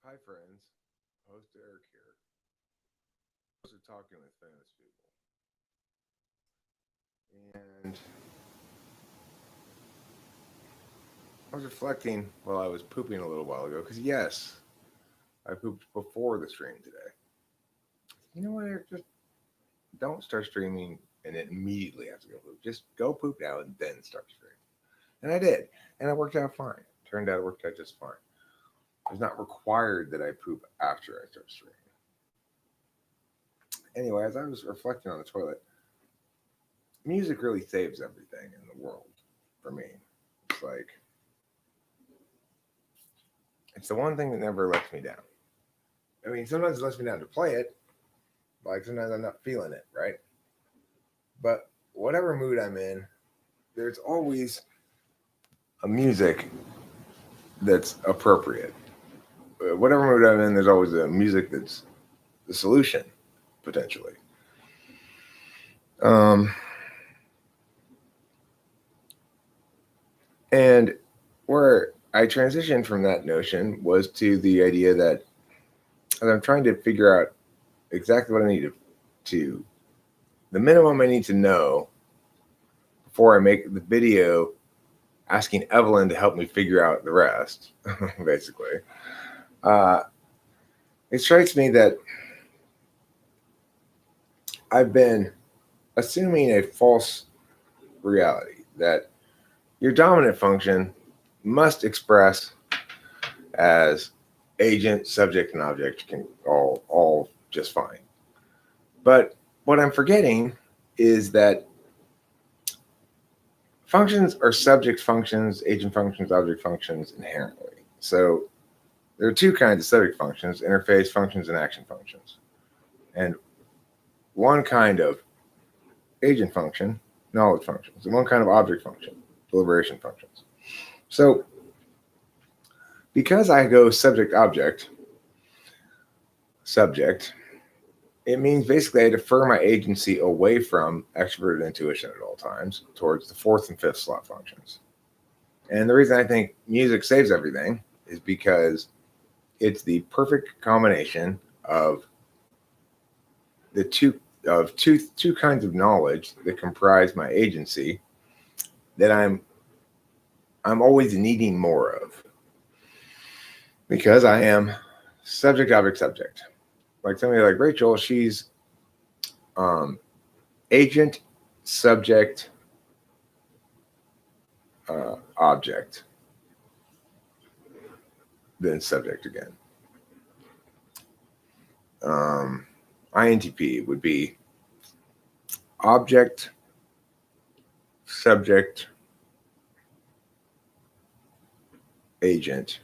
Hi, friends. Host Eric here. Also talking with famous people. And I was reflecting while I was pooping a little while ago, because yes, I pooped before the stream today. You know what, Eric? Just don't start streaming and then immediately have to go poop. Just go poop now and then start streaming. And I did. And it worked out fine. Turned out it worked out just fine. It's not required that I poop after I start streaming. Anyway, as I was reflecting on the toilet, music really saves everything in the world for me. It's like it's the one thing that never lets me down. I mean, sometimes it lets me down to play it. Like sometimes I'm not feeling it, right? But whatever mood I'm in, there's always a music that's appropriate. Whatever mood I'm in, there's always a music that's the solution, potentially. And where I transitioned from that notion was to the idea that as I'm trying to figure out exactly what I need to the minimum I need to know before I make the video asking Evelyn to help me figure out the rest, basically. It strikes me that I've been assuming a false reality that your dominant function must express as agent, subject, and object can all just fine. But what I'm forgetting is that functions are subject functions, agent functions, object functions inherently. So there are two kinds of subject functions: interface functions and action functions. And one kind of agent function, knowledge functions, and one kind of object function, deliberation functions. So because I go subject, object, subject, it means basically I defer my agency away from extroverted intuition at all times towards the fourth and fifth slot functions. And the reason I think music saves everything is because it's the perfect combination of the two kinds of knowledge that comprise my agency that I'm always needing more of, because I am subject, object, subject. Like somebody like Rachel, she's agent, subject, object, then subject again. ENTP would be object, subject, agent.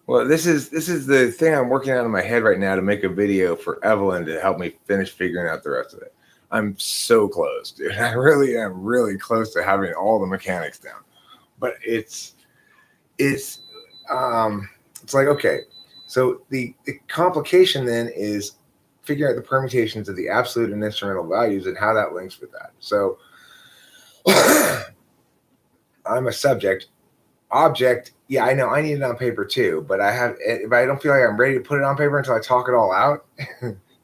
Well, this is the thing I'm working on in my head right now to make a video for Evelyn to help me finish figuring out the rest of it. I'm so close, dude. I really am really close to having all the mechanics down. But it's like, okay, so the complication then is figuring out the permutations of the absolute and instrumental values and how that links with that. So I'm a subject. Object, yeah, I know I need it on paper too, but if I don't feel like I'm ready to put it on paper until I talk it all out,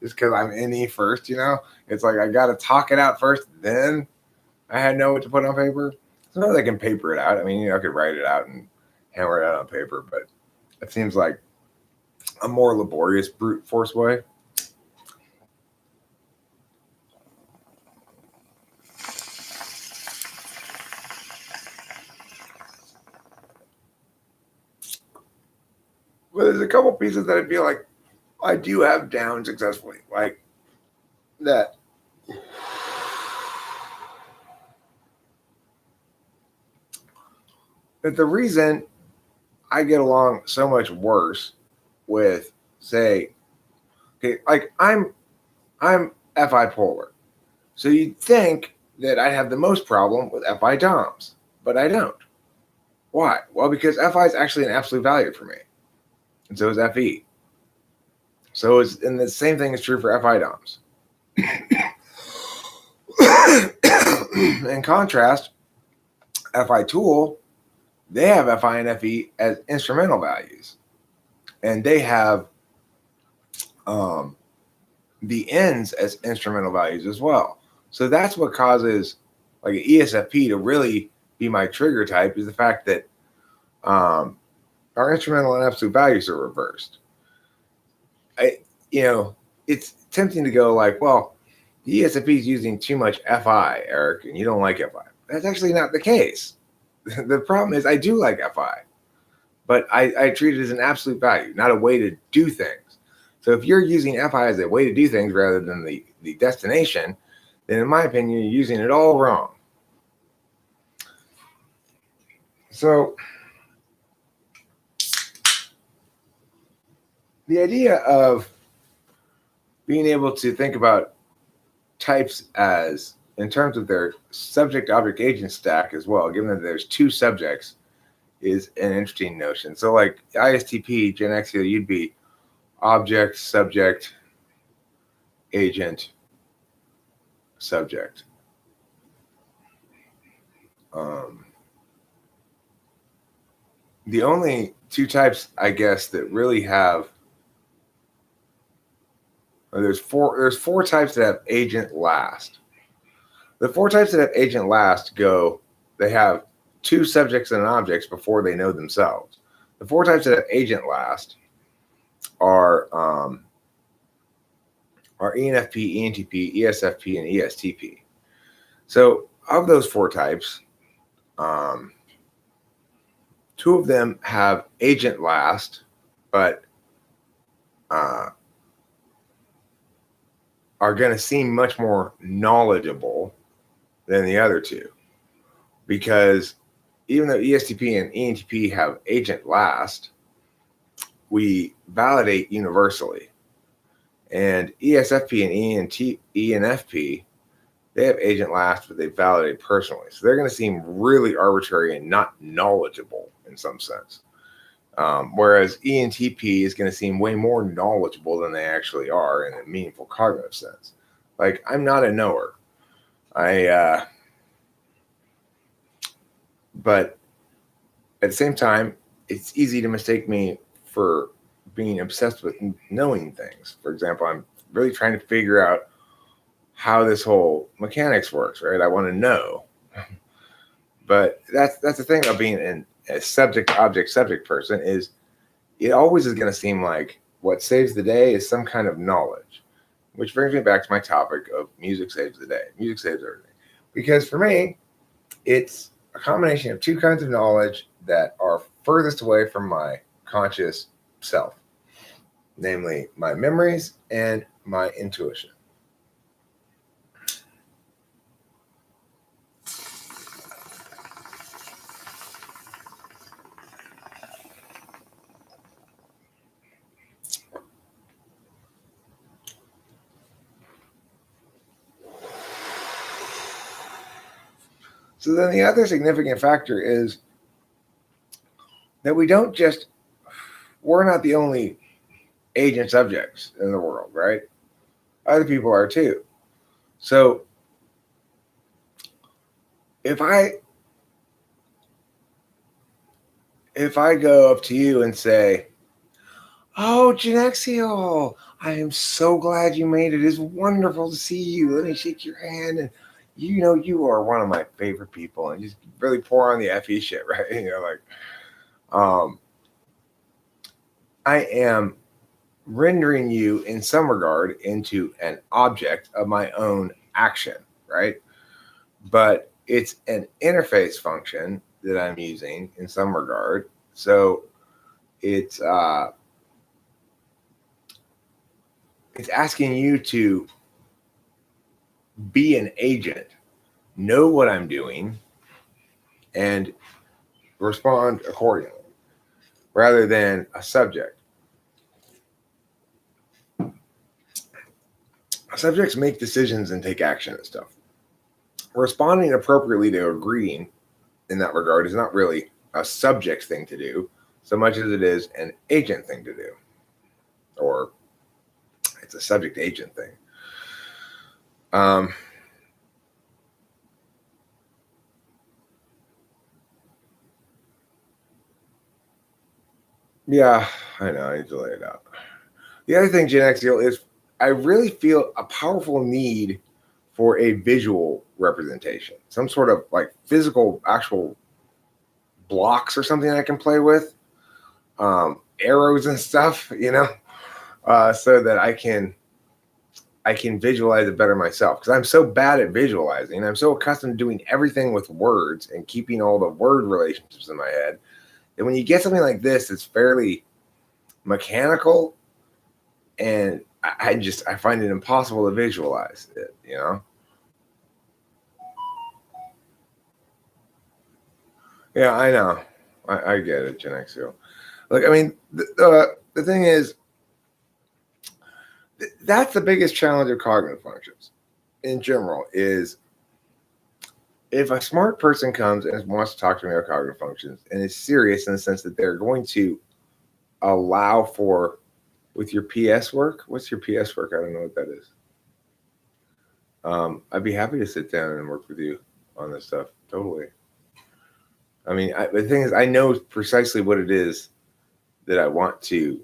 just because I'm in E first, it's like I got to talk it out first, then I know what to put on paper. Sometimes I can paper it out. I mean, I could write it out and hammer it out on paper, but it seems like a more laborious brute force way. But there's a couple pieces that I feel like I do have down successfully, like that. That the reason I get along so much worse with, say, okay, like I'm FI polar, so you'd think that I'd have the most problem with FI DOMs, but I don't. Why? Well, because FI is actually an absolute value for me, and so is FE. And the same thing is true for FI DOMs. In contrast, FI tool, they have FI and FE as instrumental values. and they have the ends as instrumental values as well. So that's what causes like an ESFP to really be my trigger type, is the fact that our instrumental and absolute values are reversed. It's tempting to go like, well, the ESFP is using too much FI, Eric, and you don't like FI. That's actually not the case. The problem is I do like FI, but I treat it as an absolute value, not a way to do things. So if you're using FI as a way to do things rather than the destination, then in my opinion, you're using it all wrong. So the idea of being able to think about types as in terms of their subject object agent stack as well, given that there's two subjects, is an interesting notion. So like ISTP, Gen X, you'd be object, subject, agent, subject. The only two types, I guess, that really have, there's four types that have agent last. The four types that have agent last they have two subjects and objects before they know themselves. The four types that have agent last are ENFP, ENTP, ESFP, and ESTP. So of those four types, two of them have agent last, but are going to seem much more knowledgeable than the other two. Because even though ESTP and ENTP have agent last, we validate universally. And ESFP and ENFP, they have agent last, but they validate personally. So they're going to seem really arbitrary and not knowledgeable in some sense. Whereas ENTP is going to seem way more knowledgeable than they actually are in a meaningful cognitive sense. Like, I'm not a knower. But at the same time, it's easy to mistake me for being obsessed with knowing things. For example, I'm really trying to figure out how this whole mechanics works, right? I want to know. But that's the thing about being a subject, object, subject person, is it always is going to seem like what saves the day is some kind of knowledge, which brings me back to my topic of music saves the day. Music saves everything. Because for me, it's a combination of two kinds of knowledge that are furthest away from my conscious self, namely my memories and my intuition. So then the other significant factor is that we're not the only agent subjects in the world, right? Other people are too. So if I go up to you and say, "Oh, Genexial, I am so glad you made it. It's wonderful to see you. Let me shake your hand. And you are one of my favorite people." And just really pour on the FE shit, right? I am rendering you in some regard into an object of my own action, right? But it's an interface function that I'm using in some regard. So it's asking you to be an agent, know what I'm doing, and respond accordingly, rather than a subject. Subjects make decisions and take action and stuff. Responding appropriately to a greeting in that regard is not really a subject thing to do so much as it is an agent thing to do, or it's a subject agent thing. Yeah, I know. I need to lay it out. The other thing, Gen X is I really feel a powerful need for a visual representation, some sort of like physical, actual blocks or something I can play with, arrows and stuff, so that I can visualize it better myself because I'm so bad at visualizing. I'm so accustomed to doing everything with words and keeping all the word relationships in my head that when you get something like this, it's fairly mechanical, and I find it impossible to visualize it. Yeah, I know. I get it, Gen X. Like, I mean, the thing is, that's the biggest challenge of cognitive functions in general is if a smart person comes and wants to talk to me about cognitive functions and is serious in the sense that they're going to allow for with your PS work. What's your PS work? I don't know what that is. I'd be happy to sit down and work with you on this stuff. Totally. I mean, the thing is, I know precisely what it is that I want to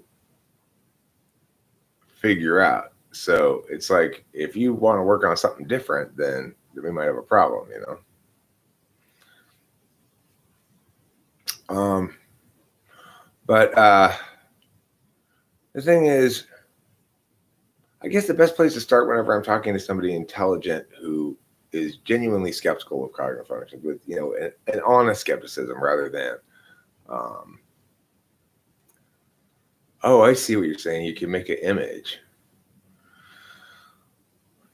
figure out. So it's like if you want to work on something different, then we might have a problem. Um, but the thing is, I guess the best place to start whenever I'm talking to somebody intelligent who is genuinely skeptical of cognitive functions with, an honest skepticism rather than, um, oh, I see what you're saying. You can make an image.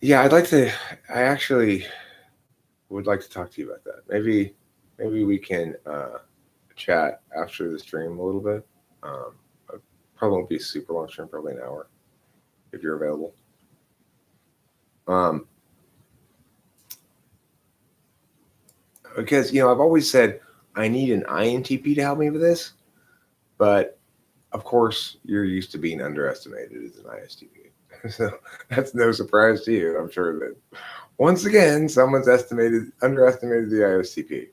Yeah, I actually would like to talk to you about that. Maybe we can chat after the stream a little bit. Probably won't be a super long stream, probably an hour if you're available. Because I've always said I need an INTP to help me with this, but of course you're used to being underestimated as an ISTP, so that's no surprise to you. I'm sure that once again someone's underestimated the ISTP.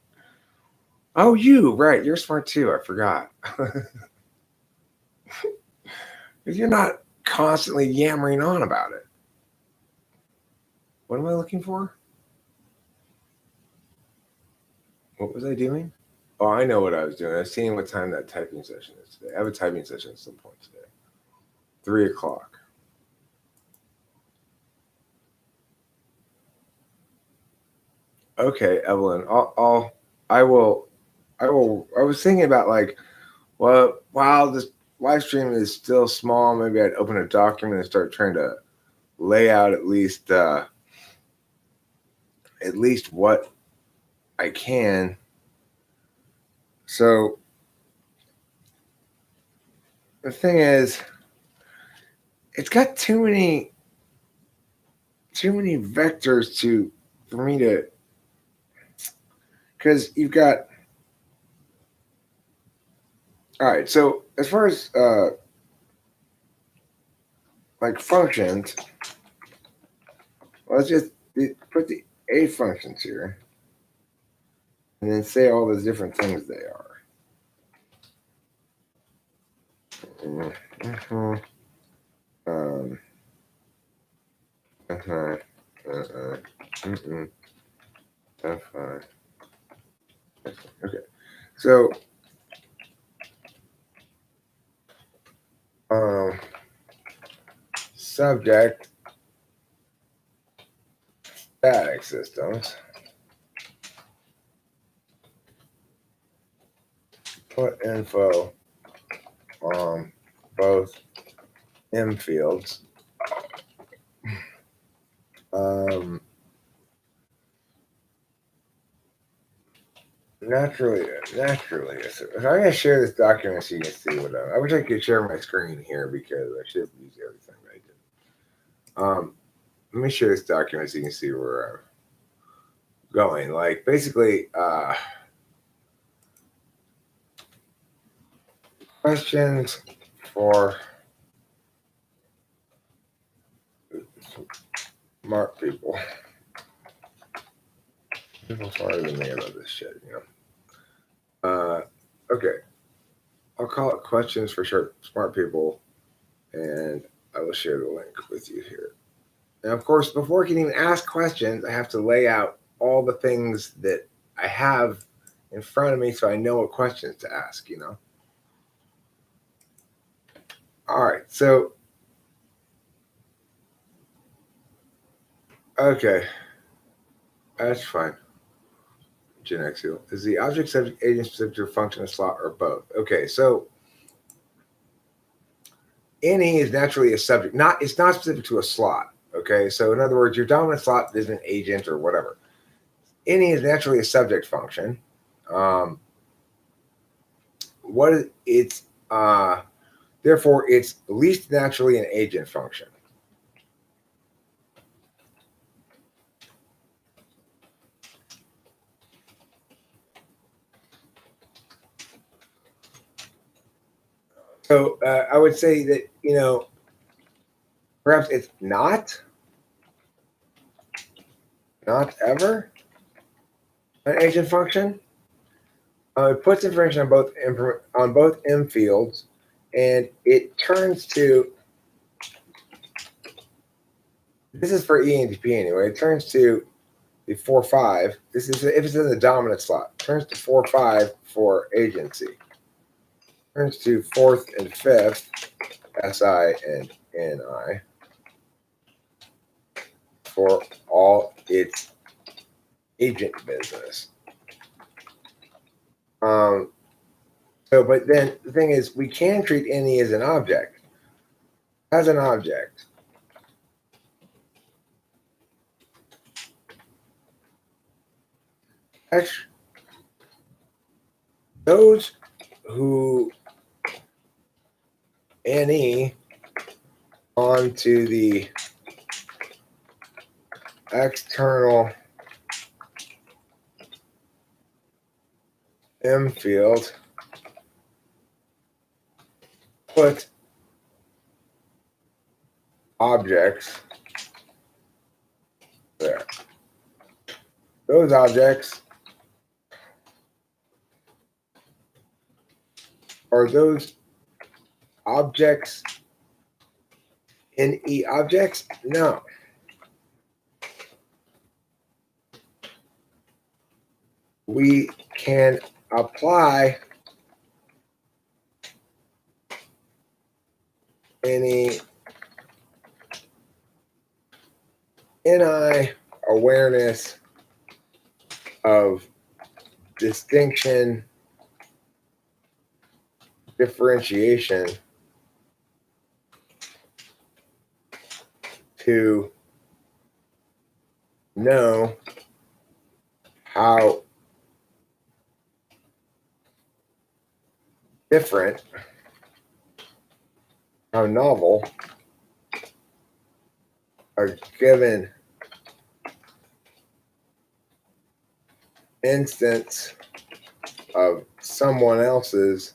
Oh, right? You're smart too. I forgot. Because you're not constantly yammering on about it. What am I looking for? What was I doing? Oh, I know what I was doing. I was seeing what time that typing session is today. I have a typing session at some point today. 3:00. Okay, Evelyn. I will. I was thinking about like, well, while this live stream is still small, maybe I'd open a document and start trying to lay out at least what I can. So the thing is, it's got too many vectors for me to, because you've got, all right. So as far as like functions, let's just put the A functions here and then say all the different things they are. Mm-hmm. Um, uh-huh. Uh-uh. Mm-mm. That's fine. Okay. So, subject, static systems, put info on both M fields. Naturally. So I'm gonna share this document so you can see what I wish I could share my screen here because I should use everything that I did. Let me share this document so you can see where I'm going. Like basically, questions for smart people. People smarter than me about this shit. Okay. I'll call it questions for smart people, and I will share the link with you here. Now, of course, before I can even ask questions, I have to lay out all the things that I have in front of me so I know what questions to ask, you know? All right, so, okay, that's fine. Genexial. Is the object, subject, agent specific to a function, a slot, or both? Okay, so any is naturally a subject. It's not specific to a slot. Okay, so in other words, your dominant slot is an agent or whatever. Any is naturally a subject function. What is it's therefore it's least naturally an agent function. So I would say that, you know, perhaps it's not ever an agent function. It puts information on both M fields, and it turns to. This is for ENTP anyway. It turns to the 4-5. This is if it's in the dominant slot. Turns to 4-5 for agency. Turns to fourth and fifth, SI and NI, for all its agent business. But then the thing is, we can treat any as an object. As an object. Actually, those who NE onto the external M field put objects there. Those objects are those objects NE objects? No. We can apply any NI awareness of distinction, differentiation to know how different, how novel a given instance of someone else's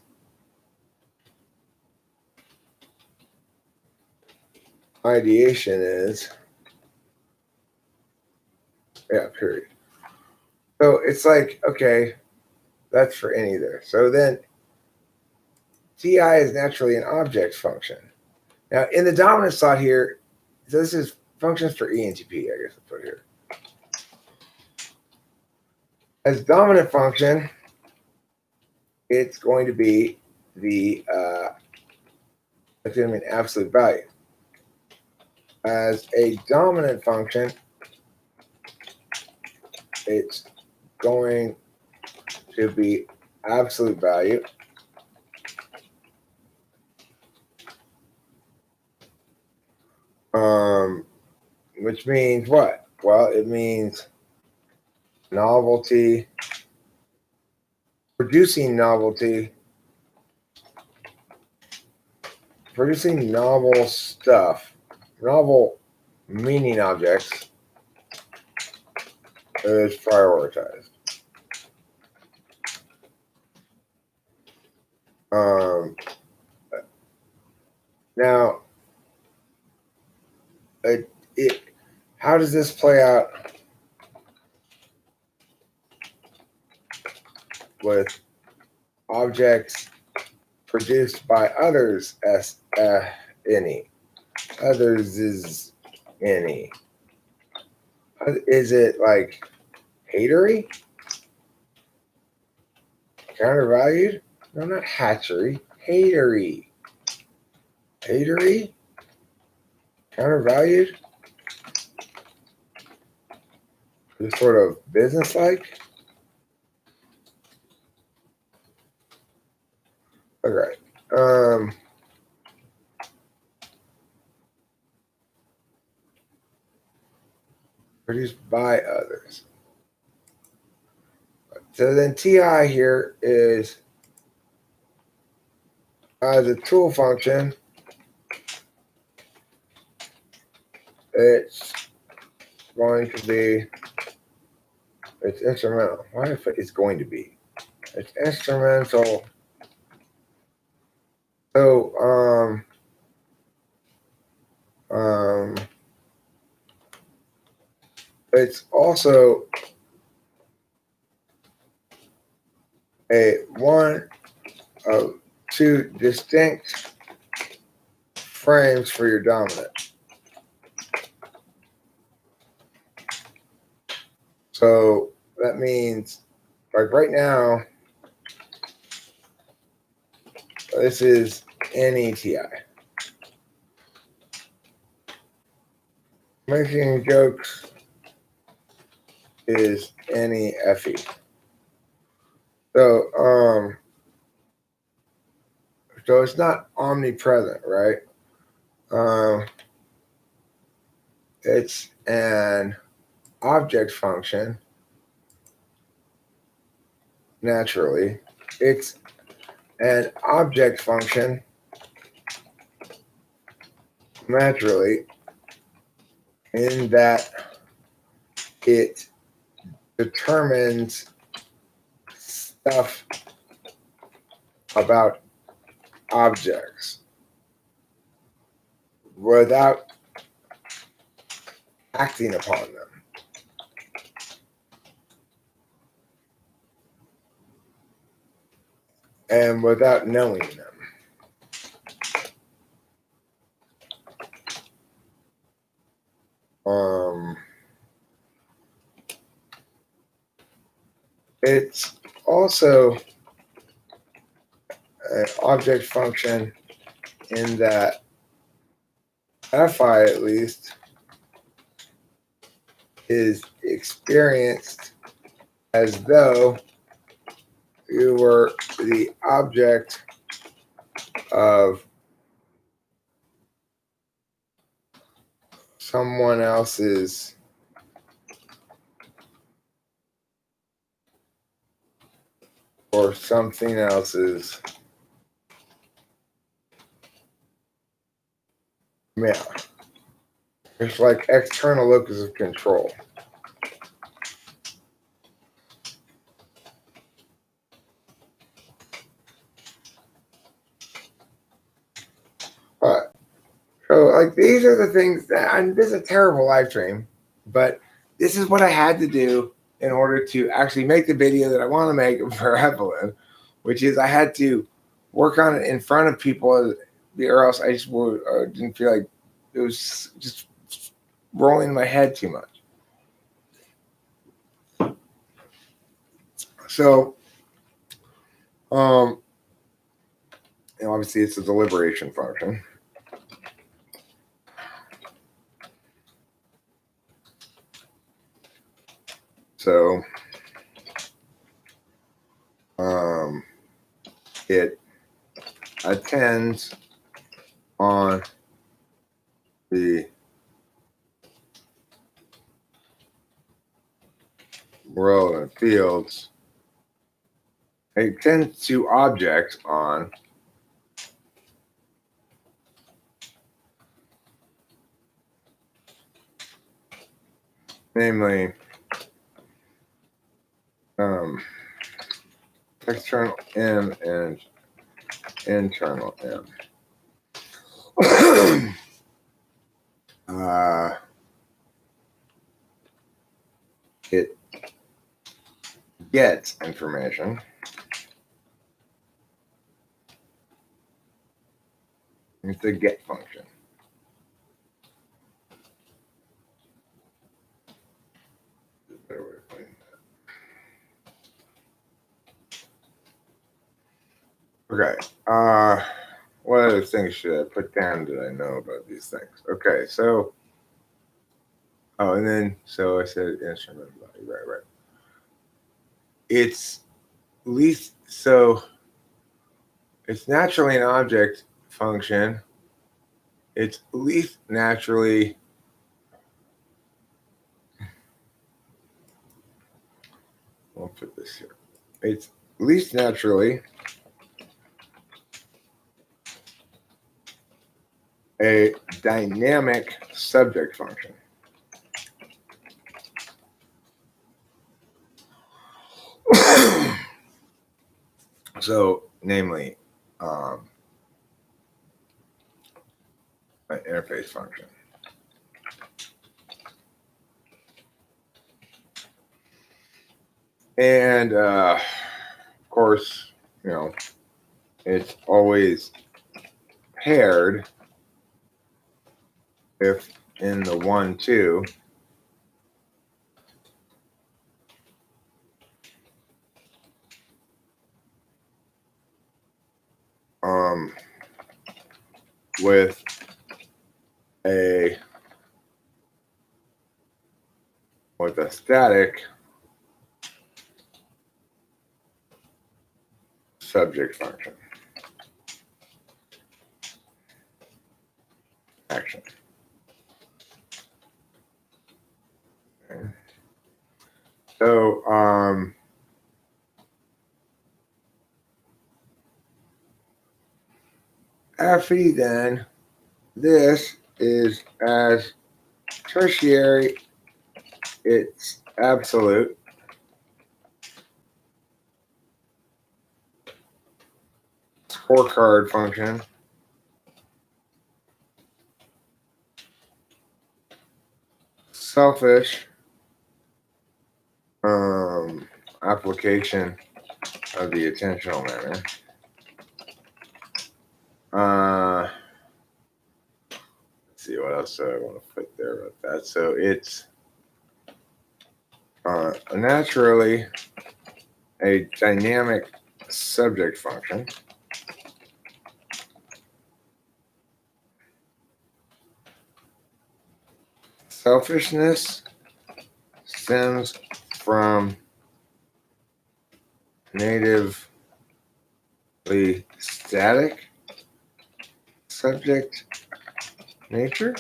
ideation is. Yeah, period. So it's like, okay, that's for any there. So then TI is naturally an object function. Now in the dominant slot here, so this is functions for ENTP, I guess I'll put here. As dominant function, it's going to be the legitimate absolute value. As a dominant function, it's going to be absolute value. Which means what? Well, it means novelty, producing novel stuff, novel meaning objects is prioritized. Now, how does this play out with objects produced by others as any. Others is any. Is it like hatery? Countervalued? No, not hatchery. Hatery. Hatery? Countervalued? Just sort of business-like? Okay. Produced by others. So then TI here is as a tool function. It's going to be, it's instrumental. Why if it's going to be? It's instrumental. So, it's also one of two distinct frames for your dominant. So that means, like right now, this is NETI. Making jokes is NEFE. So, so it's not omnipresent, right? It's an object function. Naturally, it's an object function. Naturally, in that it determines stuff about objects without acting upon them. And without knowing them. It's also an object function in that FI, at least, is experienced as though you were the object of someone else's or something else's It's like external locus of control. So like these are the things that, and this is a terrible live stream, but this is what I had to do in order to actually make the video that I want to make for Evelyn, which is I had to work on it in front of people, or else I just didn't feel like it was just rolling in my head too much. So, and obviously it's a deliberation function. So, it attends on the relevant fields. It tends to objects on namely external M and internal M. It gets information It's a get function. Better way of putting that. Okay. What other things should I put down that I know about these things? Okay, so and then so I said instrument body, right. It's least so it's naturally an object function. It's least naturally I'll put this here. It's least naturally a dynamic subject function. So, namely, an interface function. And of course, it's always paired if in the 1-2 with a static subject function action. Okay. So Fe then, this is as tertiary, it's absolute. Scorecard function. Selfish application of the attentional manner. Let's see what else do I want to put there about that. So it's naturally a dynamic subject function. Selfishness stems from natively static subject nature.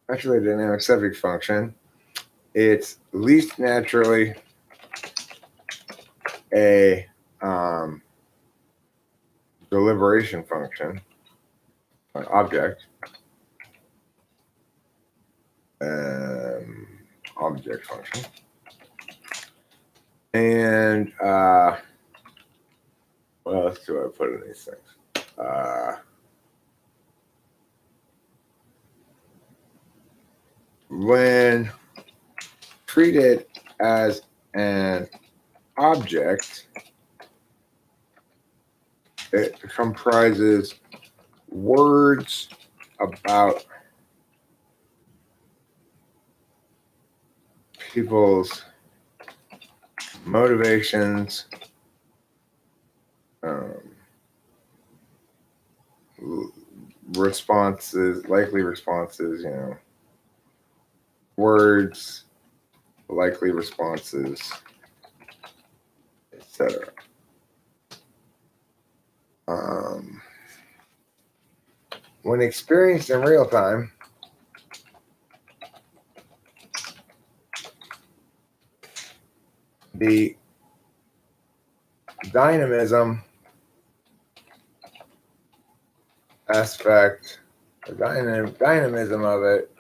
Actually, a dynamic subject function. It's least naturally a deliberation function, an object. Object function. And what else do I put in these things? When treated as an object, it comprises words about people's motivations, responses, likely responses, words, likely responses, etc. When experienced in real time, the dynamism aspect, the dynamism of it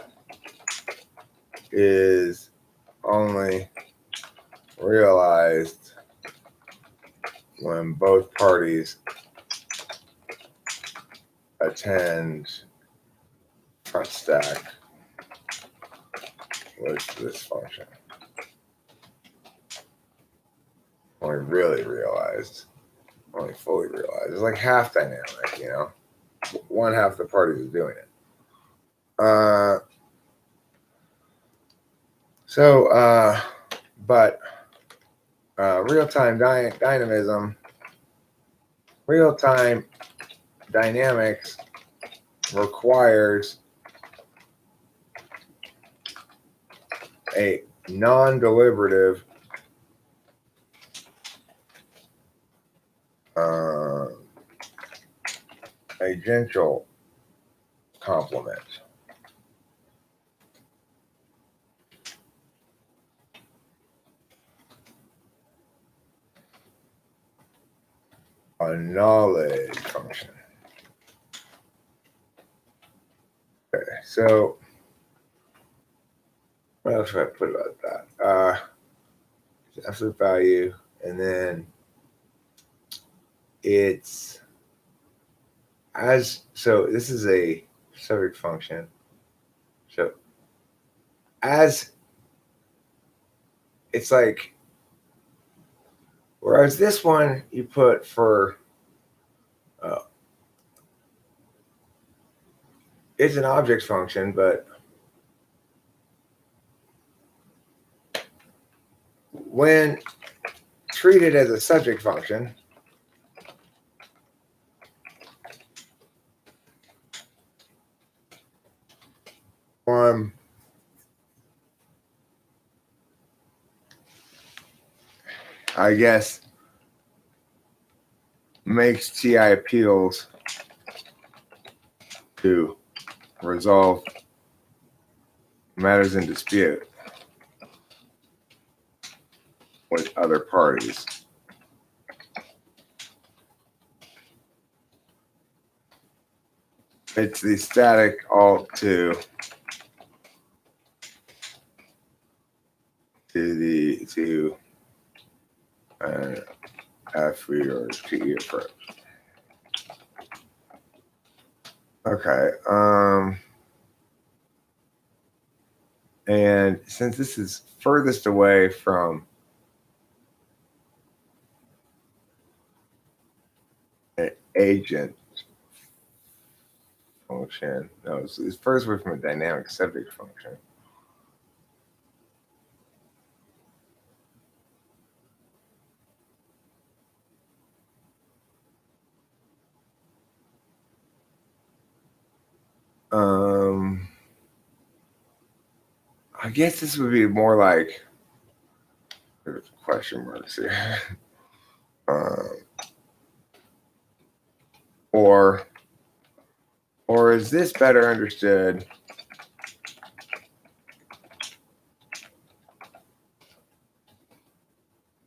is only realized when both parties attend front stack with this function. only really realized, only fully realized. It's like half dynamic, you know. One half the party is doing it. But real-time dynamism, real-time dynamics requires a non-deliberative agential complement. A knowledge function. Okay, so what else should I put about that? Absolute value, and then it's so this is a subject function. So as it's like, whereas this one you put for it's an object function, but when treated as a subject function, I guess makes TI appeals to resolve matters in dispute with other parties. It's the static alt to FE or TE approach. Okay. And since this is furthest away from an agent function, no, it's furthest away from a dynamic subject function. I guess this would be more like, there's question marks here. Or is this better understood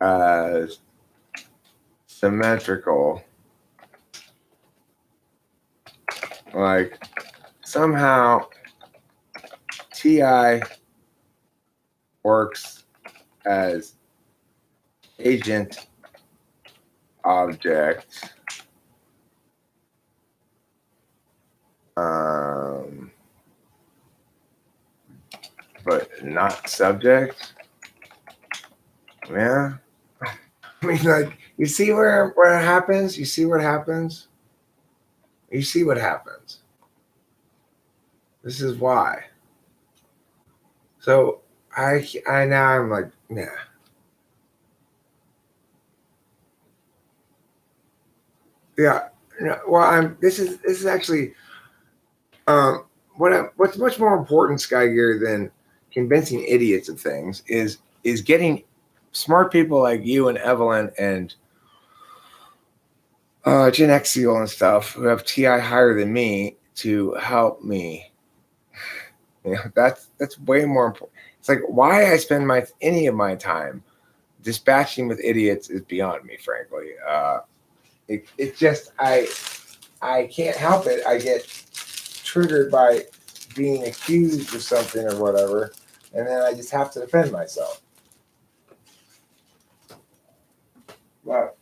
as symmetrical? Like somehow TI works as agent object, but not subject. Yeah. I mean, like, you see where it happens? You see what happens? You see what happens. This is why. So I now I'm like, yeah. Yeah. Well, this is actually what's much more important, Sky Gear, than convincing idiots of things is getting smart people like you and Evelyn and Gen Xeal and stuff who have TI higher than me to help me. You know, that's way more important. It's like why I spend any of my time dispatching with idiots is beyond me, frankly. It's just I can't help it. I get triggered by being accused of something or whatever, and then I just have to defend myself. But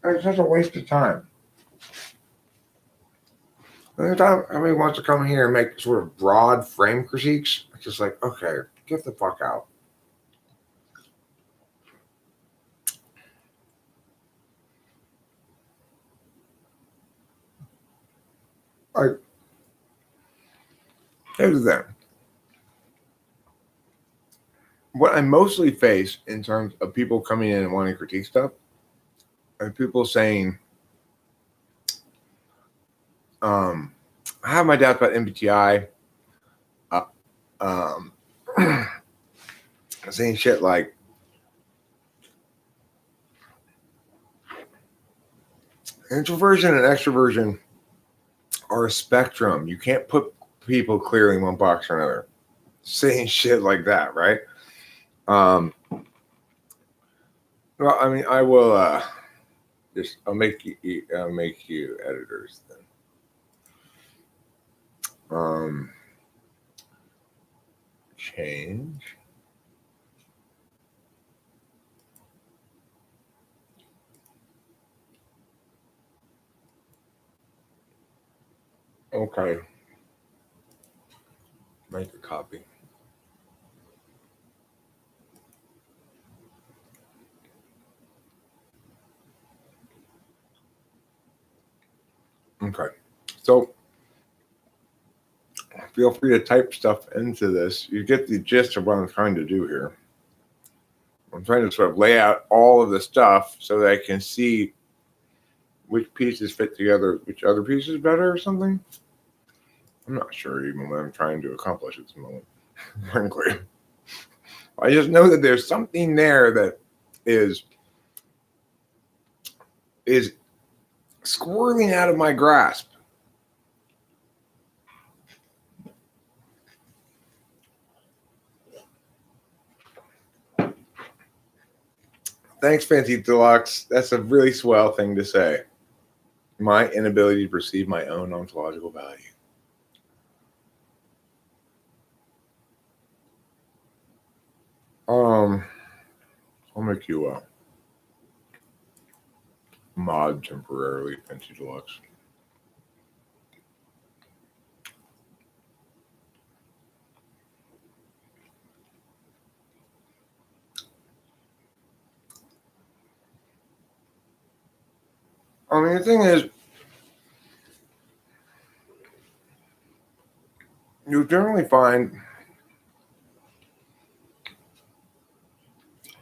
it's such a waste of time. Anytime somebody wants to come here and make sort of broad frame critiques, it's just like, okay, get the fuck out. Like, here's the thing. What I mostly face in terms of people coming in and wanting to critique stuff are people saying, I have my doubts about MBTI. Um, saying shit like, introversion and extroversion are a spectrum. You can't put people clearly in one box or another. Saying shit like that, right? Well, I mean, I will I'll make you editors then. Change. Okay. Make a copy. Okay. So feel free to type stuff into this. You get the gist of what I'm trying to do here. I'm trying to sort of lay out all of the stuff so that I can see which pieces fit together, which other pieces better or something. I'm not sure even what I'm trying to accomplish at this moment, frankly. I just know that there's something there that is squirreling out of my grasp. Thanks, Fancy Deluxe. That's a really swell thing to say. My inability to perceive my own ontological value. I'll make you a mod temporarily, Fancy Deluxe. I mean, the thing is, you generally find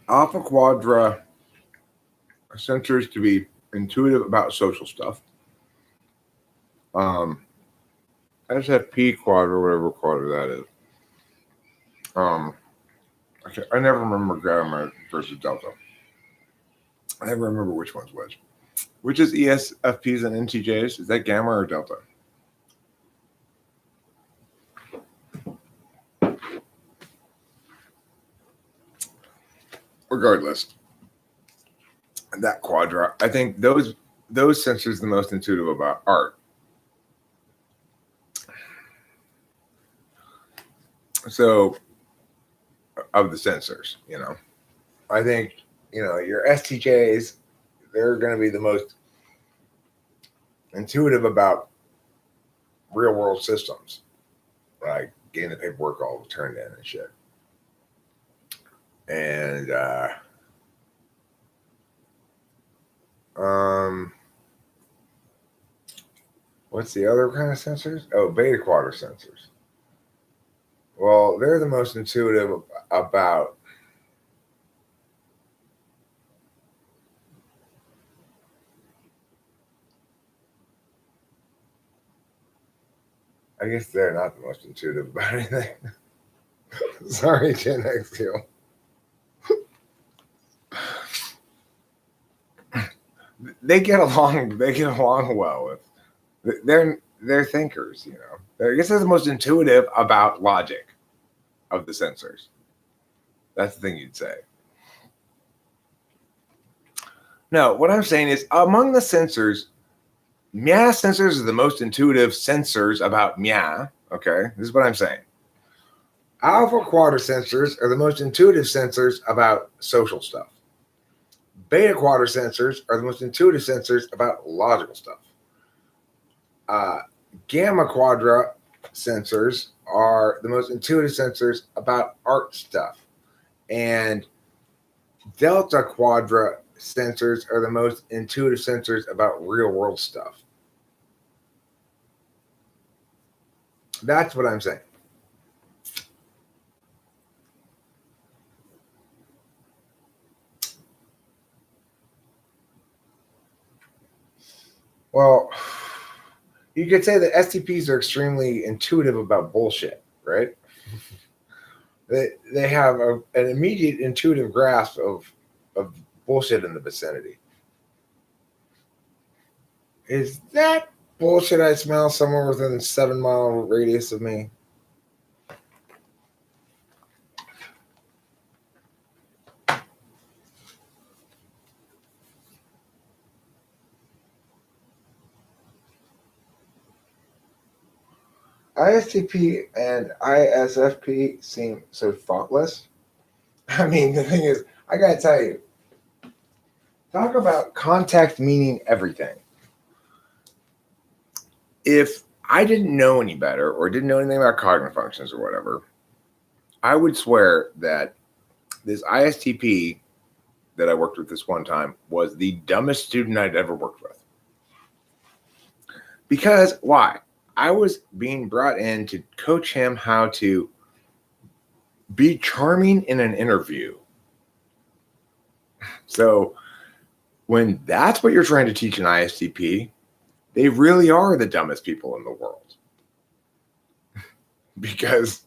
Alpha Quadra sensors to be intuitive about social stuff. SFP Quadra, whatever quadra that is. I never remember Gamma versus Delta. I never remember which one's which. Which is ESFPs and NTJs? Is that Gamma or Delta? Regardless, that quadra, I think those sensors are the most intuitive about art. So, of the sensors, I think, your STJs, they're going to be the most intuitive about real world systems, like getting the paperwork all turned in and shit. And, what's the other kind of sensors? Oh, beta quadra sensors. Well, they're the most intuitive about I guess they're not the most intuitive about anything. Sorry, Gen X. They get along. They get along well with. They're thinkers. I guess they're the most intuitive about logic of the sensors. That's the thing you'd say. No, what I'm saying is among the sensors, Mia sensors are the most intuitive sensors about Mia. Okay, this is what I'm saying. Alpha Quadra sensors are the most intuitive sensors about social stuff. Beta Quadra sensors are the most intuitive sensors about logical stuff. Gamma Quadra sensors are the most intuitive sensors about art stuff. And Delta Quadra sensors are the most intuitive sensors about real world stuff. That's what I'm saying. Well, you could say that STPs are extremely intuitive about bullshit, right? They have an immediate intuitive grasp of bullshit in the vicinity. Is that bullshit I smell somewhere within 7-mile radius of me? ISTP and ISFP seem so thoughtless. I mean, the thing is, I gotta tell you, talk about context meaning everything. If I didn't know any better or didn't know anything about cognitive functions or whatever, I would swear that this ISTP that I worked with this one time was the dumbest student I'd ever worked with. Because why? I was being brought in to coach him how to be charming in an interview. So when that's what you're trying to teach an ISTP, they really are the dumbest people in the world. Because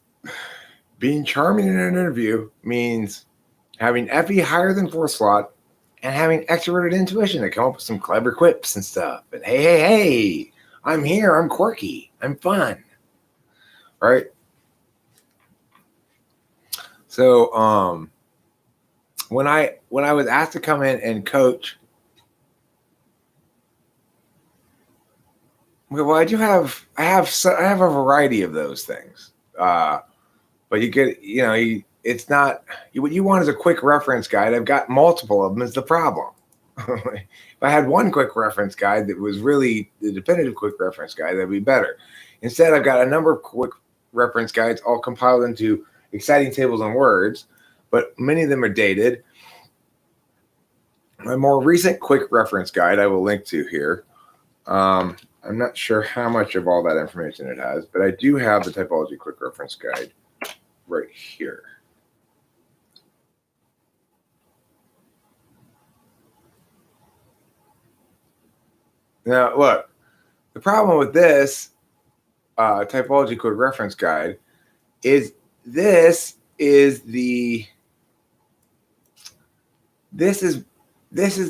being charming in an interview means having FE higher than 4th slot and having extroverted intuition to come up with some clever quips and stuff. And hey, I'm here, I'm quirky, I'm fun. Right? So when I was asked to come in and coach, well, I have a variety of those things. But you get, it's not what you want is a quick reference guide. I've got multiple of them is the problem. If I had one quick reference guide that was really the definitive quick reference guide, that'd be better. Instead, I've got a number of quick reference guides all compiled into exciting tables and words, but many of them are dated. My more recent quick reference guide I will link to here. I'm not sure how much of all that information it has, but I do have the typology quick reference guide right here. Now, look, the problem with this typology quick reference guide is this is the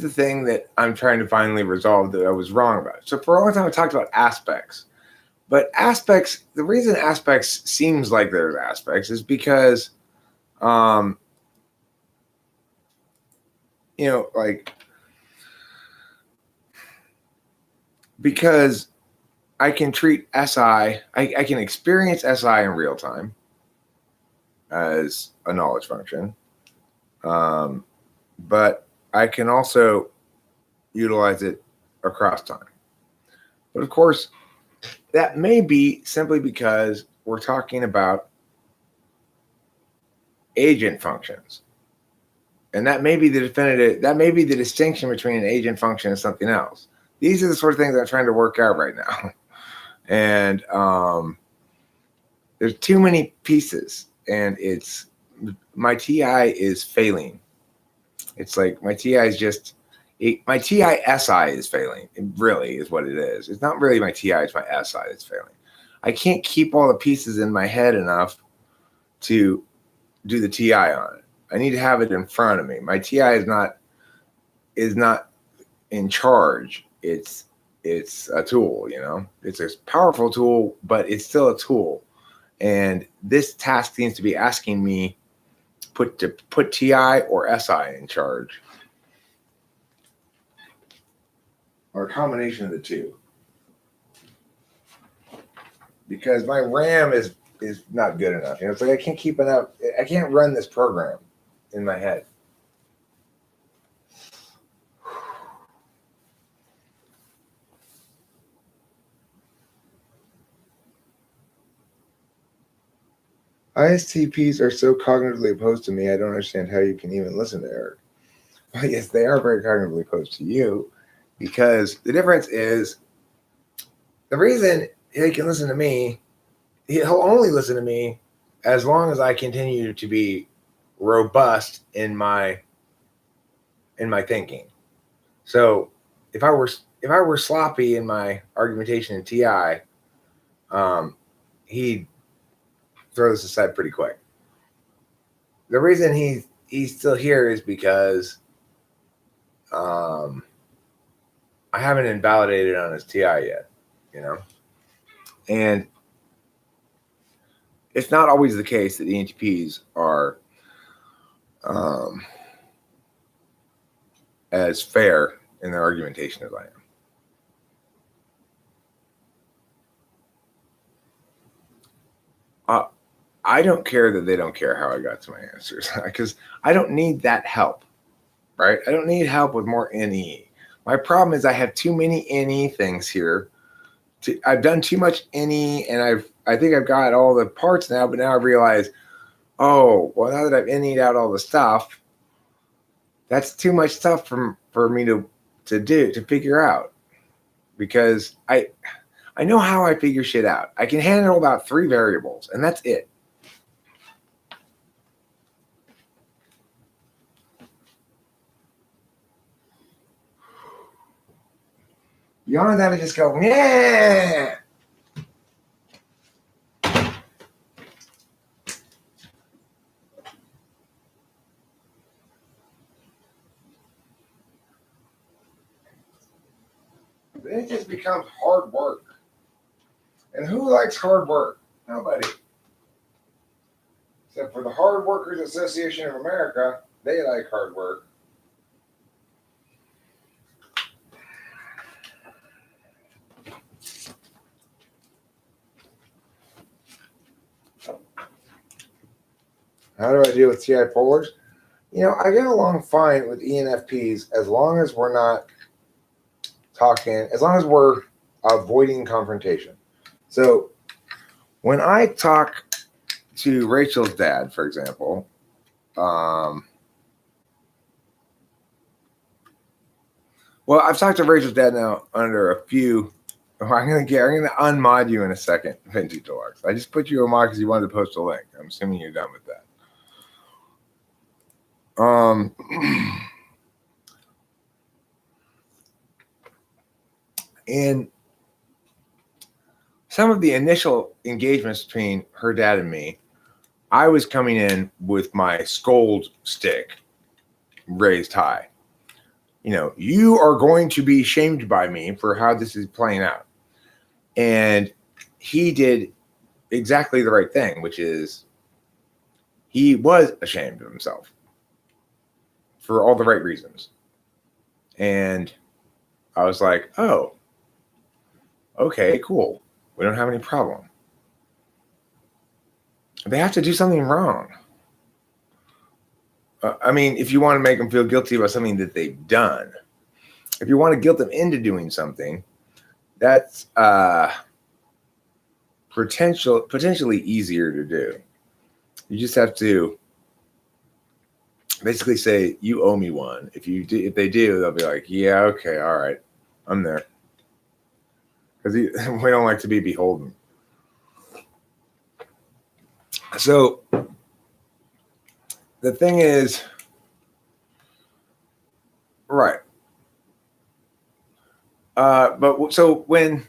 thing that I'm trying to finally resolve that I was wrong about. So for a long time, I talked about aspects. But aspects, the reason aspects seems like there's aspects is because, because I can treat SI, I can experience SI in real time as a knowledge function. But I can also utilize it across time. But of course, that may be simply because we're talking about agent functions. And that may be the distinction between an agent function and something else. These are the sort of things I'm trying to work out right now. And there's too many pieces, and my TI is failing. It's like my TI SI is failing. It really is what it is. It's not really my TI, it's my SI that's failing. I can't keep all the pieces in my head enough to do the TI on it. I need to have it in front of me. My TI is not in charge. It's a tool, It's a powerful tool, but it's still a tool. And this task seems to be asking me to put TI or SI in charge, or a combination of the two. Because my RAM is not good enough. It's like I can't keep enough. I can't run this program in my head. ISTPs are so cognitively opposed to me, I don't understand how you can even listen to Eric. Well, yes, they are very cognitively opposed to you, because the difference is the reason they can listen to me he'll only listen to me as long as I continue to be robust in my thinking. So if I were sloppy in my argumentation in TI, he'd throw this aside pretty quick. The reason he's still here is because I haven't invalidated on his TI yet, and it's not always the case that ENTPs are as fair in their argumentation as I am. I don't care that they don't care how I got to my answers, because I don't need that help, right? I don't need help with more NE. My problem is I have too many NE things here. I've done too much NE, and I think I've got all the parts now, but now I realize, oh, well, now that I've NE'd out all the stuff, that's too much stuff for me to figure out, because I know how I figure shit out. I can handle about 3 variables, and that's it. Beyond that, I just go, yeah. Then it just becomes hard work. And who likes hard work? Nobody. Except for the Hard Workers Association of America, they like hard work. How do I deal with TI polars? I get along fine with ENFPs as long as we're not talking, as long as we're avoiding confrontation. So when I talk to Rachel's dad, for example, well, I've talked to Rachel's dad now under a few. I'm gonna unmod you in a second, Vinci Deluxe. I just put you a mod because you wanted to post a link. I'm assuming you're done with that. And some of the initial engagements between her dad and me, I was coming in with my scold stick raised high. You are going to be shamed by me for how this is playing out. And he did exactly the right thing, which is he was ashamed of himself for all the right reasons. And I was like, oh, okay, cool. We don't have any problem. They have to do something wrong. If you want to make them feel guilty about something that they've done, if you want to guilt them into doing something, that's potentially easier to do. You just have to basically say, you owe me one. If they do, they'll be like, yeah, okay, all right, I'm there. Because we don't like to be beholden. So the thing is, right. But so when,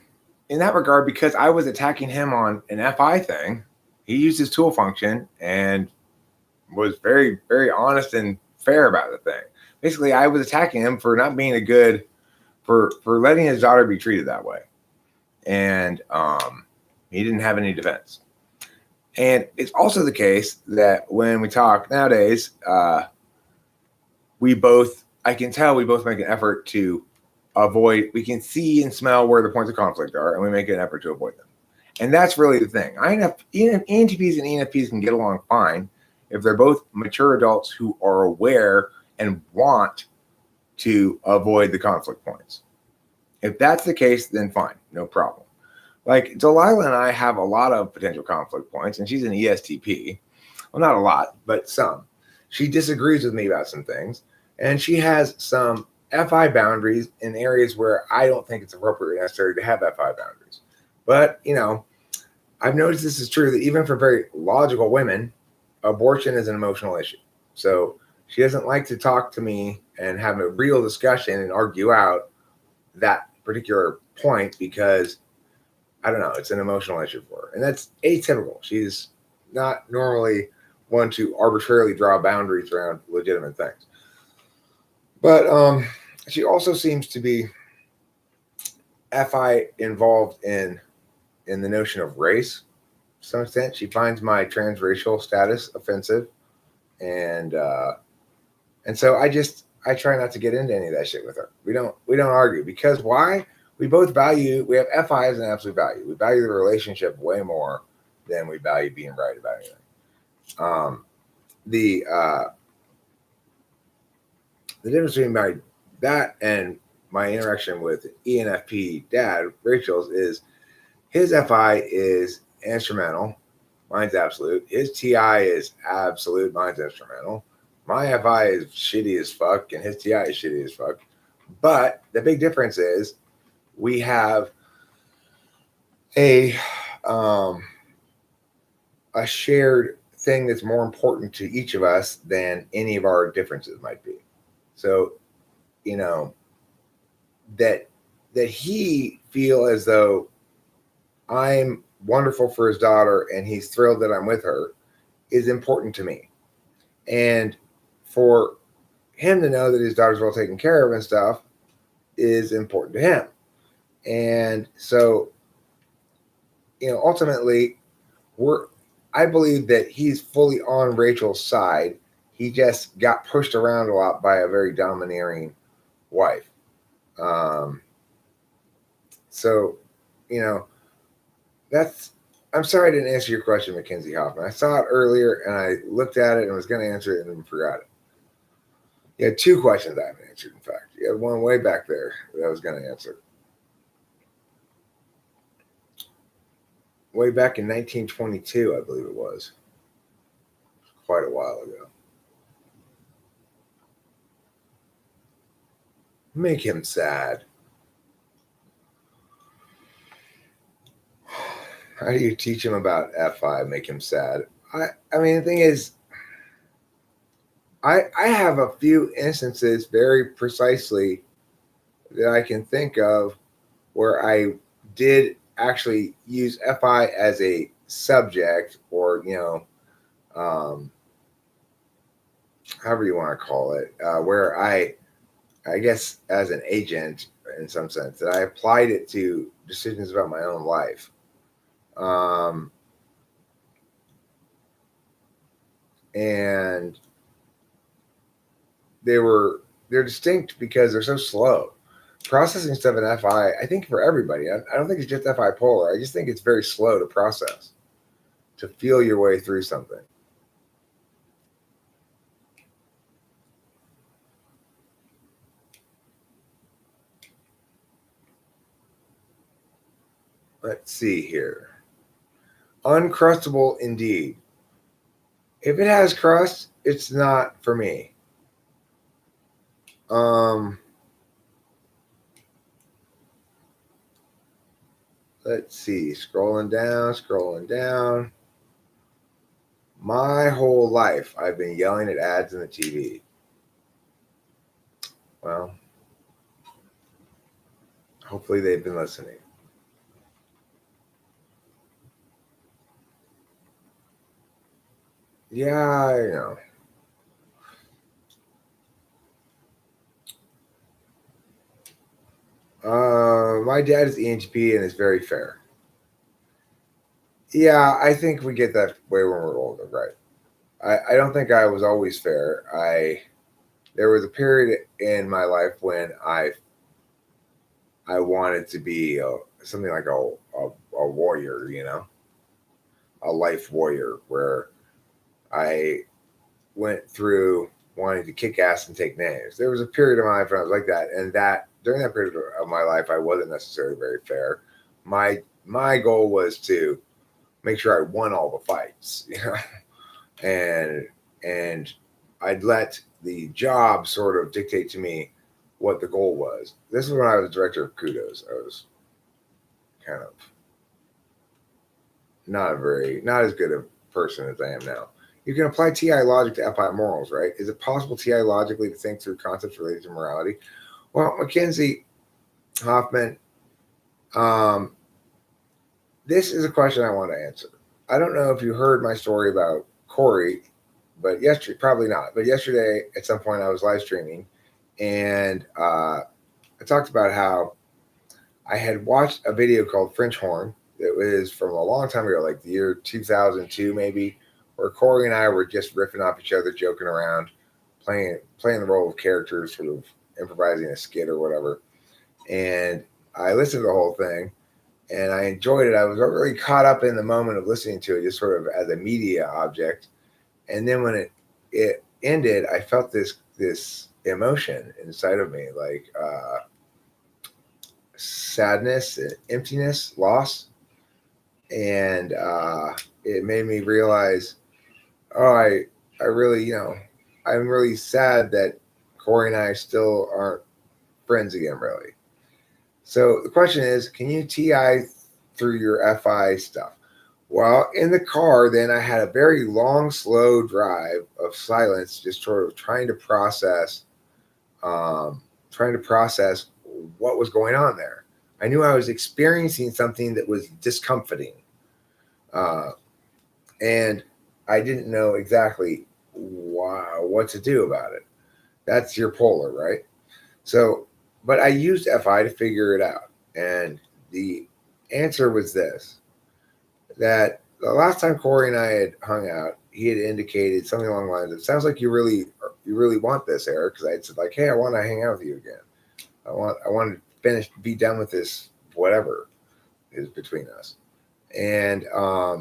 in that regard, because I was attacking him on an FI thing, he used his tool function and was very, very honest and fair about the thing. Basically, I was attacking him for not being for letting his daughter be treated that way. And he didn't have any defense. And it's also the case that when we talk nowadays, I can tell we both make an effort to avoid, we can see and smell where the points of conflict are, and we make an effort to avoid them. And that's really the thing. ENTPs and ENFPs can get along fine if they're both mature adults who are aware and want to avoid the conflict points. If that's the case, then fine, no problem. Like Delilah and I have a lot of potential conflict points, and she's an ESTP. Well, not a lot, but some. She disagrees with me about some things, and she has some FI boundaries in areas where I don't think it's appropriate or necessary to have FI boundaries. But, I've noticed this is true that even for very logical women, abortion is an emotional issue. So she doesn't like to talk to me and have a real discussion and argue out that particular point because I don't know, it's an emotional issue for her. And that's atypical. She's not normally one to arbitrarily draw boundaries around legitimate things. But she also seems to be FI involved in the notion of race to some extent. She finds my transracial status offensive, and so I try not to get into any of that shit with her. We don't argue because why? We have FI as an absolute value. We value the relationship way more than we value being right about anything. The difference between that and my interaction with ENFP dad, Rachel's, is his FI is instrumental. Mine's absolute. His TI is absolute. Mine's instrumental. My FI is shitty as fuck, and his TI is shitty as fuck. But the big difference is we have a shared thing that's more important to each of us than any of our differences might be. So, that he feel as though I'm wonderful for his daughter and he's thrilled that I'm with her is important to me. And for him to know that his daughter's well taken care of and stuff is important to him. And so, ultimately, I believe that he's fully on Rachel's side. He just got pushed around a lot by a very domineering wife. So, I'm sorry I didn't answer your question, Mackenzie Hoffman. I saw it earlier and I looked at it and was going to answer it and then forgot it. You had two questions I haven't answered, in fact. You had one way back there that I was going to answer. Way back in 1922, I believe it was. Quite a while ago. Make him sad. How do you teach him about FI, make him sad? I mean, the thing is, I have a few instances very precisely that I can think of where I did actually use FI as a subject or, however you want to call it, where I guess as an agent in some sense, that I applied it to decisions about my own life. And they're distinct because they're so slow. Processing stuff in FI, I think for everybody, I don't think it's just FI polar. I just think it's very slow to process, to feel your way through something. Let's see here. Uncrustable indeed. If it has crust, it's not for me. Let's see. Scrolling down. My whole life, I've been yelling at ads in the TV. Well, hopefully they've been listening. Yeah, I know. My dad is ENTP and is very fair. Yeah, I think we get that way when we're older, right? I don't think I was always fair. There was a period in my life when I wanted to be something like a warrior, a life warrior, where I went through wanting to kick ass and take names. There was a period of my life when I was like that, and during that period of my life, I wasn't necessarily very fair. My goal was to make sure I won all the fights, and I'd let the job sort of dictate to me what the goal was. This is when I was director of Kudos. I was kind of not as good a person as I am now. You can apply TI logic to FI morals, right? Is it possible TI logically to think through concepts related to morality? Well, Mackenzie Hoffman, this is a question I want to answer. I don't know if you heard my story about Corey, but yesterday, probably not. But yesterday, at some point, I was live streaming, and I talked about how I had watched a video called French Horn. It was from a long time ago, like the year 2002, maybe, where Corey and I were just riffing off each other, joking around, playing the role of characters, sort of improvising a skit or whatever. And I listened to the whole thing, and I enjoyed it. I was really caught up in the moment of listening to it, just sort of as a media object. And then when it ended, I felt this emotion inside of me, like sadness, emptiness, loss, and it made me realize, oh, I really, I'm really sad that Corey and I still aren't friends again, really. So the question is, can you TI through your FI stuff? Well, in the car, then I had a very long, slow drive of silence, just sort of trying to process what was going on there. I knew I was experiencing something that was discomforting, and I didn't know exactly what to do about it. That's your polar, right? So, but I used FI to figure it out, and the answer was this: that the last time Corey and I had hung out, he had indicated something along the lines of, "Sounds like you really want this, Eric." Because I had said, like, "Hey, I want to hang out with you again. I want to be done with this, whatever is between us." And I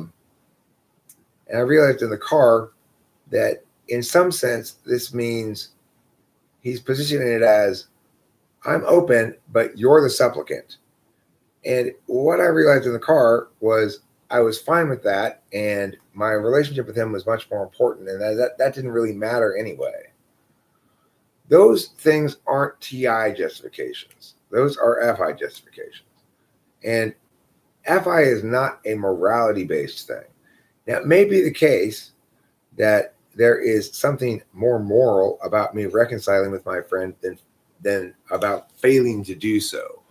realized in the car that in some sense this means he's positioning it as, I'm open, but you're the supplicant. And what I realized in the car was I was fine with that, and my relationship with him was much more important, and that didn't really matter anyway. Those things aren't TI justifications. Those are FI justifications. And FI is not a morality-based thing. Now, it may be the case that there is something more moral about me reconciling with my friend than about failing to do so.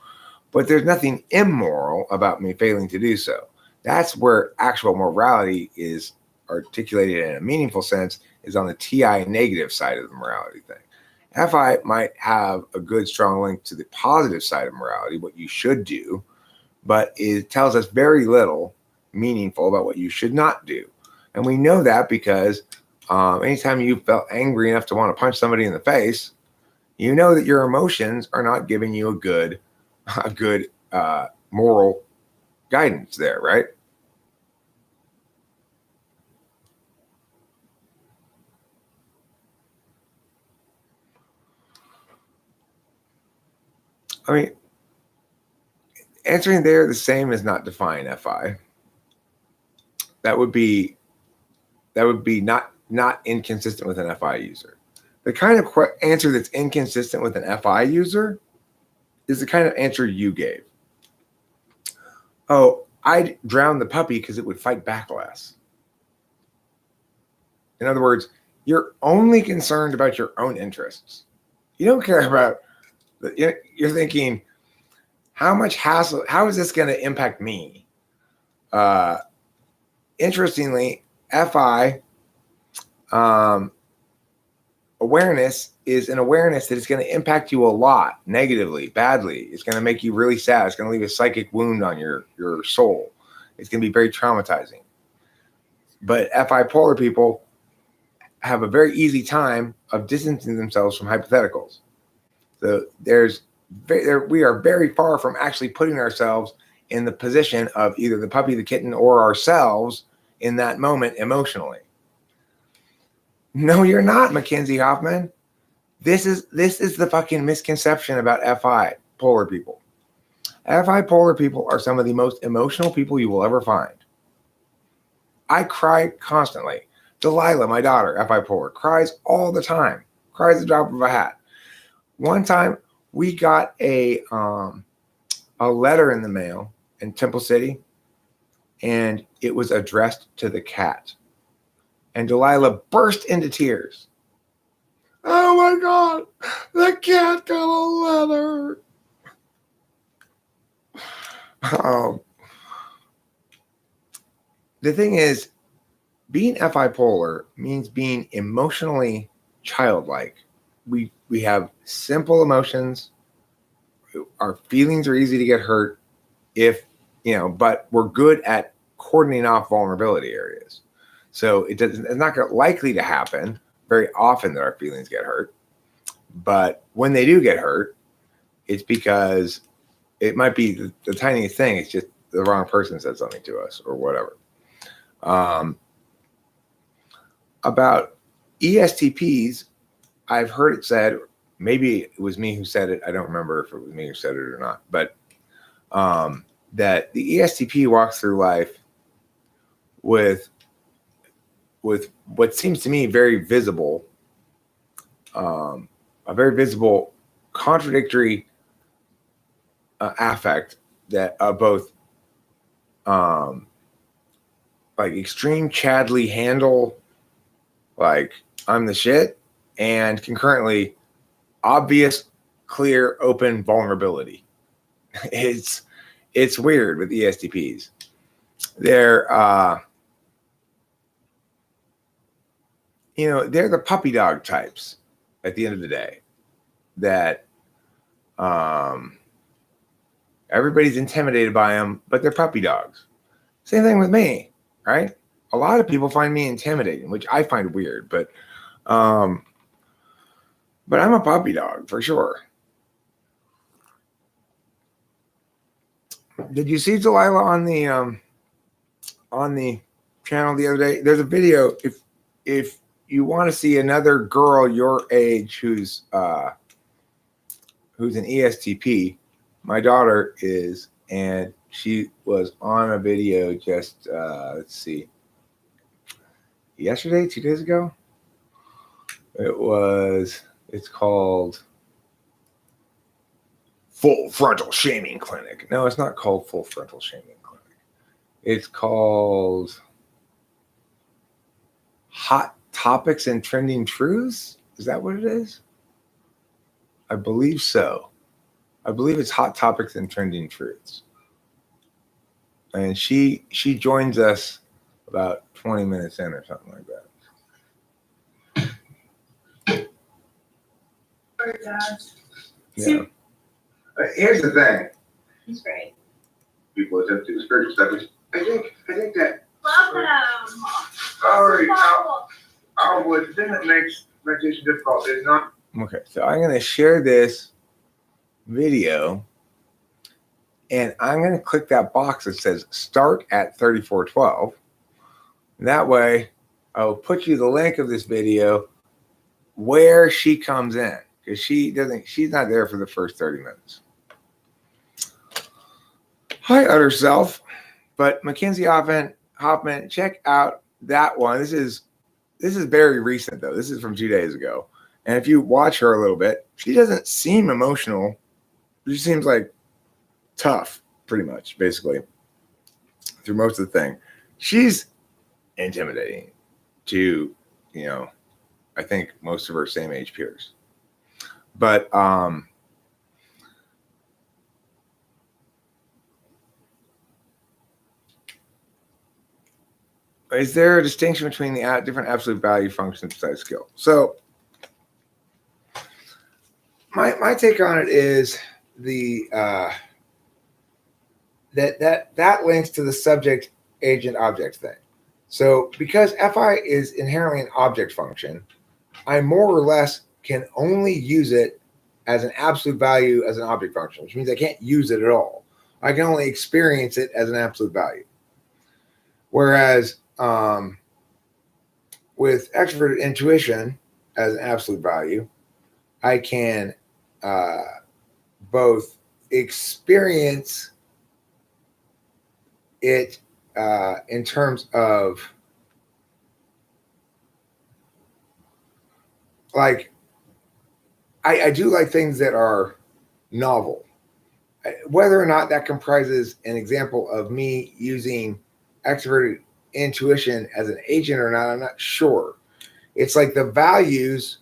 But there's nothing immoral about me failing to do so. That's where actual morality is articulated in a meaningful sense, is on the TI negative side of the morality thing. FI might have a good, strong link to the positive side of morality, what you should do, but it tells us very little meaningful about what you should not do. And we know that because anytime you felt angry enough to want to punch somebody in the face, you know that your emotions are not giving you a good moral guidance there, right? I mean, answering there the same as not define FI. That would be not inconsistent with an FI user. The kind of answer that's inconsistent with an FI user is the kind of answer you gave. Oh, I'd drown the puppy because it would fight back less. In other words, you're only concerned about your own interests. You don't care about, you're thinking, how much hassle, how is this going to impact me? Interestingly, FI awareness is an awareness that it's going to impact you a lot negatively, badly. It's going to make you really sad. It's going to leave a psychic wound on your soul. It's going to be very traumatizing. But FI polar people have a very easy time of distancing themselves from hypotheticals. So we are very far from actually putting ourselves in the position of either the puppy, the kitten, or ourselves in that moment emotionally. No, you're not, Mackenzie Hoffman. This is the fucking misconception about FI polar people. FI polar people are some of the most emotional people you will ever find. I cry constantly. Delilah, my daughter, FI polar, cries all the time. Cries the drop of a hat. One time we got a letter in the mail in Temple City and it was addressed to the cat. And Delilah burst into tears. Oh my God, the cat got a letter. The thing is, being FI polar means being emotionally childlike. We have simple emotions. Our feelings are easy to get hurt but we're good at cordoning off vulnerability areas. So it's not likely to happen very often that our feelings get hurt. But when they do get hurt, it's because it might be the tiniest thing. It's just the wrong person said something to us or whatever. About ESTPs, I've heard it said, maybe it was me who said it. I don't remember if it was me who said it or not, but that the ESTP walks through life with what seems to me very visible, a very visible contradictory affect that both like extreme Chadley handle, like I'm the shit, and concurrently obvious, clear, open vulnerability. It's weird with ESTPs. They're they're the puppy dog types at the end of the day that everybody's intimidated by them, but they're puppy dogs. Same thing with me, right? A lot of people find me intimidating, which I find weird, but I'm a puppy dog for sure. Did you see Delilah on the channel the other day? There's a video. If you want to see another girl your age who's an ESTP, my daughter is, and she was on a video just let's see, yesterday, 2 days ago. It's called Full Frontal Shaming Clinic. No, it's not called Full Frontal Shaming Clinic. It's called Hot Topics and Trending Truths. Is that what it is? I believe so. I believe it's Hot Topics and Trending Truths. And she joins us about 20 minutes in or something like that. Oh gosh. Yeah. Here's the thing. He's great. People attempt to do spiritual stuff. I think that. Love him. Sorry. The thing that makes meditation difficult is not. Okay, so I'm going to share this video, and I'm going to click that box that says start at 3412. That way, I'll put you the link of this video where she comes in, because she's not there for the first 30 minutes. Hi, Utter Self. But Mackenzie Hoffman, check out that one. This is very recent, though. This is from 2 days ago. And if you watch her a little bit, she doesn't seem emotional. She seems like tough, pretty much, basically, through most of the thing. She's intimidating to, I think most of her same age peers. But is there a distinction between the different absolute value functions besides skill? So my take on it is that links to the subject agent object thing. So because FI is inherently an object function, I more or less can only use it as an absolute value as an object function, which means I can't use it at all. I can only experience it as an absolute value. Whereas with extroverted intuition as an absolute value, I can both experience it in terms of like I do like things that are novel, whether or not that comprises an example of me using extroverted intuition as an agent or not, I'm not sure. It's like the values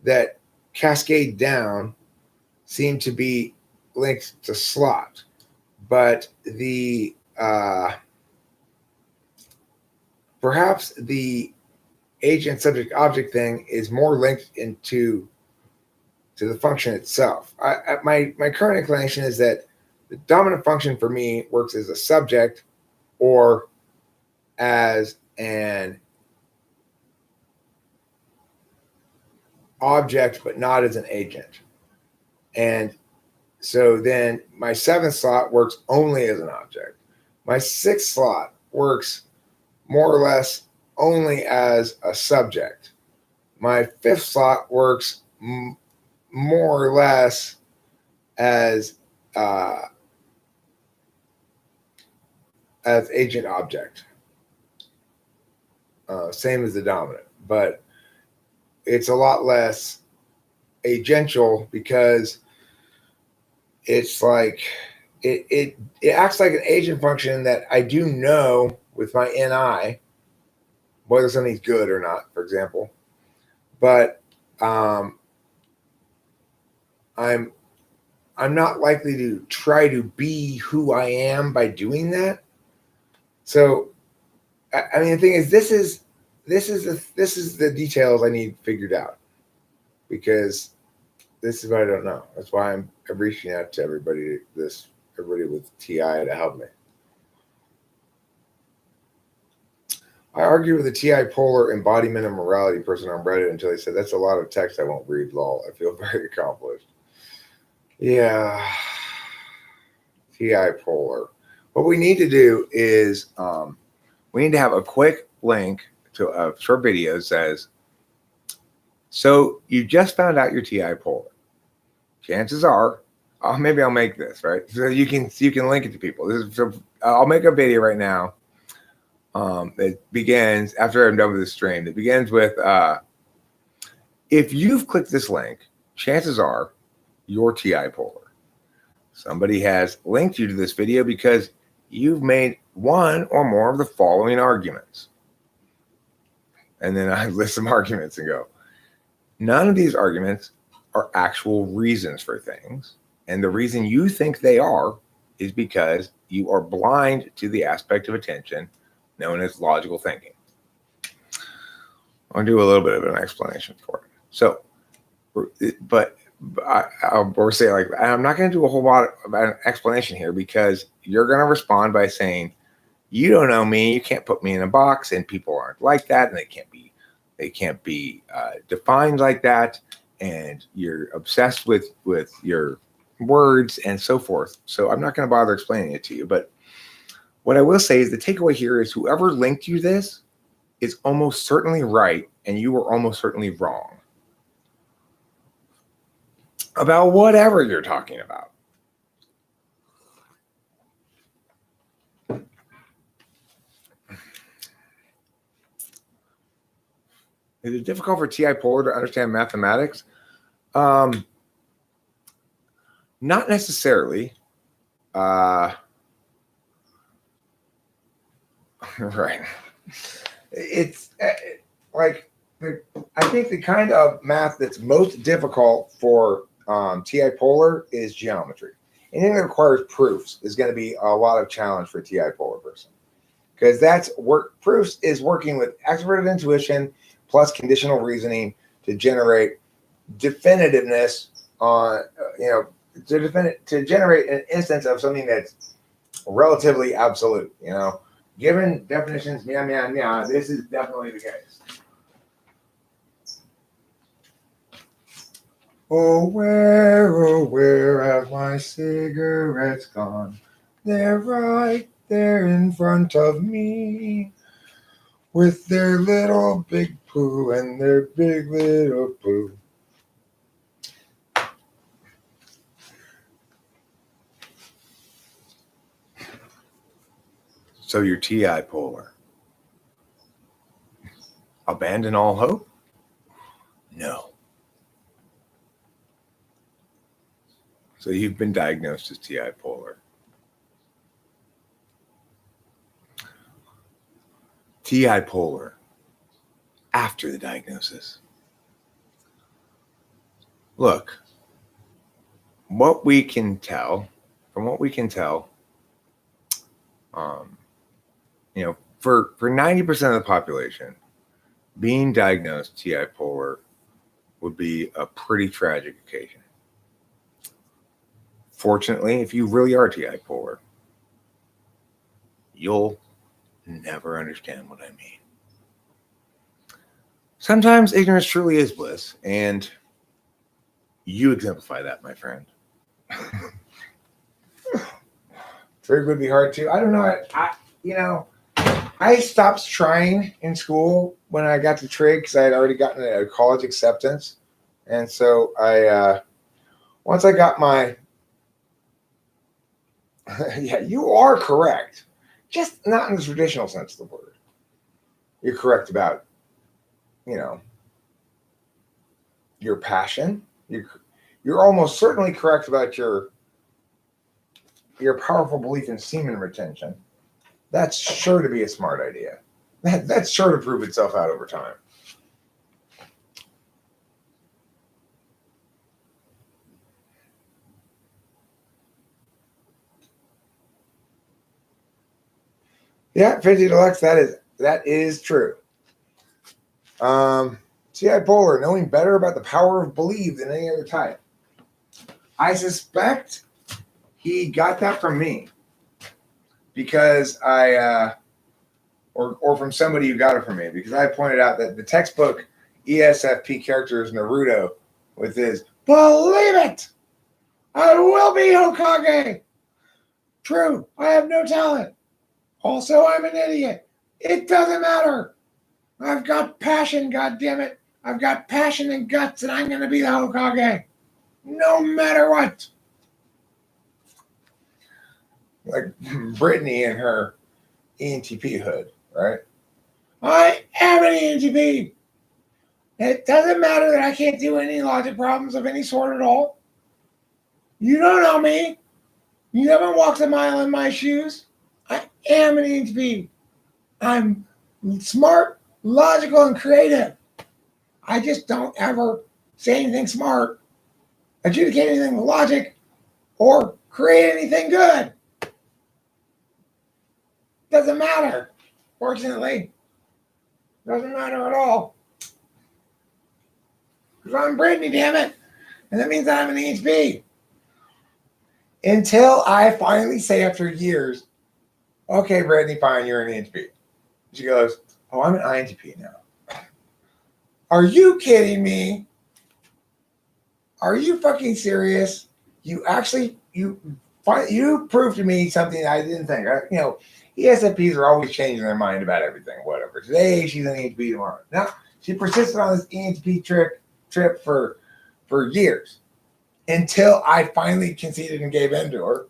that cascade down seem to be linked to slot, but the perhaps the agent subject object thing is more linked into to the function itself. My current inclination is that the dominant function for me works as a subject or as an object, but not as an agent. And so then my 7th slot works only as an object. My 6th slot works more or less only as a subject. My 5th slot works more or less as agent object. Same as the dominant, but it's a lot less agential because it's like it acts like an agent function that I do know with my NI whether something's good or not, for example. But I'm not likely to try to be who I am by doing that. So I mean, the thing is, this is the details I need figured out, because this is what I don't know. That's why I'm reaching out to everybody with TI to help me. I argued with a TI polar embodiment of morality person on Reddit until he said, "That's a lot of text I won't read, lol. I feel very accomplished." Yeah, TI polar. What we need to do is we need to have a quick link to a short video that says, "So you just found out your TI polar. Chances are, maybe I'll make this, right? So you can link it to people. I'll make a video right now. It begins after I'm done with the stream. It begins with, if you've clicked this link, chances are you're TI polar. Somebody has linked you to this video because you've made one or more of the following arguments." And then I list some arguments and go, none of these arguments are actual reasons for things. And the reason you think they are is because you are blind to the aspect of attention known as logical thinking. I'll do a little bit of an explanation for it. So, but I'll say, like, I'm not going to do a whole lot of an explanation here, because you're going to respond by saying, "You don't know me. You can't put me in a box, and people aren't like that, and they can't be defined like that, and you're obsessed with your words and so forth." So I'm not going to bother explaining it to you. But what I will say is the takeaway here is whoever linked you this is almost certainly right, and you were almost certainly wrong about whatever you're talking about. Is it difficult for TI polar to understand mathematics? Not necessarily. Right. It's like I think the kind of math that's most difficult for TI polar is geometry. Anything that requires proofs is going to be a lot of challenge for a TI polar person, because proofs is working with extroverted intuition plus conditional reasoning to generate definitiveness on, to generate an instance of something that's relatively absolute. Given definitions, this is definitely the case. Oh, where have my cigarettes gone? They're right there in front of me, with their little big poo and their big little poo. So you're TI polar. Abandon all hope? No. So you've been diagnosed as TI polar. TI polar after the diagnosis. Look, from what we can tell, for 90% of the population, being diagnosed TI polar would be a pretty tragic occasion. Fortunately, if you really are TI polar, you'll never understand what I mean. Sometimes ignorance truly is bliss, and you exemplify that, my friend. Trig would be hard too. I don't know. I stopped trying in school when I got to Trig because I had already gotten a college acceptance. And so once I got my, yeah, you are correct. Just not in the traditional sense of the word. You're correct about, your passion. You're almost certainly correct about your powerful belief in semen retention. That's sure to be a smart idea. That's sure to prove itself out over time. Yeah, 50 deluxe. That is true. TI polar, knowing better about the power of believe than any other type. I suspect he got that from me because or from somebody who got it from me, because I pointed out that the textbook ESFP character is Naruto with his believe it, I will be Hokage. True, I have no talent. Also, I'm an idiot. It doesn't matter. I've got passion, goddammit. I've got passion and guts, and I'm going to be the Hokage. No matter what. Like Brittany and her ENTP hood, right? I am an ENTP. It doesn't matter that I can't do any logic problems of any sort at all. You don't know me. You haven't walked a mile in my shoes. I am an ENTP. I'm smart, logical, and creative. I just don't ever say anything smart, adjudicate anything with logic, or create anything good. Doesn't matter, fortunately. Doesn't matter at all. Because I'm Brittany, damn it. And that means I'm an ENTP. Until I finally say after years, okay, Brittany, fine, you're an ENTP. She goes, oh, I'm an INTP now. Are you kidding me? Are you fucking serious? You proved to me something I didn't think. ESFPs are always changing their mind about everything, whatever. Today, she's an ENTP, tomorrow. Now, she persisted on this ENTP trip for years until I finally conceded and gave in to her.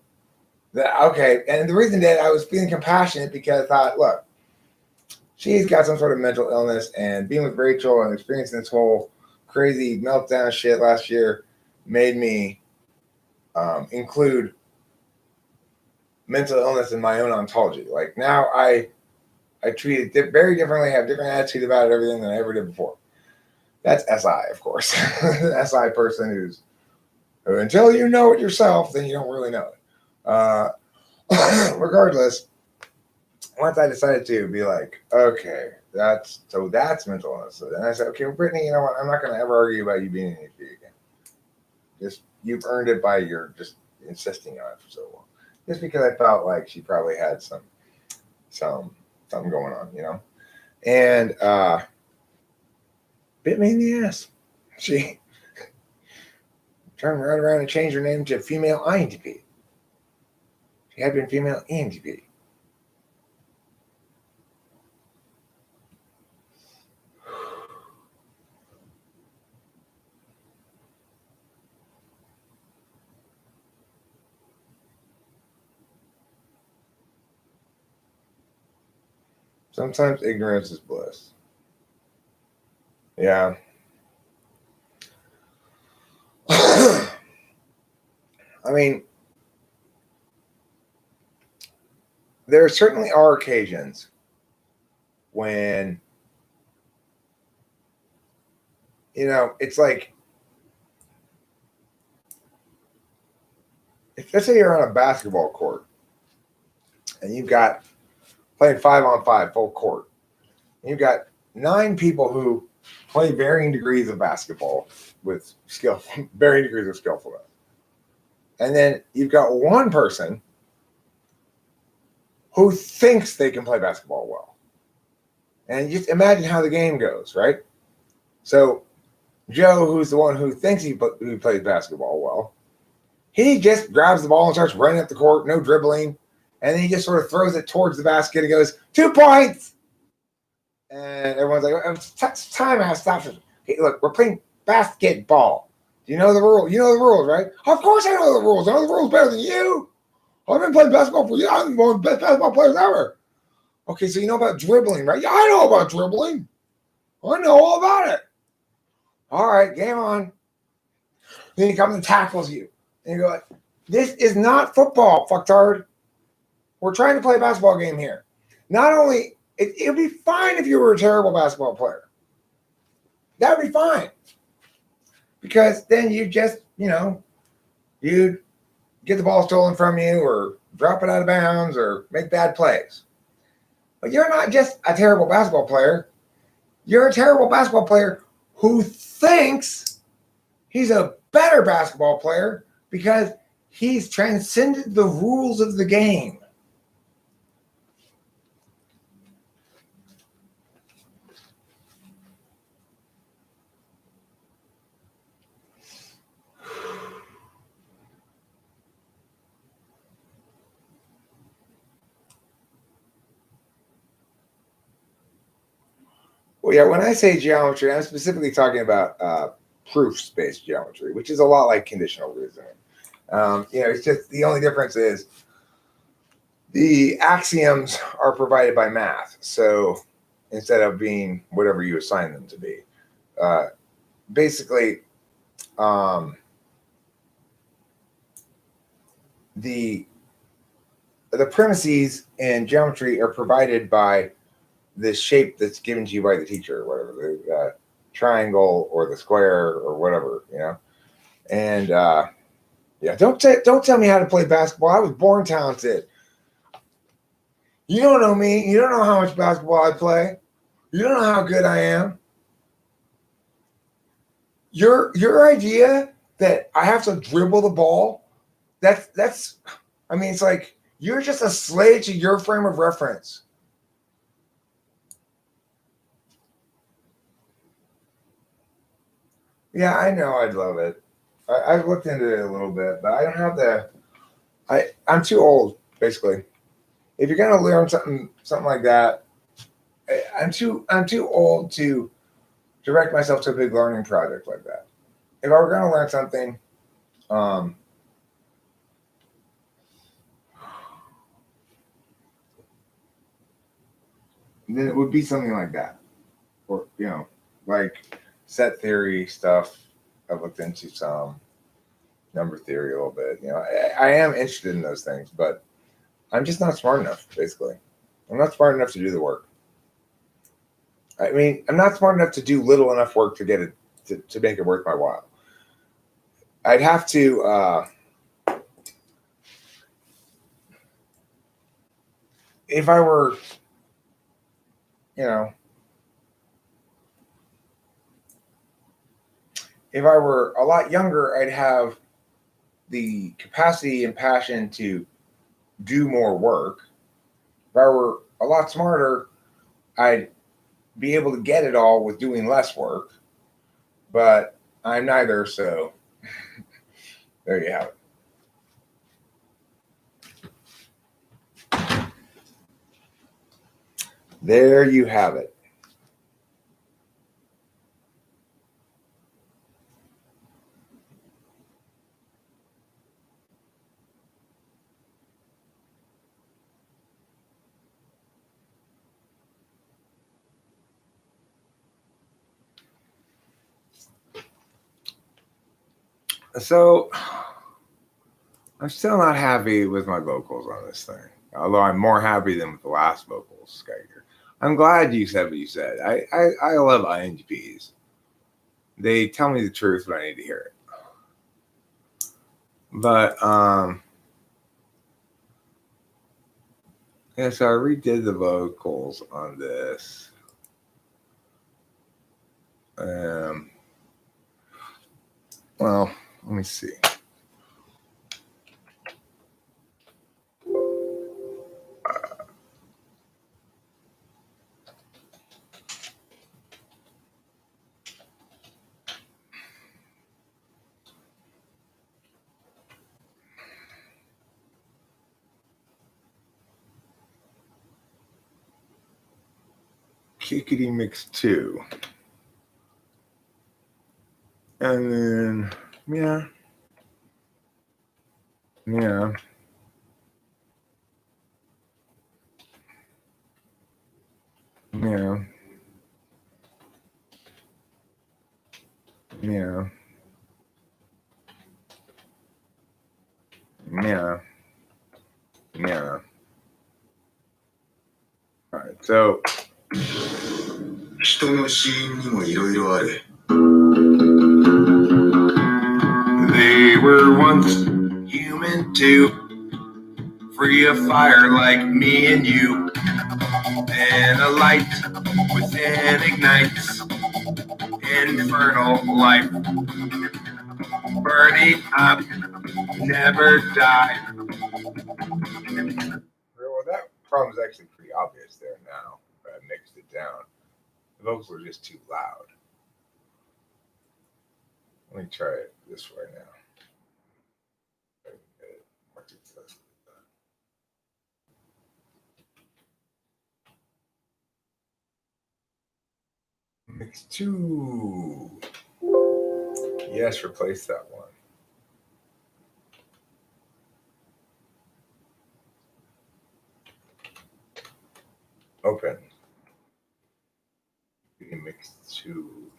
And the reason that I was feeling compassionate because I thought, look, she's got some sort of mental illness, and being with Rachel and experiencing this whole crazy meltdown shit last year made me include mental illness in my own ontology. Like now I treat it very differently, have different attitude about everything than I ever did before. That's SI, of course. SI person who until you know it yourself, then you don't really know it. Regardless, once I decided to be like, okay, that's mental illness. So then I said, okay, well, Brittany, you know what? I'm not going to ever argue about you being an HP again. Just you've earned it by your just insisting on it for so long. Just because I felt like she probably had something going on, and bit me in the ass. She turned right around and changed her name to female INTP. She had been female ENTP. Sometimes ignorance is bliss. Yeah. I mean, there certainly are occasions when, it's like, let's say you're on a basketball court and you've got playing 5-on-5 full court. And you've got 9 people who play varying degrees of basketball with varying degrees of skillfulness. And then you've got one person who thinks they can play basketball well. And just imagine how the game goes, right? So Joe, who's the one who thinks he plays basketball well, he just grabs the ball and starts running up the court, no dribbling. And then he just sort of throws it towards the basket and goes, 2 points. And everyone's like, it's time I stop it. Hey, look, we're playing basketball. Do you know the rules? You know the rules, right? Of course I know the rules. I know the rules better than you. I've been playing basketball for you. I'm one of the best basketball players ever. Okay, so you know about dribbling, right? Yeah, I know about dribbling. I know all about it. All right, game on. Then he comes and tackles you. And you go, this is not football, fucktard. We're trying to play a basketball game here. Not only, it would be fine if you were a terrible basketball player. That would be fine. Because then you just, you'd get the ball stolen from you or drop it out of bounds or make bad plays. But you're not just a terrible basketball player. You're a terrible basketball player who thinks he's a better basketball player because he's transcended the rules of the game. Well, yeah, when I say geometry, I'm specifically talking about proof-based geometry, which is a lot like conditional reasoning. It's just the only difference is the axioms are provided by math. So instead of being whatever you assign them to be, basically, the premises in geometry are provided by the shape that's given to you by the teacher, or whatever, the triangle or the square or whatever, And don't tell me how to play basketball. I was born talented. You don't know me. You don't know how much basketball I play. You don't know how good I am. Your idea that I have to dribble the ball, it's like you're just a slave to your frame of reference. Yeah, I know I'd love it. I've looked into it a little bit, but I don't have I'm too old, basically. If you're gonna learn something like that, I'm too old to direct myself to a big learning project like that. If I were gonna learn something, then it would be something like that, or like set theory stuff. I've looked into some number theory a little bit. I am interested in those things, but I'm just not smart enough, basically. I'm not smart enough to do the work. I mean, I'm not smart enough to do little enough work to get it to make it worth my while. I'd have to if I were, if I were a lot younger, I'd have the capacity and passion to do more work. If I were a lot smarter, I'd be able to get it all with doing less work. But I'm neither, so there you have it. There you have it. So I'm still not happy with my vocals on this thing, although I'm more happy than with the last vocals, Skyger. I'm glad you said what you said. I love INTPs. They tell me the truth when I need to hear it. But yeah, so I redid the vocals on this. Well, let me see. Kickity Mix 2. And then, yeah. Yeah. Yeah. Yeah. Yeah. Yeah. All right. So, 人の死因にもいろいろある。They were once human too, free of fire like me and you, and a light within ignites infernal life, burning up, never die. Well, that problem is actually pretty obvious there now. I mixed it down. The vocals were just too loud. Let me try it this way now. Mix 2. Yes, replace that one. Open. Mix 2.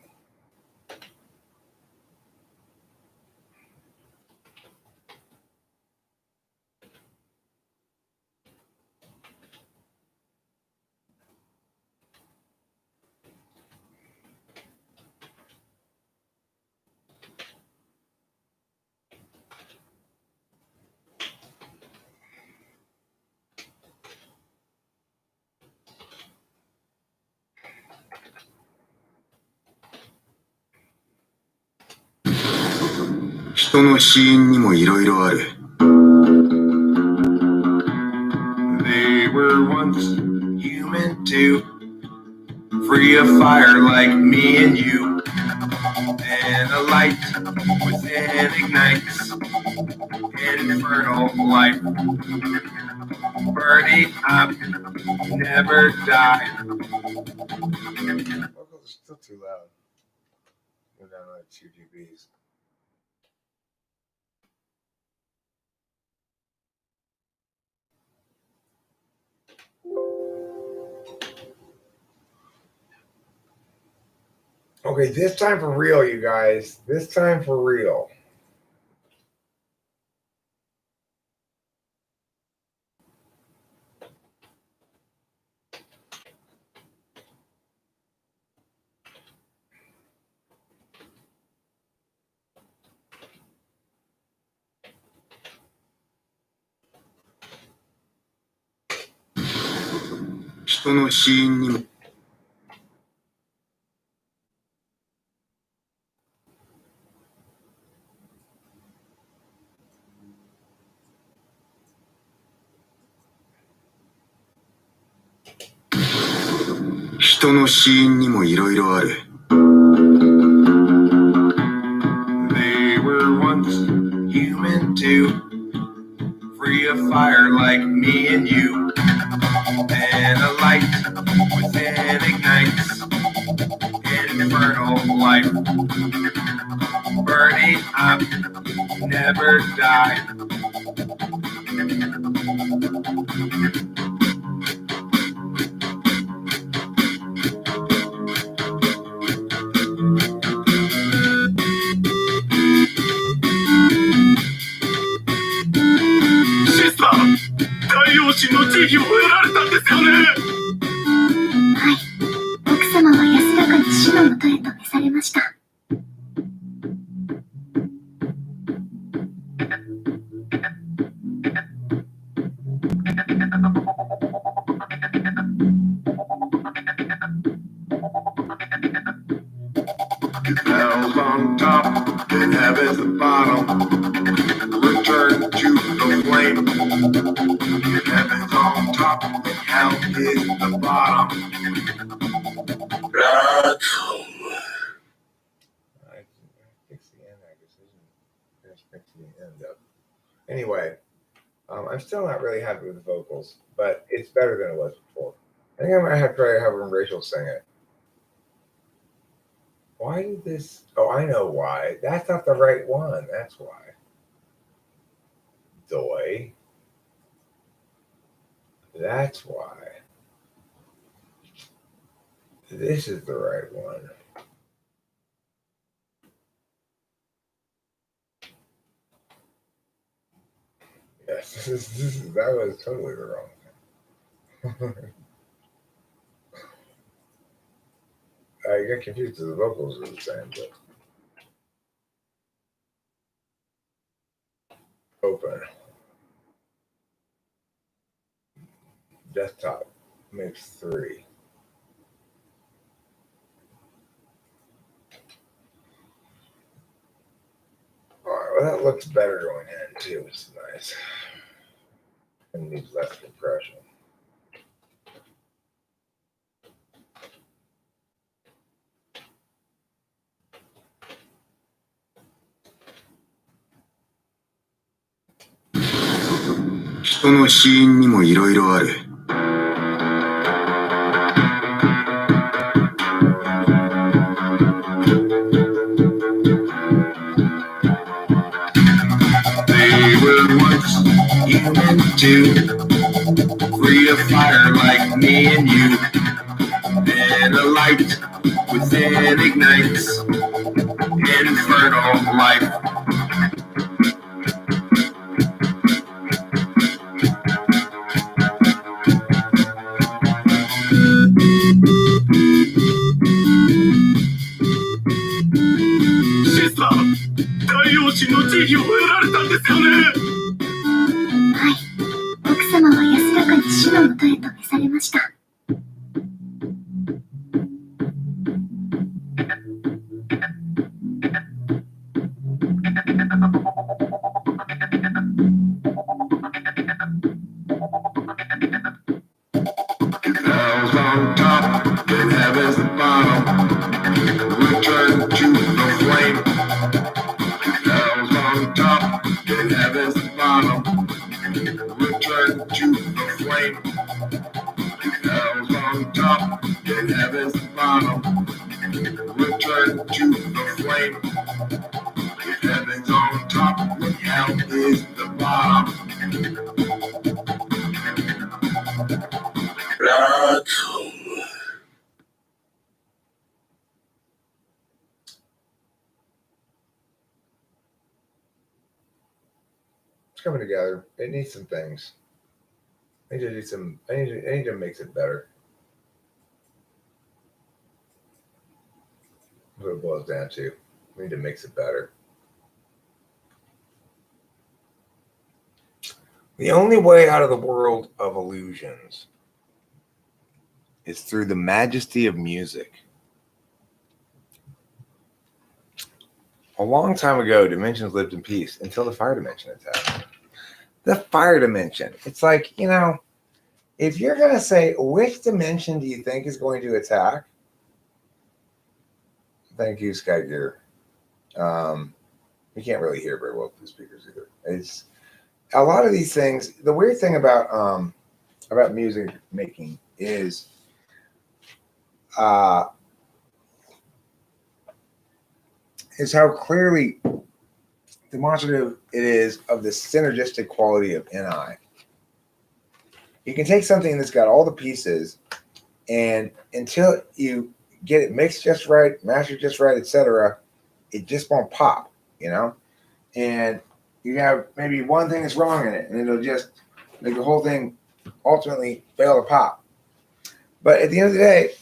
人の死因にもいろいろある。They were once human too, free of fire like me and you, and a light within ignites infernal life, burning up, never die. Vocals are still too loud. Go down like 2 dBs. Okay, this time for real, you guys. This time for real.人の死因にも人の死因にもいろいろある。They were once human too, free of fire like me and you, and a light within ignites infernal life, burning up, never die. Sister, 太陽神の地域を得られたんですよね。Return to the flame. Heaven's on top, hell is the bottom. I fixed the end decision. Fix the end up. Anyway, I'm still not really happy with the vocals, but it's better than it was before. I think I might have to try to have Rachel sing it. Why did this? Oh, I know why. That's not the right one. That's why. Doy. That's why. This is the right one. Yes, that was totally the wrong thing. I get confused because the vocals are the same, but open. Desktop makes 3. All right, well, that looks better going in too, which is nice. And needs less compression.人の死因にもいろいろある。They were once human too, free of fire like me and you. Then a light within ignites infernal life. Sister, 太陽神の地位を得られたんですよね。はい、奥様は安らかに主のもとへと召されました。Hell's on top, and heaven's the bottom. Return to the flame. Hell's on top, and heaven's the bottom. Return to the flame. Hell's on top, and heaven's the bottom. Return to the flame. Heaven's on top, and hell is the bottom. It's coming together. It needs some things. I need to do some. I need to make it better. What it boils down to. We need to mix it better. The only way out of the world of illusions is through the majesty of music. A long time ago, dimensions lived in peace until the fire dimension attacked. The fire dimension. It's like, if you're going to say, which dimension do you think is going to attack? Thank you, Sky Gear. You can't really hear very well through the speakers either. It's a lot of these things. The weird thing about music making is how clearly demonstrative it is of the synergistic quality of NI. You can take something that's got all the pieces, and until you get it mixed just right, mastered just right, etc., it just won't pop, And you have maybe one thing that's wrong in it, and it'll just make the whole thing ultimately fail to pop. But at the end of the day,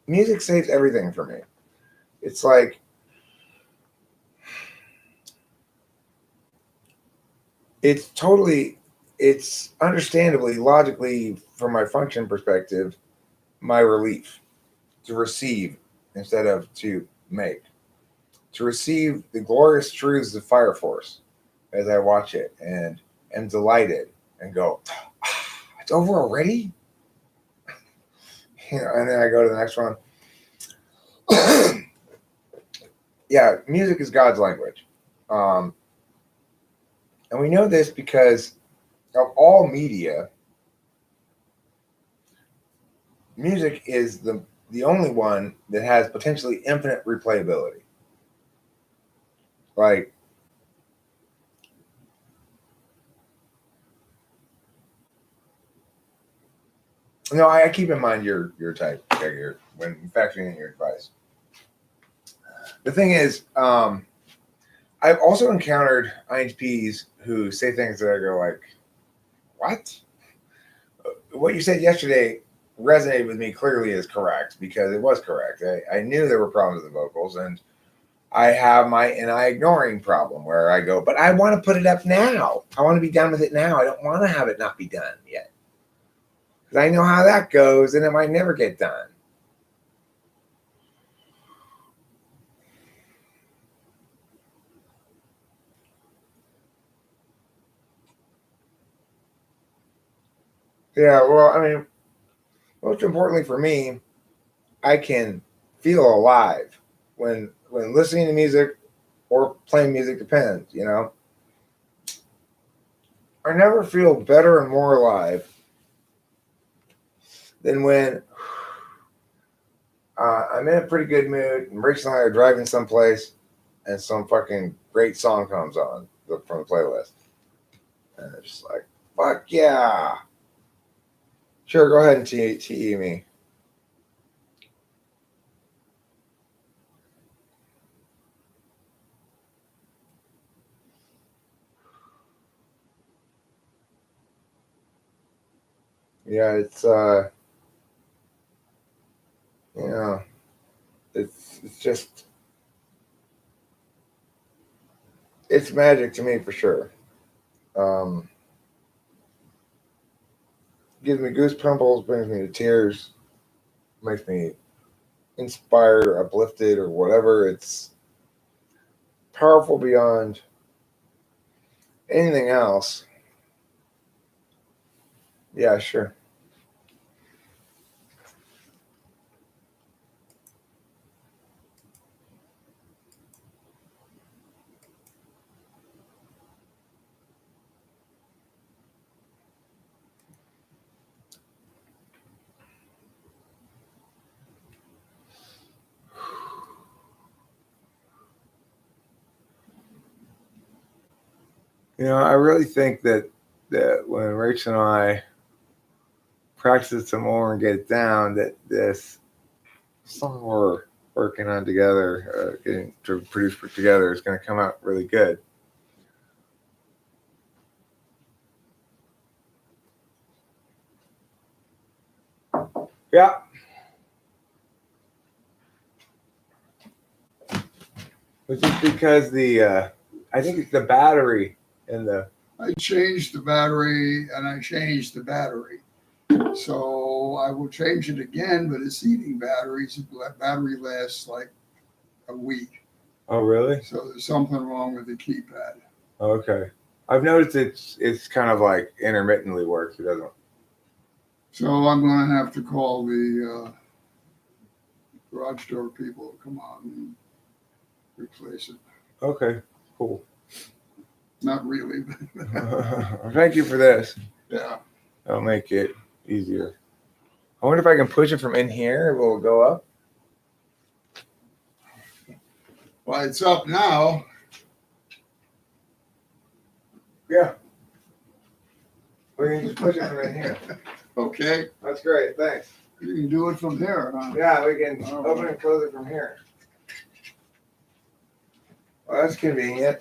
music saves everything for me. It's like, it's understandably, logically, from my function perspective, my relief to receive instead of to make. to receive the glorious truths of Fire Force as I watch it and am delighted and go, it's over already? And then I go to the next one. Yeah, music is God's language. And we know this because of all media, music is the only one that has potentially infinite replayability. Like, no, I keep in mind your type when factoring in your advice. The thing is, I've also encountered INTPs who say things that I go like, what? What you said yesterday resonated with me clearly as correct, because it was correct. I knew there were problems with the vocals, and I have my eye ignoring problem where I go, but I want to put it up now. I want to be done with it now. I don't want to have it not be done yet. Because I know how that goes, and it might never get done. Yeah, well, I mean, most importantly for me, I can feel alive when listening to music or playing music, depends, you know. I never feel better and more alive than when I'm in a pretty good mood and Rachel and I are driving someplace and some fucking great song comes on from the playlist. And it's just like, fuck yeah. Sure, go ahead and TE me. Yeah, it's you know, it's just, it's magic to me for sure. Gives me goosebumps, brings me to tears, makes me inspired or uplifted or whatever. It's powerful beyond anything else. Yeah, sure. You know, I really think that when Rachel and I practice it some more and get it down, that this song we're working on together, getting to produce together, is going to come out really good. Yeah. Which is because I think it's the battery in the. I changed the battery and I changed the battery. So I will change it again, but it's heating batteries. The battery lasts like a week. Oh, really? So there's something wrong with the keypad. Okay. I've noticed it's kind of like intermittently works. It doesn't. So I'm going to have to call the garage door people to come on and replace it. Okay, cool. Not really, but Thank you for this. yeah. That'll make it easier. I wonder if I can push it from in here. Will it go up? Well, it's up now. Yeah. We can just push it from in here. Okay. That's great. Thanks. You can do it from there, huh? Yeah, we can Oh. open and close it from here. Well, that's convenient.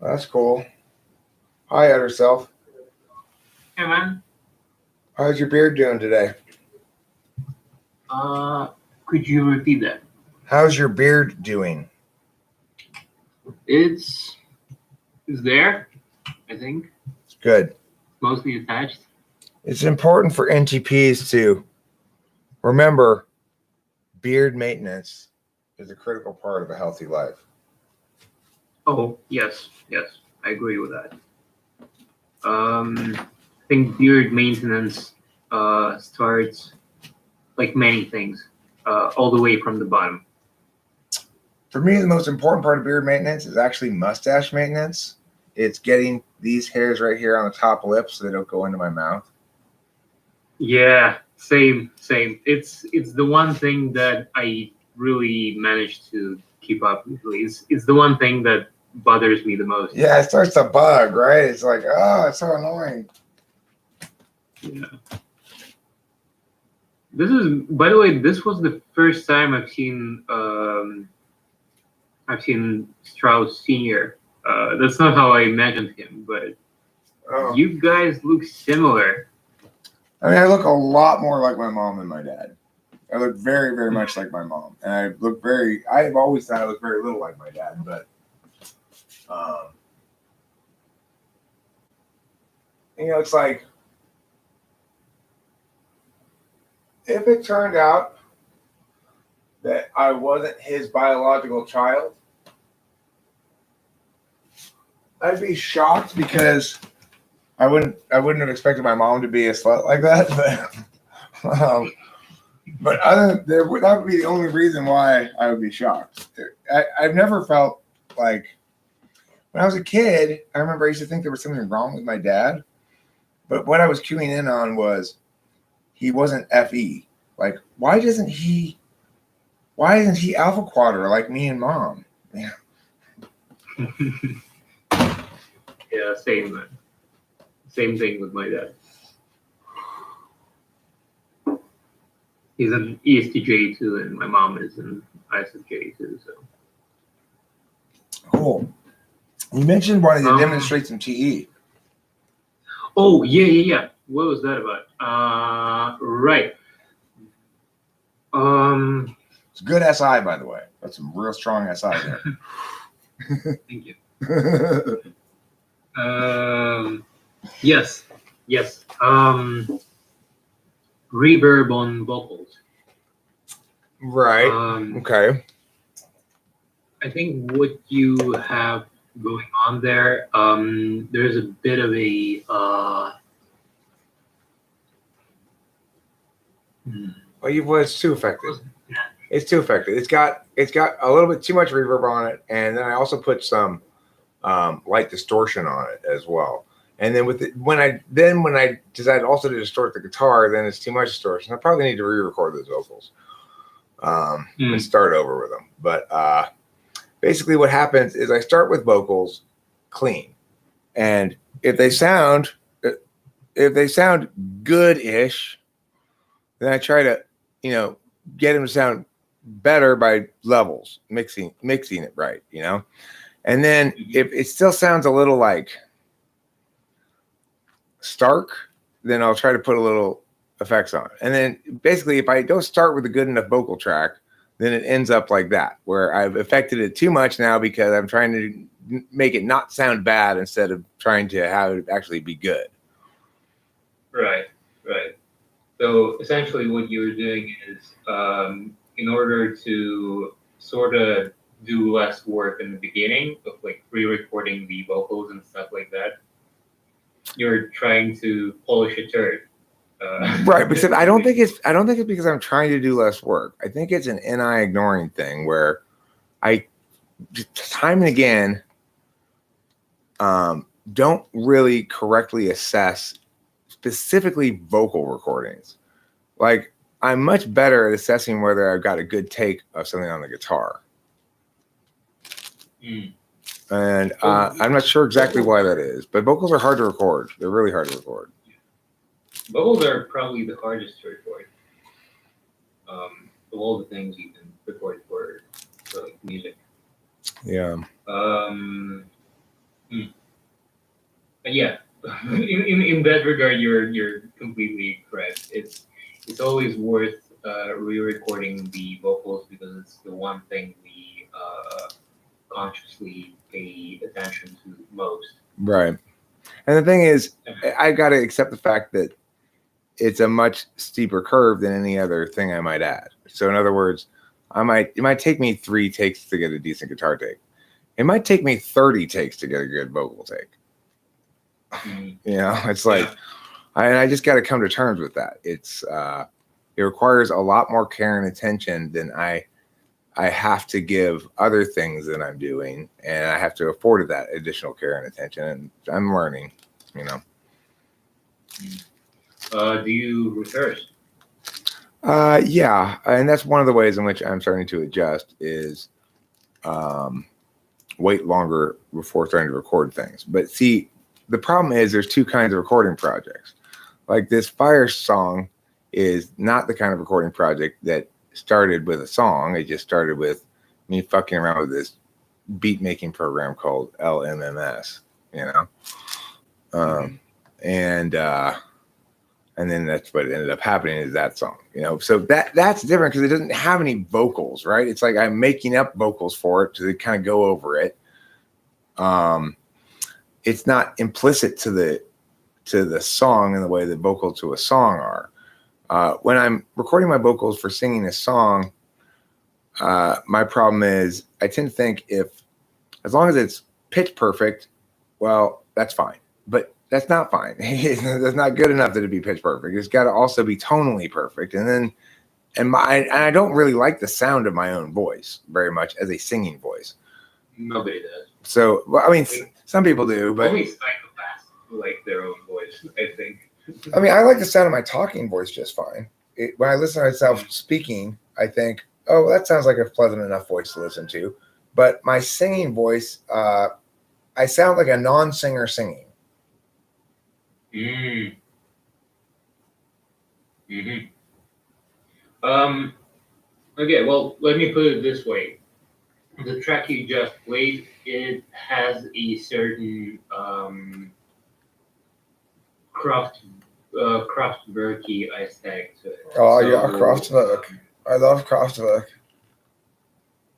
That's cool. Hi, Utter Self. Hey man, How's your beard doing today? could you repeat that? How's your beard doing? It's there, I think. It's good. Mostly attached. It's important for NTPs to remember beard maintenance is a critical part of a healthy life. Oh, yes, I agree with that. I think beard maintenance starts like many things, all the way from the bottom. For me, the most important part of beard maintenance is actually mustache maintenance. It's getting these hairs right here on the top lip so they don't go into my mouth. Yeah, same. It's the one thing that I really managed to keep up with. It's the one thing that bothers me the most. Yeah, it starts to bug, right? It's like, oh, it's so annoying. Yeah. This is, by the way, this was the first time I've seen Strauss Senior. That's not how I imagined him, but Oh. you guys look similar. I mean, I look a lot more like my mom than my dad. I look very, very much like my mom. And I have always thought I look very little like my dad, but it's like, if it turned out that I wasn't his biological child, I'd be shocked because I wouldn't have expected my mom to be a slut like that. But that would be the only reason why I would be shocked. I've never felt like, when I was a kid, I remember I used to think there was something wrong with my dad. But what I was queuing in on was he wasn't FE. Like, why isn't he alpha quadra like me and mom? Yeah. Yeah, same man. Same thing with my dad. He's an ESTJ too, and my mom is an ISFJ too. So Cool. You mentioned wanting to demonstrate some TE. Oh, yeah. What was that about? Right. It's good SI, by the way. That's some real strong SI there. Thank you. Yes. Reverb on vocals. Right. Okay. I think what you have going on there, there's a bit of a Well, it's too effective. It's too effective. It's got a little bit too much reverb on it, and then I also put some light distortion on it as well. And then when I decide also to distort the guitar, then it's too much distortion. I probably need to re-record those vocals and start over with them. But basically, what happens is I start with vocals clean, and if they sound good-ish, then I try to get them to sound better by levels, mixing it right, And then if it still sounds a little like stark, then I'll try to put a little effects on it. And then basically, if I don't start with a good enough vocal track, then it ends up like that, where I've affected it too much now because I'm trying to make it not sound bad instead of trying to have it actually be good. Right. So essentially what you're doing is, in order to sort of do less work in the beginning of like re-recording the vocals and stuff like that, you're trying to polish a turd. Right, because I don't think it's because I'm trying to do less work. I think it's an NI ignoring thing where I time and again don't really correctly assess specifically vocal recordings. Like, I'm much better at assessing whether I've got a good take of something on the guitar. And I'm not sure exactly why that is, but vocals are hard to record. They're really hard to record. Vocals are probably the hardest to record. Of all the things you can record for like music. Yeah. But yeah, in that regard, you're completely correct. It's always worth re-recording the vocals because it's the one thing we consciously pay attention to most. Right. And the thing is, I got to accept the fact that it's a much steeper curve than any other thing I might add. So in other words, It might take me 3 takes to get a decent guitar take. It might take me 30 takes to get a good vocal take. You know, it's like, I just got to come to terms with that. It requires a lot more care and attention than I have to give other things that I'm doing, and I have to afford that additional care and attention. And I'm learning, you know. Do you rehearse? Yeah, and that's one of the ways in which I'm starting to adjust is wait longer before starting to record things. But see, the problem is there's 2 kinds of recording projects. Like this Fire song is not the kind of recording project that started with a song. It just started with me fucking around with this beat making program called LMMS, you know? And then that's what ended up happening is that song, you know? So that's different because it doesn't have any vocals, right? It's like I'm making up vocals for it to kind of go over it. It's not implicit to the song in the way that vocals to a song are. When I'm recording my vocals for singing a song, my problem is I tend to think as long as it's pitch perfect, well, that's fine. But that's not fine. That's not good enough that it'd be pitch perfect. It's got to also be tonally perfect. And I don't really like the sound of my own voice very much as a singing voice. Nobody does. So, well, I mean, some people do, but only psychopaths like their own voice, I think. I mean, I like the sound of my talking voice just fine. When I listen to myself speaking, I think, oh, that sounds like a pleasant enough voice to listen to. But my singing voice, I sound like a non-singer singing. Okay, well, let me put it this way. The track you just played, it has a certain Kraftwerky aesthetic to it. Oh, So, yeah, Kraftwerk. I love Kraftwerk.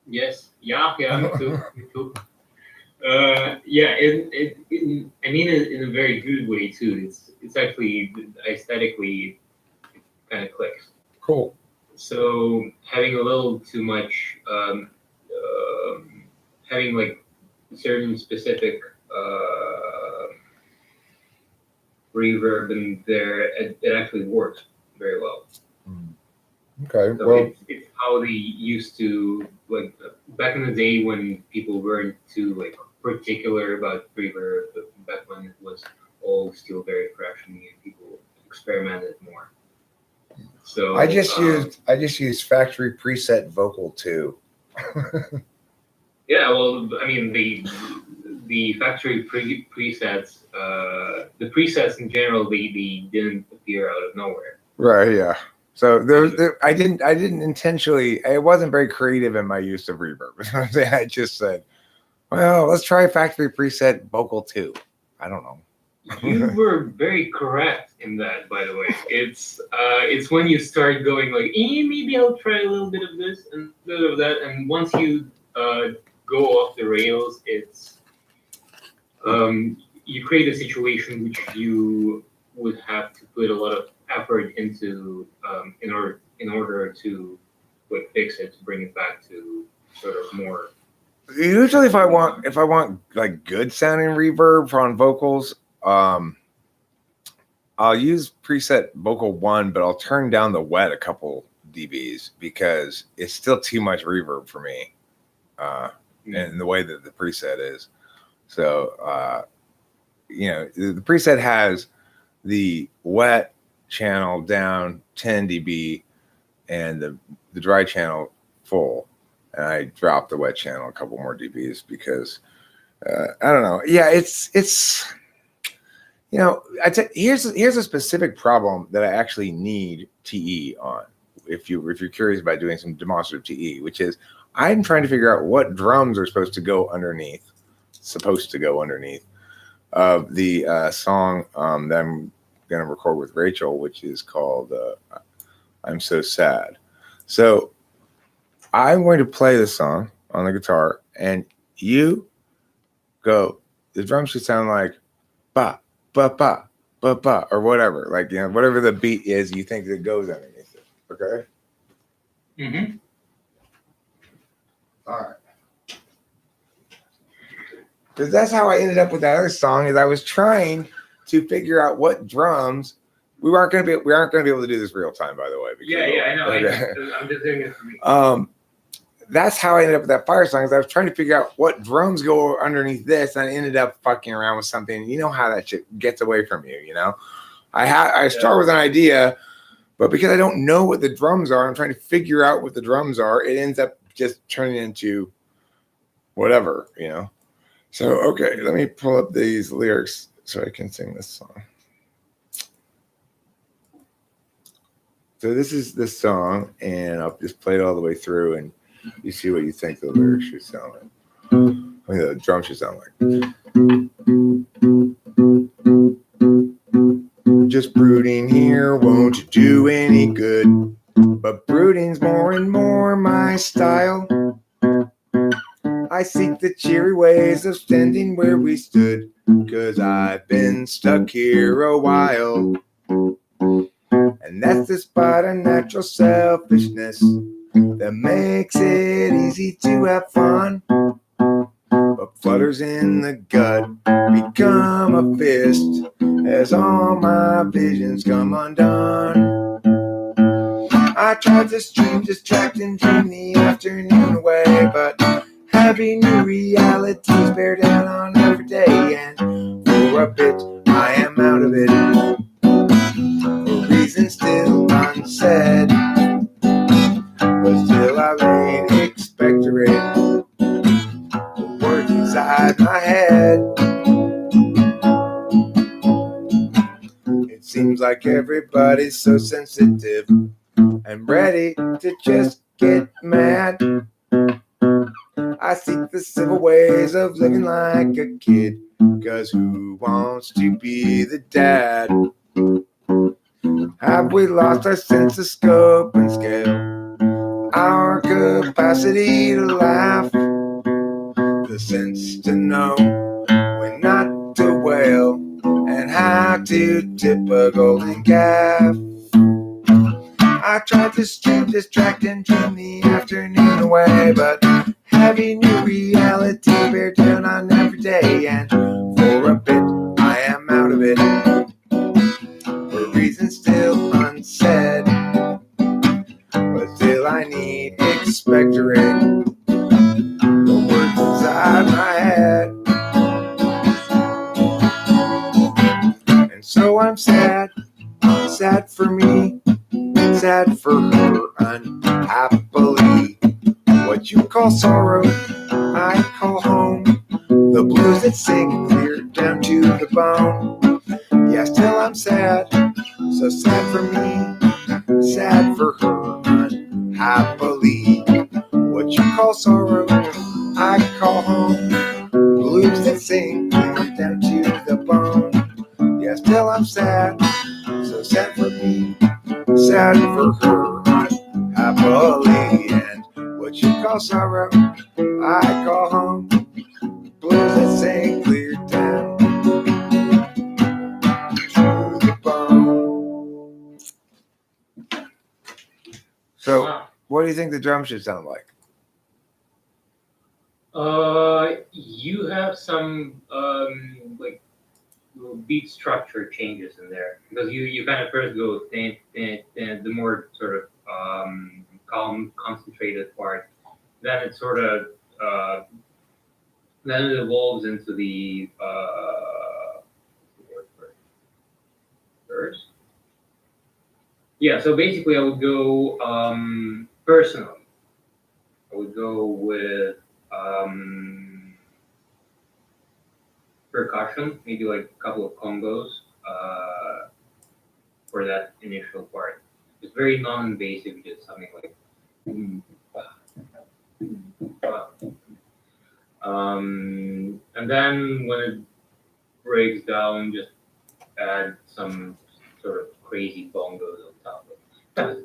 Yes, yeah, me too. Me too. Yeah, I mean it in a very good way too. It's actually aesthetically kind of clicks. Cool. So having a little too much, having like certain specific reverb in there, it actually works very well. Okay, So well, it's how they used to, like back in the day when people weren't too like particular about reverb, back when it was all still very fresh and people experimented more. So I just used factory preset vocal 2. Yeah, well, I mean the factory presets, the presets in general, they didn't appear out of nowhere. Right, yeah. So I didn't intentionally. I wasn't very creative in my use of reverb. I just said, well, let's try factory preset vocal 2. I don't know. You were very correct in that, by the way. It's when you start going like, maybe I'll try a little bit of this and a little of that, and once you go off the rails, it's you create a situation which you would have to put a lot of effort into in order to like fix it, to bring it back to sort of more. Usually, if I want like good sounding reverb on vocals, I'll use preset vocal 1, but I'll turn down the wet a couple dBs because it's still too much reverb for me, and the way that the preset is. So, you know, the preset has the wet channel down 10 dB and the dry channel full, and I dropped the wet channel a couple more dBs because I don't know. Yeah, it's. You know, here's a specific problem that I actually need TE on. If you're curious about doing some demonstrative TE, which is I'm trying to figure out what drums are supposed to go underneath of the song that I'm going to record with Rachel, which is called "I'm So Sad." So I'm going to play the song on the guitar, and you go. The drums should sound like ba. Ba, or whatever, like, you know, whatever the beat is you think that goes underneath it. Okay. All right. Because that's how I ended up with that other song. Is I was trying to figure out what drums we aren't going to be able to do this real time, by the way. Yeah, I know. I'm just doing it for me. That's how I ended up with that fire song. Is I was trying to figure out what drums go underneath this, and I ended up fucking around with something. You know how that shit gets away from you. You know, I start with an idea, but because I don't know what the drums are, I'm trying to figure out what the drums are. It ends up just turning into whatever, you know. So okay, let me pull up these lyrics so I can sing this song. So this is the song, and I'll just play it all the way through, and you see what you think the lyrics should sound like. I mean, the drum should sound like. Just brooding here won't do any good, but brooding's more and more my style. I seek the cheery ways of standing where we stood, 'cause I've been stuck here a while. And that's despite a natural selfishness that makes it easy to have fun. But flutters in the gut become a fist as all my visions come undone. I tried to stream, distract, and dream the afternoon away, but heavy new realities bear down on every day, and for a bit I am out of it. For reasons still unsaid, but still I laid expectorate the words inside my head. It seems like everybody's so sensitive and ready to just get mad. I seek the civil ways of living like a kid, 'cause who wants to be the dad? Have we lost our sense of scope and scale, our capacity to laugh, the sense to know when not to wail, and how to tip a golden calf? I tried to stream, distract, and dream the afternoon away, but heavy new reality bear down on every day, and for a bit I am out of it. For reasons still unsaid, but still I need expectorate the words inside my head. And so I'm sad, sad for me, sad for her unhappily. What you call sorrow, I call home. The blues that sing clear down to the bone. Yeah, still I'm sad, so sad for me, sad for her unhappily. What you call sorrow, I call home. Blues that sing clear down to the bone. Yeah, still I'm sad, so sad for me, sad for her unhappily. And what you call sorrow, I call home. Blues that sing clear down to the bone. So, what do you think the drum should sound like? You have some like little beat structure changes in there, because you kind of first go the more sort of calm, concentrated part. Then it sort of then it evolves into the verse. Yeah, so basically I would go personally. I would go with percussion, maybe like a couple of combos for that initial part. It's very non-invasive, just something like and then when it breaks down, just add some sort of crazy bongos on top of it.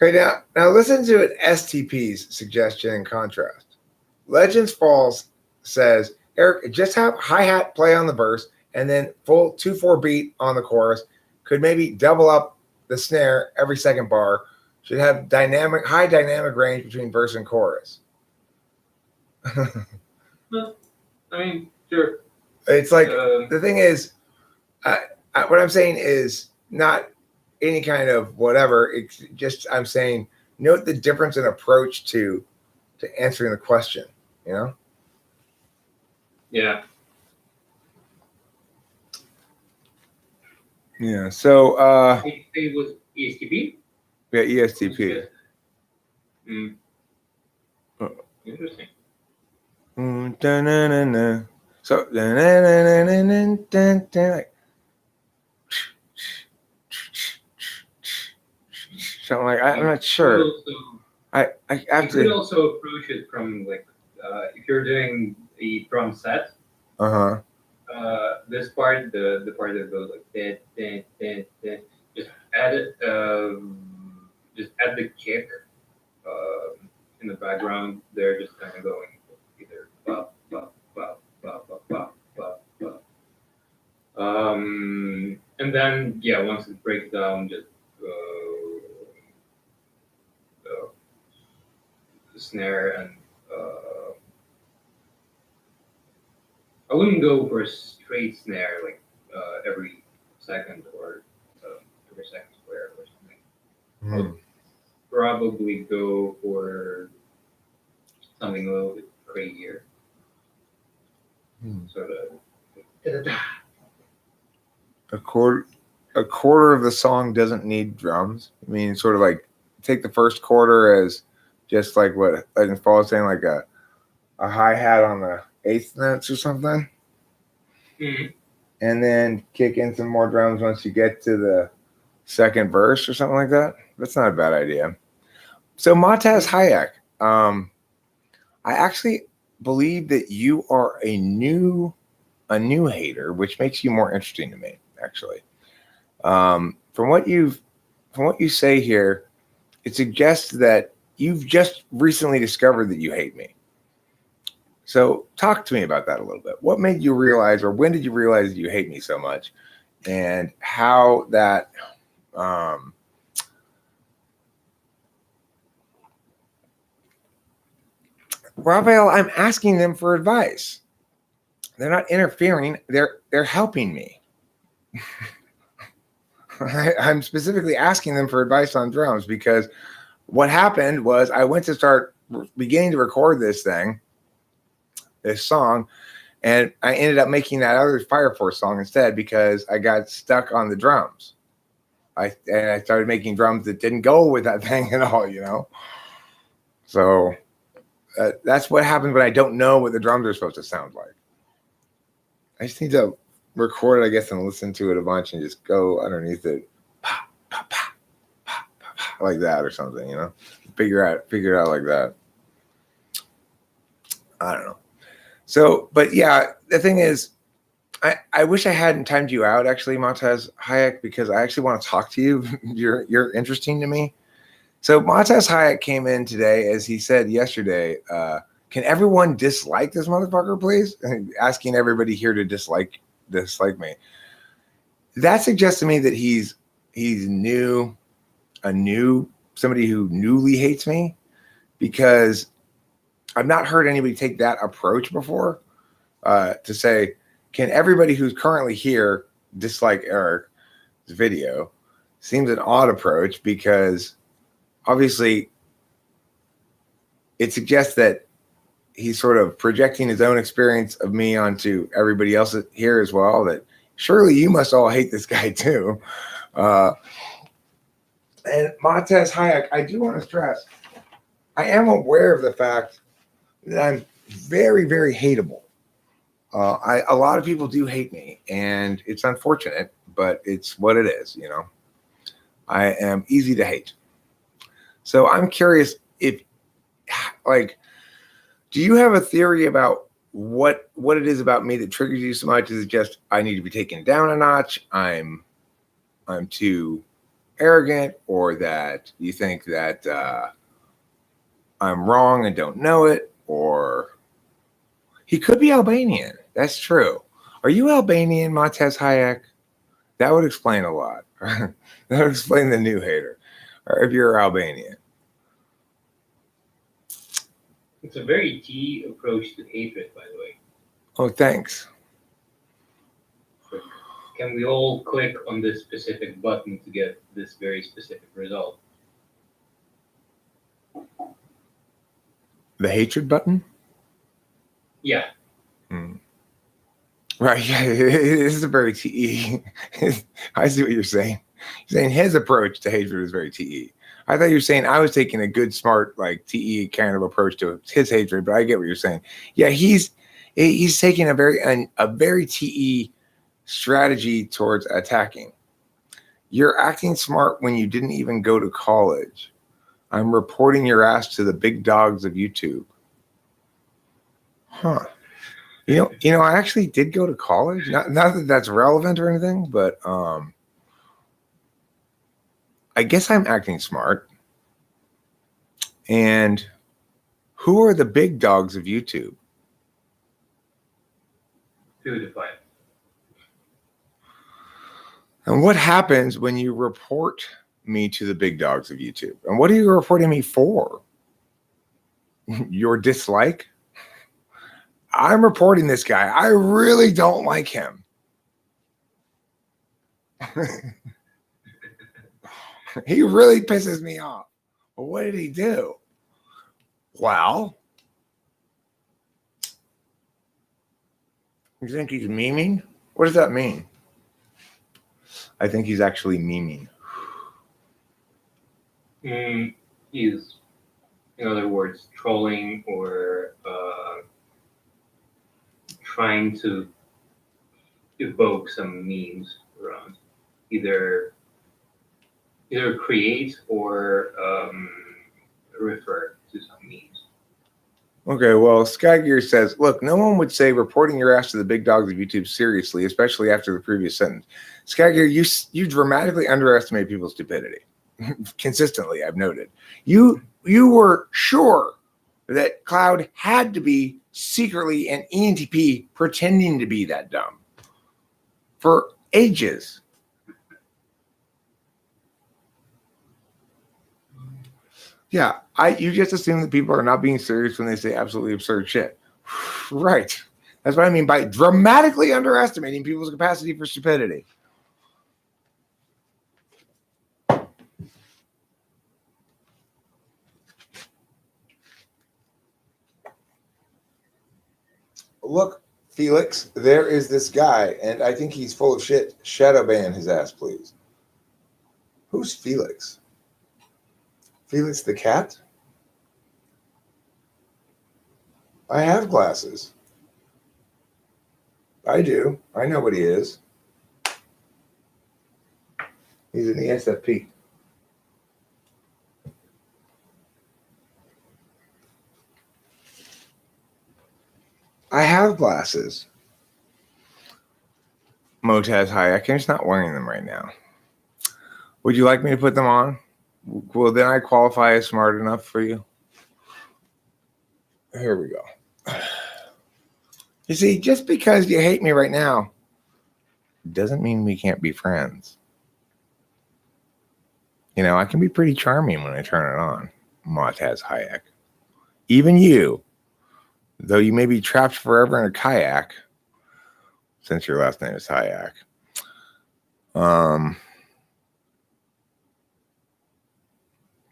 Okay, now listen to an STP's suggestion in contrast. Legends Falls says, Eric, just have hi-hat play on the verse and then full 2/4 beat on the chorus. Could maybe double up the snare every second bar. Should have high dynamic range between verse and chorus. I mean, sure. It's like the thing is, what I'm saying is not any kind of whatever. It's just I'm saying note the difference in approach to answering the question. You know? Yeah. Yeah. So It was ESTP. yeah, ESTP. Mm. Oh. Interesting. Da-na-na-na. So something like I'm not sure. I have You could to. also approach it from like if you're doing a drum set. This part, the part that goes like just add it. Just add the kick in the background. They're just kind of going either bop bop bop bop bop bop bop bop. And then yeah, once it breaks down, just the snare and I wouldn't go for a straight snare like every second or every second square or something. I'd probably go for something a little bit crazier. Sort of. A quarter of the song doesn't need drums. I mean, sort of like take the first quarter as just like what Legend Fall is saying, like a hi-hat on the eighth notes or something. Mm-hmm. And then kick in some more drums once you get to the second verse or something like that. That's not a bad idea. So Mataz Hayek, I actually believe that you are a new hater, which makes you more interesting to me, actually. From what you say here, it suggests that you've just recently discovered that you hate me. So talk to me about that a little bit. What made you realize, or when did you realize that you hate me so much, and how that Raphael, I'm asking them for advice. They're not interfering. They're helping me. I'm specifically asking them for advice on drums because what happened was I went to start beginning to record this song, and I ended up making that other Fire Force song instead because I got stuck on the drums. I started making drums that didn't go with that thing at all, you know. So that's what happens when I don't know what the drums are supposed to sound like. I just need to record it, I guess, and listen to it a bunch and just go underneath it, like that or something, you know. Figure it out like that. I don't know. So, but yeah, the thing is, I wish I hadn't timed you out, actually, Mataz Hayek, because I actually want to talk to you. You're interesting to me. So Mataz Hayek came in today, as he said yesterday, can everyone dislike this motherfucker, please? Asking everybody here to dislike me. That suggests to me that he's somebody who newly hates me, because I've not heard anybody take that approach before, to say, can everybody who's currently here dislike Eric's video? Seems an odd approach, because obviously it suggests that he's sort of projecting his own experience of me onto everybody else here as well, that surely you must all hate this guy too. And Mataz Hayek, I do want to stress, I am aware of the fact that I'm very, very hateable. A lot of people do hate me, and it's unfortunate, but it's what it is, you know. I am easy to hate. So I'm curious if, like, do you have a theory about what it is about me that triggers you so much? Is it just I need to be taken down a notch? I'm too arrogant, or that you think that I'm wrong and don't know it, or he could be Albanian. That's true. Are you Albanian, Matez Hayek? That would explain a lot. That would explain the new hater. or if you're Albanian. It's a very T approach to hatred, by the way. Oh, thanks. Can we all click on this specific button to get this very specific result? The hatred button? Yeah. Right, yeah, this is a very TE. I see what you're saying. You're saying his approach to hatred is very TE. I thought you were saying I was taking a good, smart, like TE kind of approach to his hatred, but I get what you're saying. Yeah, he's taking a very TE strategy towards attacking. You're acting smart when you didn't even go to college. I'm reporting your ass to the big dogs of YouTube. Huh. You know, I actually did go to college. Not that that's relevant or anything, but I guess I'm acting smart. And who are the big dogs of YouTube? PewDiePie. And what happens when you report me to the big dogs of YouTube? And what are you reporting me for? Your dislike? I'm reporting this guy. I really don't like him. He really pisses me off. Well, what did he do? Well, you think he's memeing? What does that mean? I think he's actually memeing. He's, in other words, trolling or trying to evoke some memes around, either create or refer to some memes. Okay, well, Skygear says, look, no one would say reporting your ass to the big dogs of YouTube seriously, especially after the previous sentence. Skygear, you dramatically underestimate people's stupidity. Consistently, I've noted. You were sure that Cloud had to be secretly an ENTP pretending to be that dumb for ages. Yeah, you just assume that people are not being serious when they say absolutely absurd shit. Right. That's what I mean by dramatically underestimating people's capacity for stupidity. Look, Felix, there is this guy, and I think he's full of shit. Shadow ban his ass, please. Who's Felix? Felix the cat? I have glasses. I do. I know what he is. He's an ESFP. I have glasses. Motaz Hayek. I'm just not wearing them right now. Would you like me to put them on? Well, then I qualify as smart enough for you. Here we go. You see, just because you hate me right now doesn't mean we can't be friends. You know, I can be pretty charming when I turn it on. Motaz Hayek. Even you, though you may be trapped forever in a kayak, since your last name is Hayek,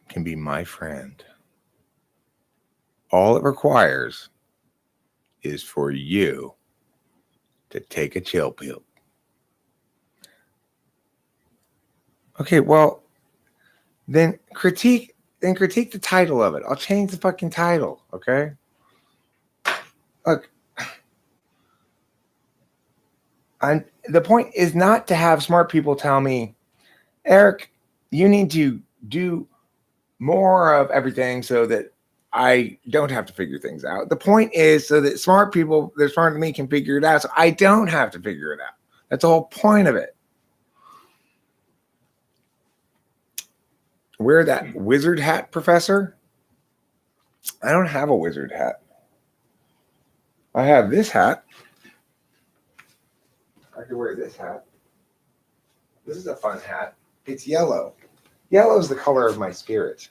can be my friend. All it requires is for you to take a chill pill. Okay, well, then critique the title of it. I'll change the fucking title, okay? Look, the point is not to have smart people tell me, Eric, you need to do more of everything so that I don't have to figure things out. The point is so that smart people that are smarter than me can figure it out, so I don't have to figure it out. That's the whole point of it. Wear that wizard hat, Professor. I don't have a wizard hat. I have this hat. I can wear this hat. This is a fun hat. It's yellow. Yellow is the color of my spirit.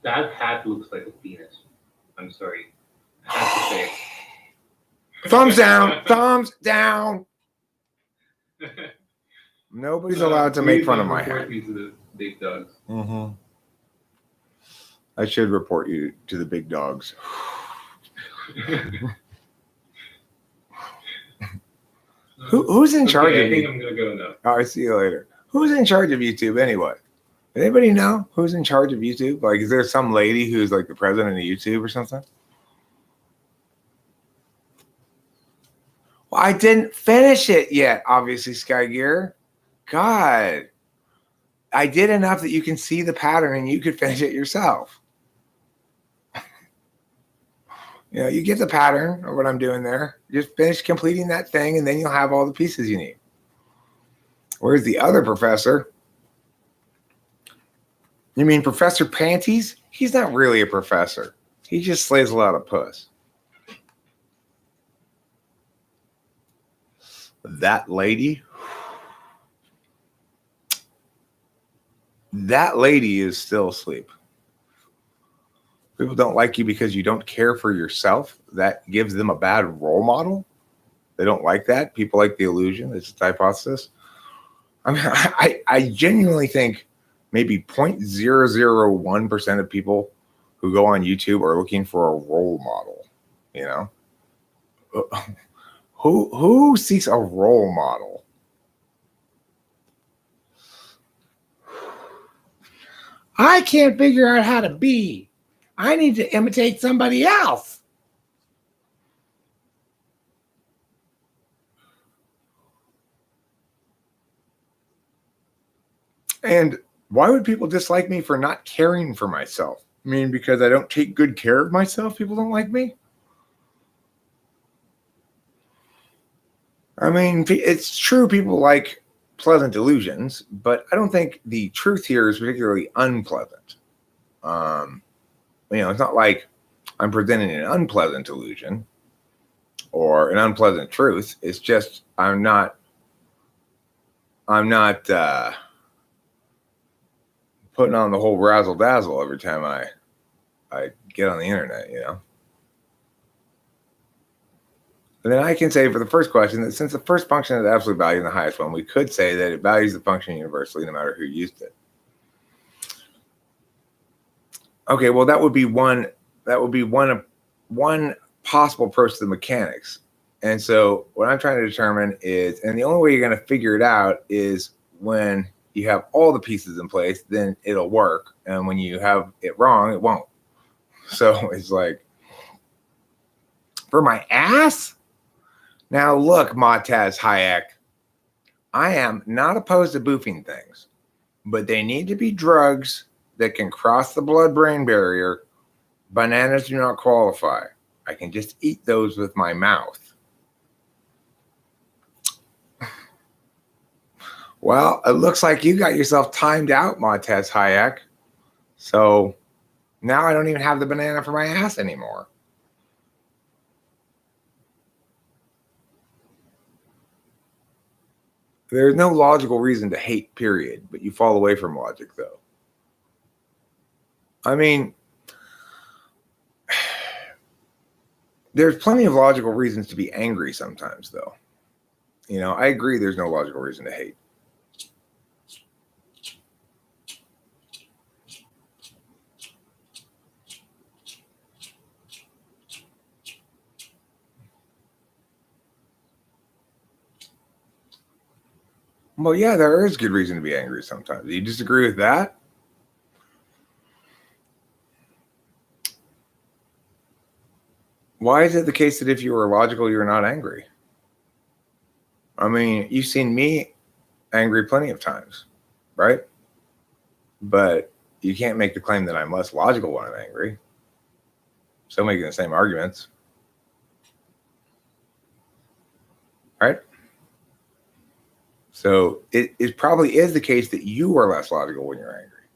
That hat looks like a penis. I'm sorry. I have to say. Thumbs down. Thumbs down. Nobody's allowed to make Please fun of don't my report hat. me to the big dogs. Mm-hmm. I should report you to the big dogs. Who's in charge Okay, of I think you? I'm gonna go now. All right, see you later. Who's in charge of YouTube anyway? Anybody know who's in charge of YouTube? Like, is there some lady who's like the president of YouTube or something? Well, I didn't finish it yet, obviously, Sky Gear. God. I did enough that you can see the pattern and you could finish it yourself. You know, you get the pattern of what I'm doing there. Just finish completing that thing and then you'll have all the pieces you need. Where's the other professor? You mean Professor Panties? He's not really a professor. He just slays a lot of puss. That lady is still asleep. People don't like you because you don't care for yourself. That gives them a bad role model. They don't like that. People like the illusion. It's a hypothesis. I mean, I genuinely think maybe 0.001% of people who go on YouTube are looking for a role model. You know, who seeks a role model? I can't figure out how to be. I need to imitate somebody else. And why would people dislike me for not caring for myself? I mean, because I don't take good care of myself, people don't like me? I mean, it's true people like pleasant illusions, but I don't think the truth here is particularly unpleasant. You know, it's not like I'm presenting an unpleasant illusion or an unpleasant truth. It's just I'm not putting on the whole razzle dazzle every time I get on the internet, you know. And then I can say for the first question that since the first function is absolute value and the highest one, we could say that it values the function universally no matter who used it. Okay, well that would be one possible approach to the mechanics. And so what I'm trying to determine is, and the only way you're going to figure it out is when you have all the pieces in place, then it'll work. And when you have it wrong, it won't. So it's like, for my ass? Now look, Montez Hayek, I am not opposed to boofing things, but they need to be drugs that can cross the blood-brain barrier. Bananas do not qualify. I can just eat those with my mouth. Well, it looks like you got yourself timed out, Montez Hayek. So now I don't even have the banana for my ass anymore. There's no logical reason to hate, period, but you fall away from logic, though. I mean, there's plenty of logical reasons to be angry sometimes, though. You know, I agree there's no logical reason to hate. Well, yeah, there is good reason to be angry sometimes. Do you disagree with that? Why is it the case that if you were logical, you're not angry? I mean, you've seen me angry plenty of times, right? But you can't make the claim that I'm less logical when I'm angry. Still making the same arguments, right? So it probably is the case that you are less logical when you're angry,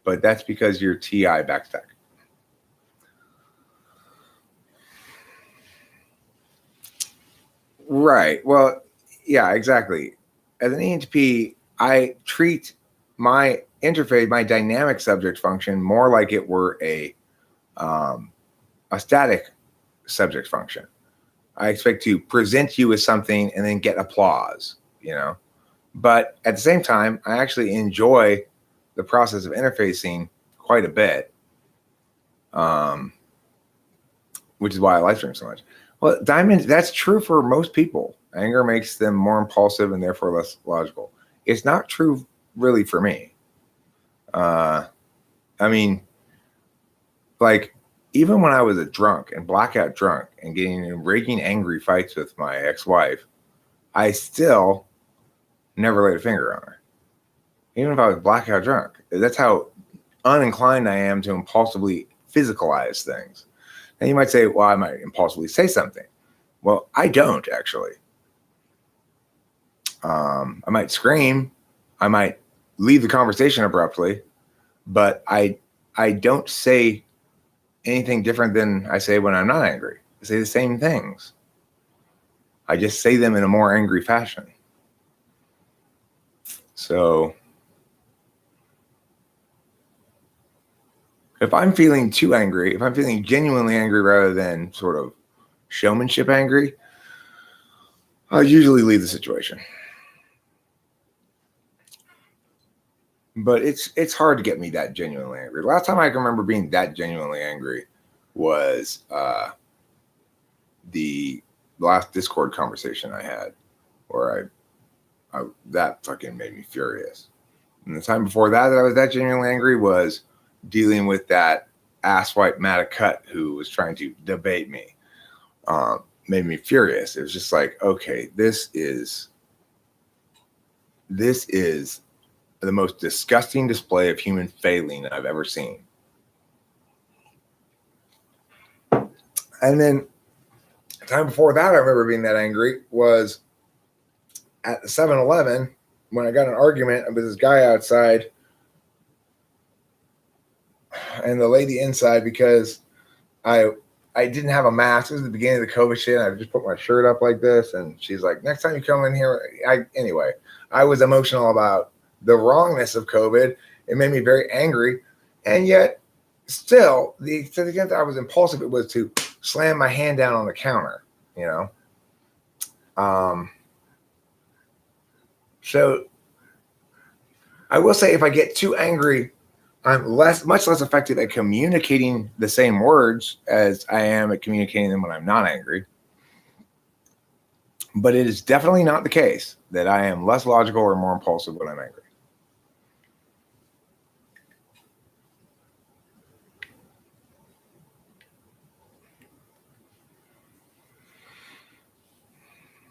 but that's because you're TI backstack. Right. Well, yeah, exactly. as an ENTP, I treat my interface, my dynamic subject function, more like it were a static subject function. I expect to present you with something and then get applause, you know. But at the same time, I actually enjoy the process of interfacing quite a bit, which is why I live stream so much. Well, diamonds, that's true for most people. Anger makes them more impulsive and therefore less logical. It's not true really for me. I mean, like, even when I was a drunk and blackout drunk and getting in raging angry fights with my ex-wife, I still never laid a finger on her. Even if I was blackout drunk. That's how uninclined I am to impulsively physicalize things. And you might say, well, I might impulsively say something. Well, I don't actually. I might scream. I might leave the conversation abruptly, but I don't say anything different than I say when I'm not angry. I say the same things. I just say them in a more angry fashion. So if I'm feeling too angry, if I'm feeling genuinely angry rather than sort of showmanship angry, I'll usually leave the situation. But it's hard to get me that genuinely angry. Last time I can remember being that genuinely angry was the last Discord conversation I had, where I that fucking made me furious. And the time before that I was that genuinely angry was dealing with that asswipe Matticut who was trying to debate me. Made me furious. It was just like, okay, this is the most disgusting display of human failing I've ever seen. And then the time before that I remember being that angry was at the 7-Eleven when I got an argument with this guy outside and the lady inside because I didn't have a mask. It was the beginning of the COVID shit. I just put my shirt up like this, and she's like, next time you come in here, anyway, I was emotional about the wrongness of COVID. It made me very angry. And yet still, to the extent that I was impulsive, it was to slam my hand down on the counter, you know? So I will say if I get too angry, I'm much less effective at communicating the same words as I am at communicating them when I'm not angry. But it is definitely not the case that I am less logical or more impulsive when I'm angry.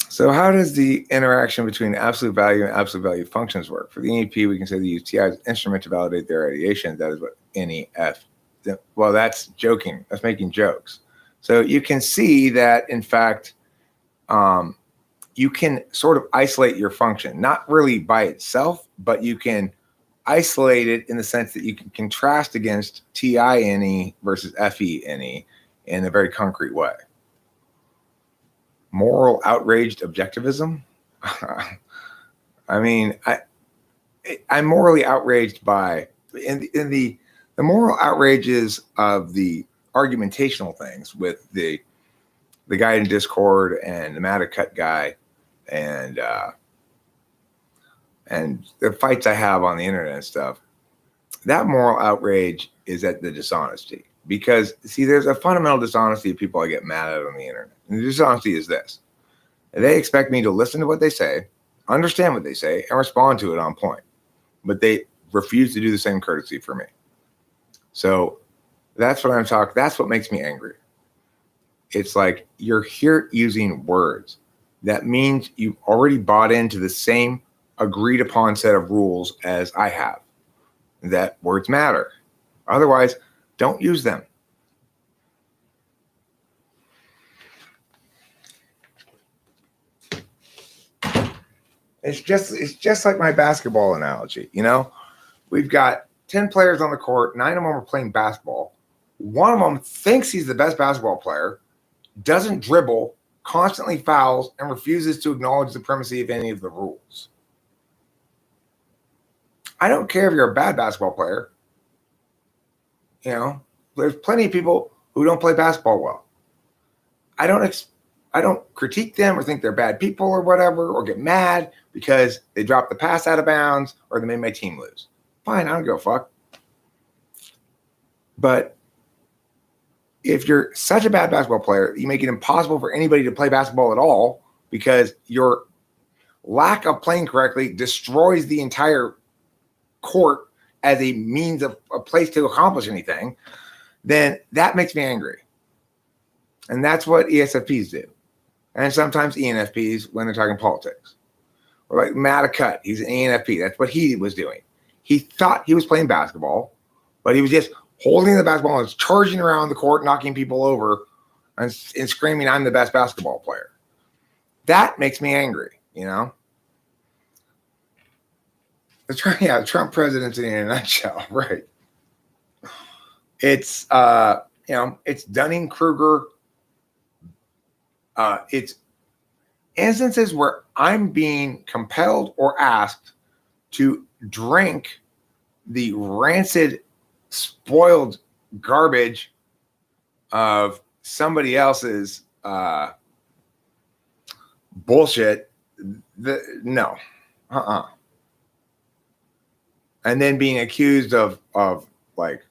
So how does the interaction between absolute value and absolute value functions work? For the ENTP, we can say they use TI as an instrument to validate their ideation. That is what NEF. Well, that's joking. That's making jokes. So you can see that, in fact, you can sort of isolate your function, not really by itself, but you can isolate it in the sense that you can contrast against TINE versus FENE in a very concrete way. Moral outraged objectivism. I mean, I'm morally outraged by in the moral outrages of the argumentational things with the guy in Discord and the Matticut guy and the fights I have on the internet and stuff. That moral outrage is at the dishonesty. Because, see, there's a fundamental dishonesty of people I get mad at on the internet. And the dishonesty is this. They expect me to listen to what they say, understand what they say, and respond to it on point. But they refuse to do the same courtesy for me. So that's what I'm talking. That's what makes me angry. It's like you're here using words. That means you've already bought into the same agreed upon set of rules as I have. That words matter. Otherwise, don't use them. It's just like my basketball analogy, you know? We've got 10 players on the court, 9 of them are playing basketball. One of them thinks he's the best basketball player, doesn't dribble, constantly fouls, and refuses to acknowledge the primacy of any of the rules. I don't care if you're a bad basketball player. You know, there's plenty of people who don't play basketball well. I don't critique them or think they're bad people or whatever, or get mad because they dropped the pass out of bounds or they made my team lose. Fine, I don't give a fuck. But if you're such a bad basketball player, you make it impossible for anybody to play basketball at all because your lack of playing correctly destroys the entire court as a means of a place to accomplish anything, then that makes me angry. And that's what ESFPs do. And sometimes ENFPs when they're talking politics. Or like Matt Cut, he's an ENFP. That's what he was doing. He thought he was playing basketball, but he was just holding the basketball and charging around the court, knocking people over and screaming, I'm the best basketball player. That makes me angry, you know? Trump presidency in a nutshell, right? It's, it's Dunning-Kruger. It's instances where I'm being compelled or asked to drink the rancid, spoiled garbage of somebody else's bullshit. No. And then being accused of like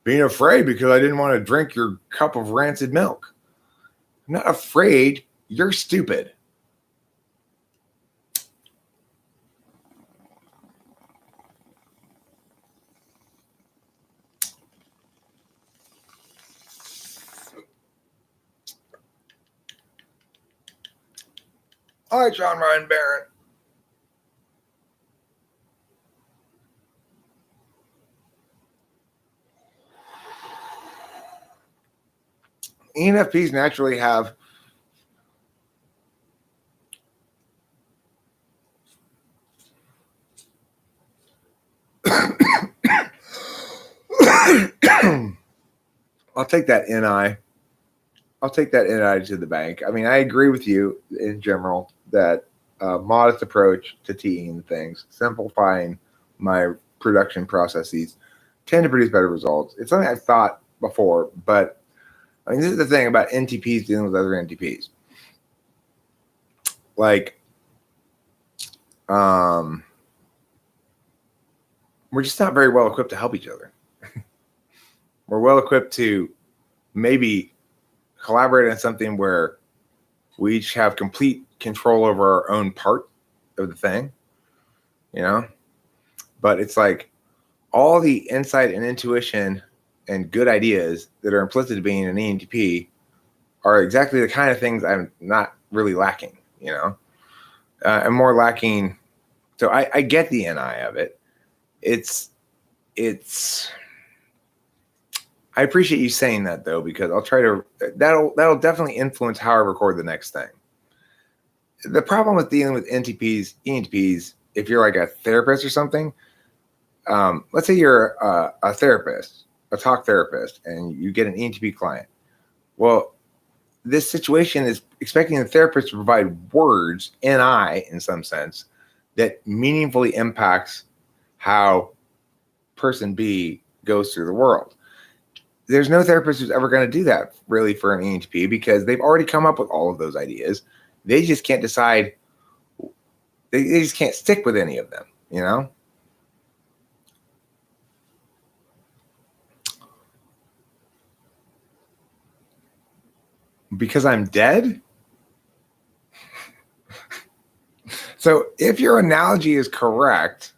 being afraid because I didn't want to drink your cup of rancid milk. I'm not afraid. You're stupid. All right, John Ryan Barrett. ENFPs naturally have I'll take that NI. I'll take that NI to the bank. I mean, I agree with you in general that modest approach to teeing things, simplifying my production processes, tend to produce better results. It's something I've thought before, but I mean, this is the thing about NTPs dealing with other NTPs. Like, we're just not very well equipped to help each other. We're well equipped to maybe collaborate on something where we each have complete control over our own part of the thing, you know? But it's like all the insight and intuition and good ideas that are implicit to being an ENTP are exactly the kind of things I'm not really lacking, you know? I'm more lacking. So I get the NI of it. I appreciate you saying that though, because I'll try to, that'll definitely influence how I record the next thing. The problem with dealing with ENTPs, if you're like a therapist or something, let's say you're a therapist, a talk therapist, and you get an ENTP client. Well, this situation is expecting the therapist to provide words, NI in some sense, that meaningfully impacts how person B goes through the world. There's no therapist who's ever going to do that really for an ENTP because they've already come up with all of those ideas. They just can't decide. They just can't stick with any of them, you know? Because I'm dead? So if your analogy is correct,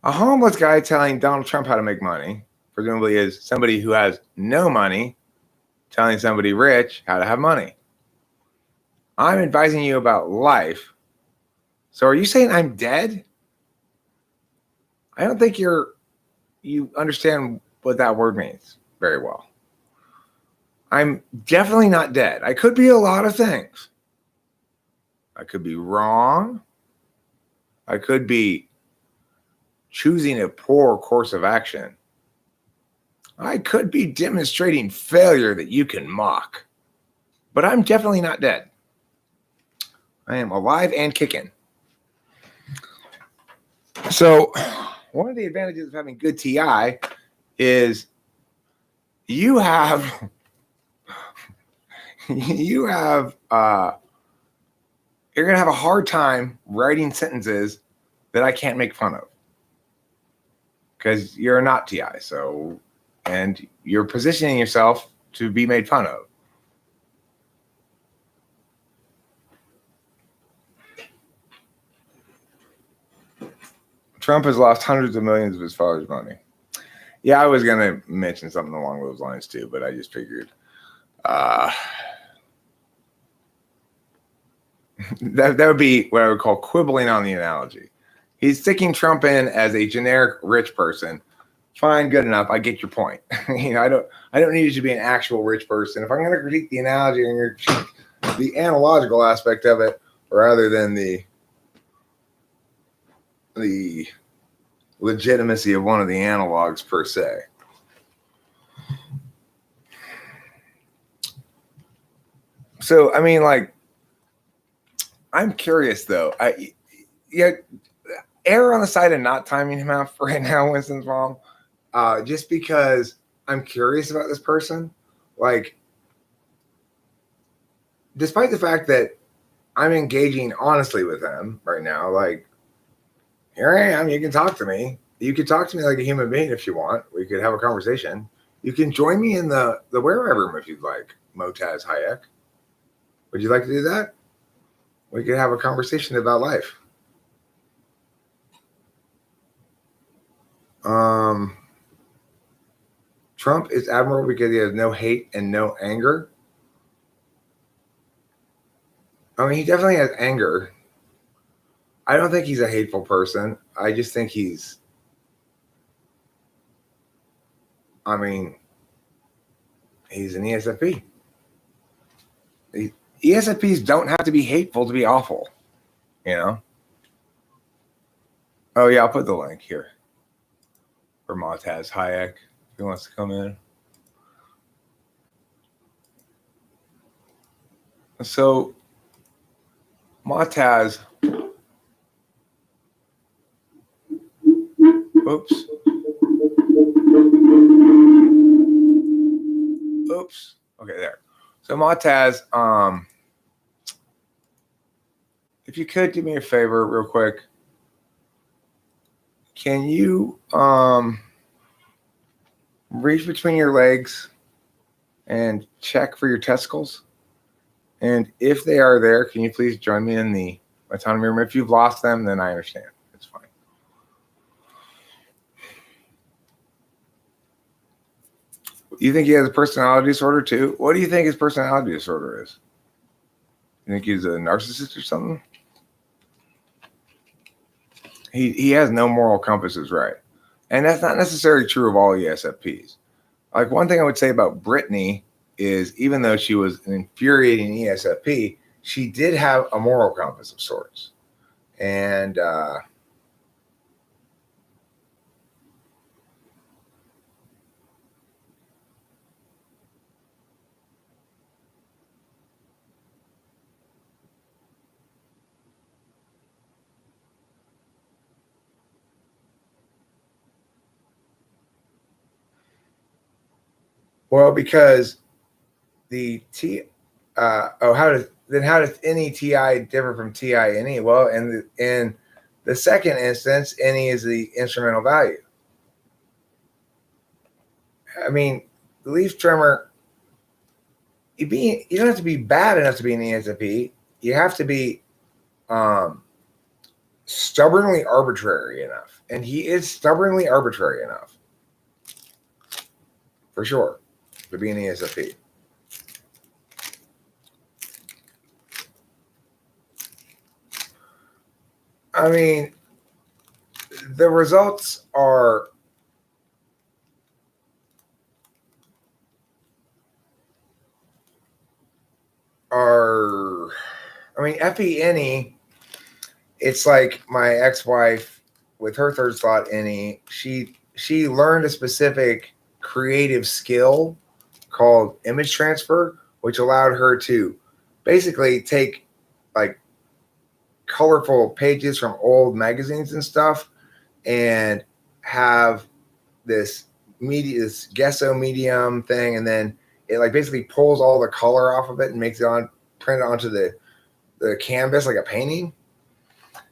a homeless guy telling Donald Trump how to make money presumably is somebody who has no money telling somebody rich how to have money. I'm advising you about life. So are you saying I'm dead? I don't think you understand what that word means very well. I'm definitely not dead. I could be a lot of things. I could be wrong. I could be choosing a poor course of action. I could be demonstrating failure that you can mock. But I'm definitely not dead. I am alive and kicking. So one of the advantages of having good TI is you have you're gonna have a hard time writing sentences that I can't make fun of because you're not TI. So, and you're positioning yourself to be made fun of. Trump has lost hundreds of millions of his father's money. Yeah, I was gonna mention something along those lines too, but I just figured that would be what I would call quibbling on the analogy. He's sticking Trump in as a generic rich person. Fine, good enough. I get your point. I don't need you to be an actual rich person. If I'm going to critique the analogy and critique the analogical aspect of it, rather than the legitimacy of one of the analogs per se. So, I mean, like, I'm curious though. Err on the side of not timing him out for right now, Winston's wrong. Just because I'm curious about this person. Like, despite the fact that I'm engaging honestly with them right now, like, here I am, you can talk to me. You can talk to me like a human being if you want. We could have a conversation. You can join me in the wherever room if you'd like, Motaz Hayek. Would you like to do that? We could have a conversation about life. Trump is admirable because he has no hate and no anger. I mean, he definitely has anger. I don't think he's a hateful person. I just think he's, I mean, he's an ESFP. ESFPs don't have to be hateful to be awful, you know? Oh, yeah, I'll put the link here for Motaz Hayek if he wants to come in. So, Motaz, oops. Okay, there. So Motaz, if you could do me a favor real quick, can you reach between your legs and check for your testicles? And if they are there, can you please join me in the autonomy room? If you've lost them, then I understand. It's fine. You think he has a personality disorder too? What do you think his personality disorder is? You think he's a narcissist or something? He has no moral compasses, right? And that's not necessarily true of all ESFPs. Like, one thing I would say about Brittany is, even though she was an infuriating ESFP, she did have a moral compass of sorts. And well, because the how does any TI differ from TI NE? Well, in the second instance, NE is the instrumental value. I mean, the leaf tremor, you don't have to be bad enough to be an ESFP. You have to be stubbornly arbitrary enough. And he is stubbornly arbitrary enough, for sure, to be an ESFP. I mean, the results are I mean, FENE, it's like my ex-wife with her third slot NE. She learned a specific creative skill called image transfer, which allowed her to basically take like colorful pages from old magazines and stuff and have this gesso medium thing, and then it like basically pulls all the color off of it and makes it print it onto the canvas like a painting.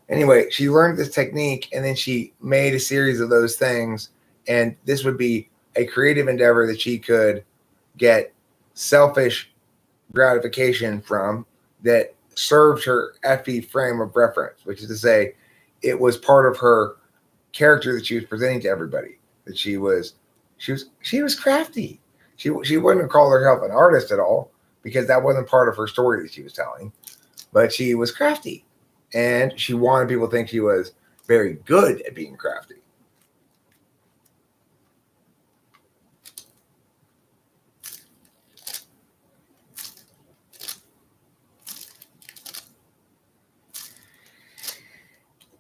Anyway, she learned this technique, and then she made a series of those things, and this would be a creative endeavor that she could get selfish gratification from, that served her FE frame of reference, which is to say it was part of her character that she was presenting to everybody, that she was crafty. She wouldn't call herself an artist at all, because that wasn't part of her story that she was telling, but she was crafty, and she wanted people to think she was very good at being crafty.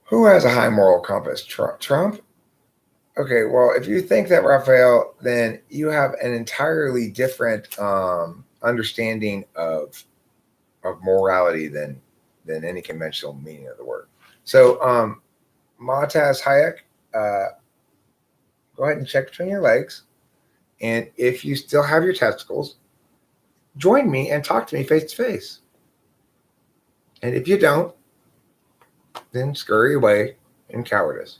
Who has a high moral compass? Trump? Okay, well, if you think that, Raphael, then you have an entirely different understanding of morality than any conventional meaning of the word. So, Mataz Hayek, go ahead and check between your legs, and if you still have your testicles, join me and talk to me face to face. And if you don't, then scurry away in cowardice.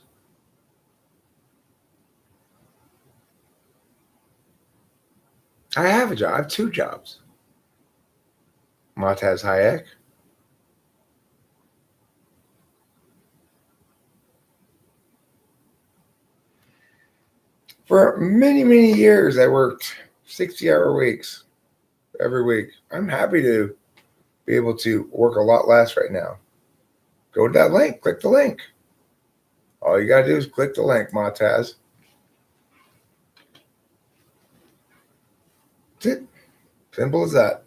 I have a job. I have 2 jobs. Mataz Hayek. For many, many years, I worked 60-hour weeks every week. I'm happy to be able to work a lot less right now. Go to that link. Click the link. All you got to do is click the link, Mataz. That's it. Simple as that.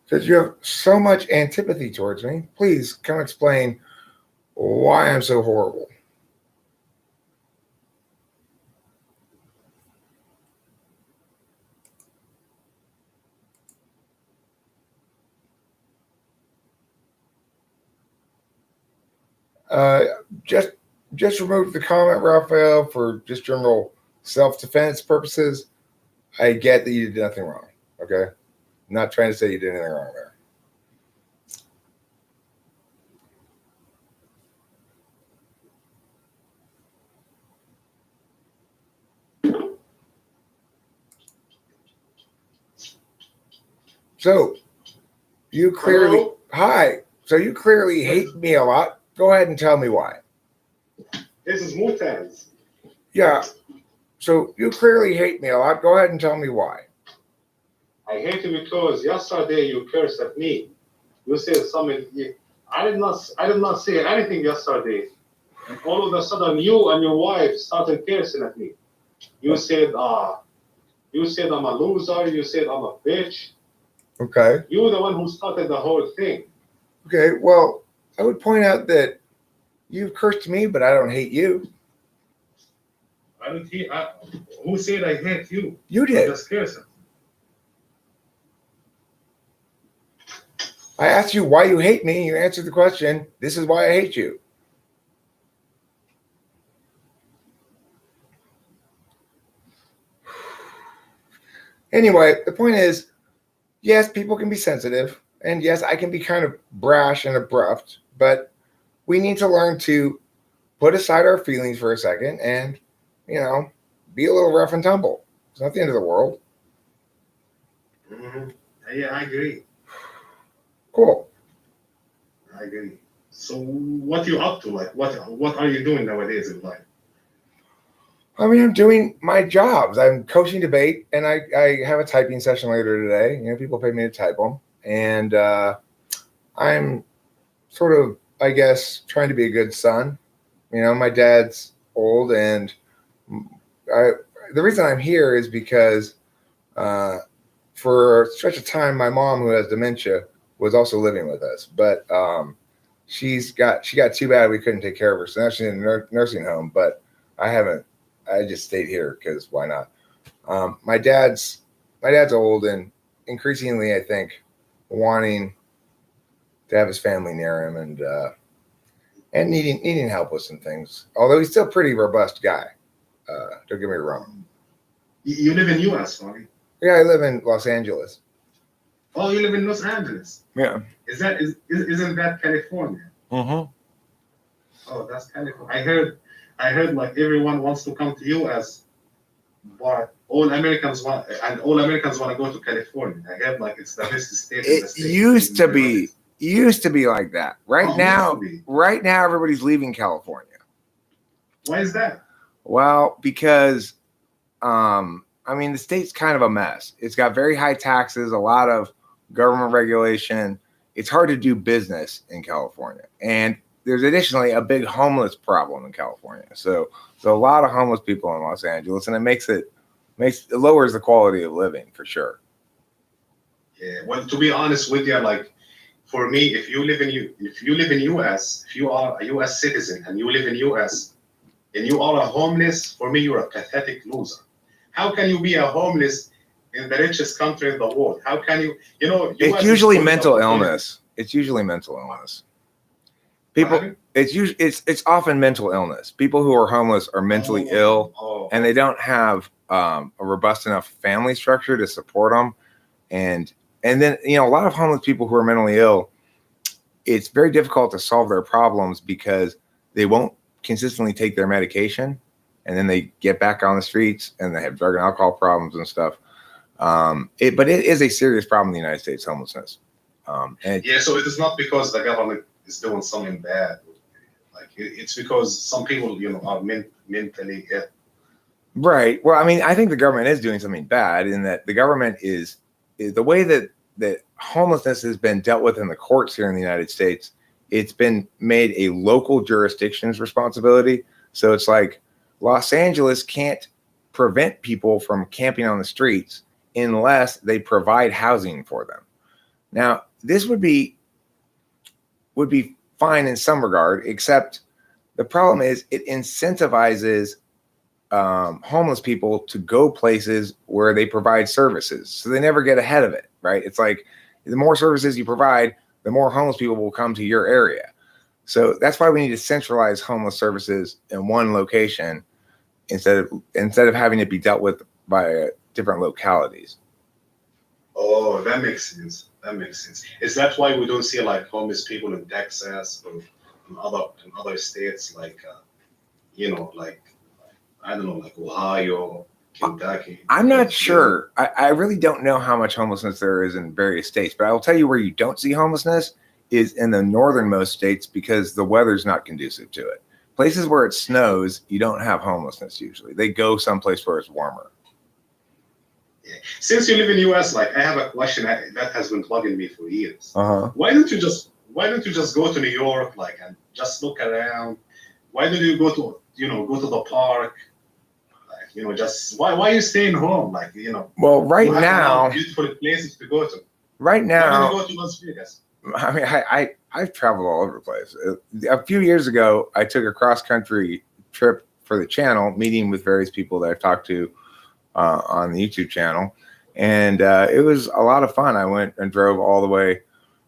Because you have so much antipathy towards me, please come explain why I'm so horrible. Just remove the comment, Raphael, for just general self-defense purposes. I get that you did nothing wrong. Okay, I'm not trying to say you did anything wrong there. So you clearly Hello? hi. So you clearly hate me a lot. Go ahead and tell me why. This is Mutaz. Yeah. So you clearly hate me a lot. Go ahead and tell me why. I hate you because yesterday you cursed at me. You said something. I did not say anything yesterday. And all of a sudden, you and your wife started cursing at me. You said I'm a loser. You said I'm a bitch. Okay. You're the one who started the whole thing. Okay. Well, I would point out that you've cursed me, but I don't hate you. I don't hate. Who said I hate you? You did. Just cursing. I asked you why you hate me. You answered the question. This is why I hate you. Anyway, the point is, yes, people can be sensitive. And yes, I can be kind of brash and abrupt. But we need to learn to put aside our feelings for a second and, be a little rough and tumble. It's not the end of the world. Mm-hmm. Yeah, I agree. Cool. I agree. So, what are you up to? Like, what are you doing nowadays in life? I mean, I'm doing my jobs. I'm coaching debate, and I have a typing session later today. People pay me to type them. And I'm sort of, I guess, trying to be a good son. My dad's old, and the reason I'm here is because for a stretch of time, my mom, who has dementia, was also living with us. But she got too bad we couldn't take care of her, so now she's in a nursing home. But I just stayed here because why not? My dad's my dad's old and increasingly, I think, wanting to have his family near him and needing help with some things. Although he's still a pretty robust guy. Don't get me wrong. You live in US, right? Yeah, I live in Los Angeles. Oh, you live in Los Angeles. Yeah. Isn't that California? Mm-hmm. Oh, that's California. I heard like everyone wants to come to US, but all Americans want to go to California. I heard like it's the best state in the It state. used to be like that. Right Oh, used to be. right now, everybody's leaving California. Why is that? Well, because I mean, the state's kind of a mess. It's got very high taxes, a lot of government regulation. It's hard to do business in California, and there's additionally a big homeless problem in California. So a lot of homeless people in Los Angeles, and it lowers the quality of living for sure. Yeah. Well, to be honest with you, like for me, if you live in US, if you are a US citizen and you live in US and you are a homeless, for me you're a pathetic loser. How can you be a homeless in the richest country in the world? How can you? It's usually mental illness. It's usually mental illness. People, it's often mental illness. People who are homeless are mentally ill, and they don't have a robust enough family structure to support them. And then a lot of homeless people who are mentally ill, it's very difficult to solve their problems because they won't consistently take their medication, and then they get back on the streets and they have drug and alcohol problems and stuff. But it is a serious problem in the United States, homelessness. So it is not because the government is doing something bad. Like it's because some people, are mentally ill. Right. Well, I mean, I think the government is doing something bad in that the government is the way that homelessness has been dealt with in the courts here in the United States. It's been made a local jurisdiction's responsibility. So it's like Los Angeles can't prevent people from camping on the streets unless they provide housing for them. Now, this would be fine in some regard, except the problem is it incentivizes homeless people to go places where they provide services. So they never get ahead of it, right? It's like the more services you provide, the more homeless people will come to your area. So that's why we need to centralize homeless services in one location instead of having it be dealt with by different localities. Oh, that makes sense. Is that why we don't see like homeless people in Texas or in other states like like I don't know, like Ohio, Kentucky? I'm not sure. I really don't know how much homelessness there is in various states, but I will tell you where you don't see homelessness is in the northernmost states because the weather's not conducive to it. Places where it snows, you don't have homelessness usually. They go someplace where it's warmer. Yeah. Since you live in US, like I have a question that has been bugging me for years. Uh-huh. Why don't you just go to New York, like, and just look around? Why don't you go to the park? Like, just why are you staying home? Like, Well, right you have now, beautiful places to go to. right Why now, don't you go to Las Vegas? I mean, I've traveled all over the place. A few years ago, I took a cross-country trip for the channel, meeting with various people that I've talked to on the YouTube channel. And it was a lot of fun. I went and drove all the way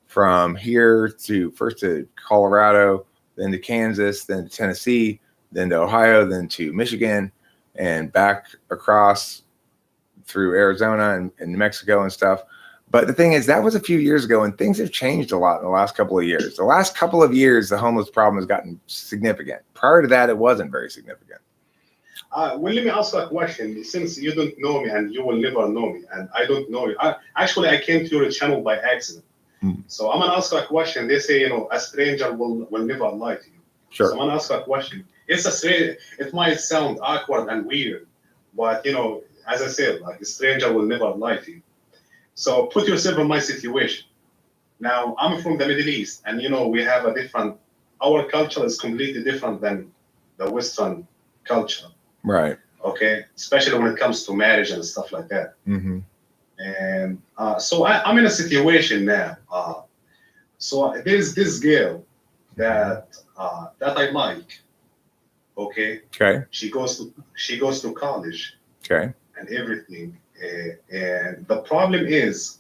from here to Colorado, then to Kansas, then to Tennessee, then to Ohio, then to Michigan, and back across through Arizona and New Mexico and stuff. But the thing is, that was a few years ago, and things have changed a lot in the last couple of years. The last couple of years, the homeless problem has gotten significant. Prior to that, it wasn't very significant. Well, let me ask a question. Since you don't know me and you will never know me, and I don't know you. I came to your channel by accident. So I'm gonna ask a question. They say, a stranger will never lie to you. Sure. So I'm gonna ask a question. It might sound awkward and weird, but as I said, like a stranger will never lie to you. So put yourself in my situation. Now I'm from the Middle East, and we have our culture is completely different than the Western culture. Right. Okay, especially when it comes to marriage and stuff like that. Mm-hmm. And so I'm in a situation now. So there's this girl that I like. Okay. Okay. She goes to college. Okay. And everything. And the problem is,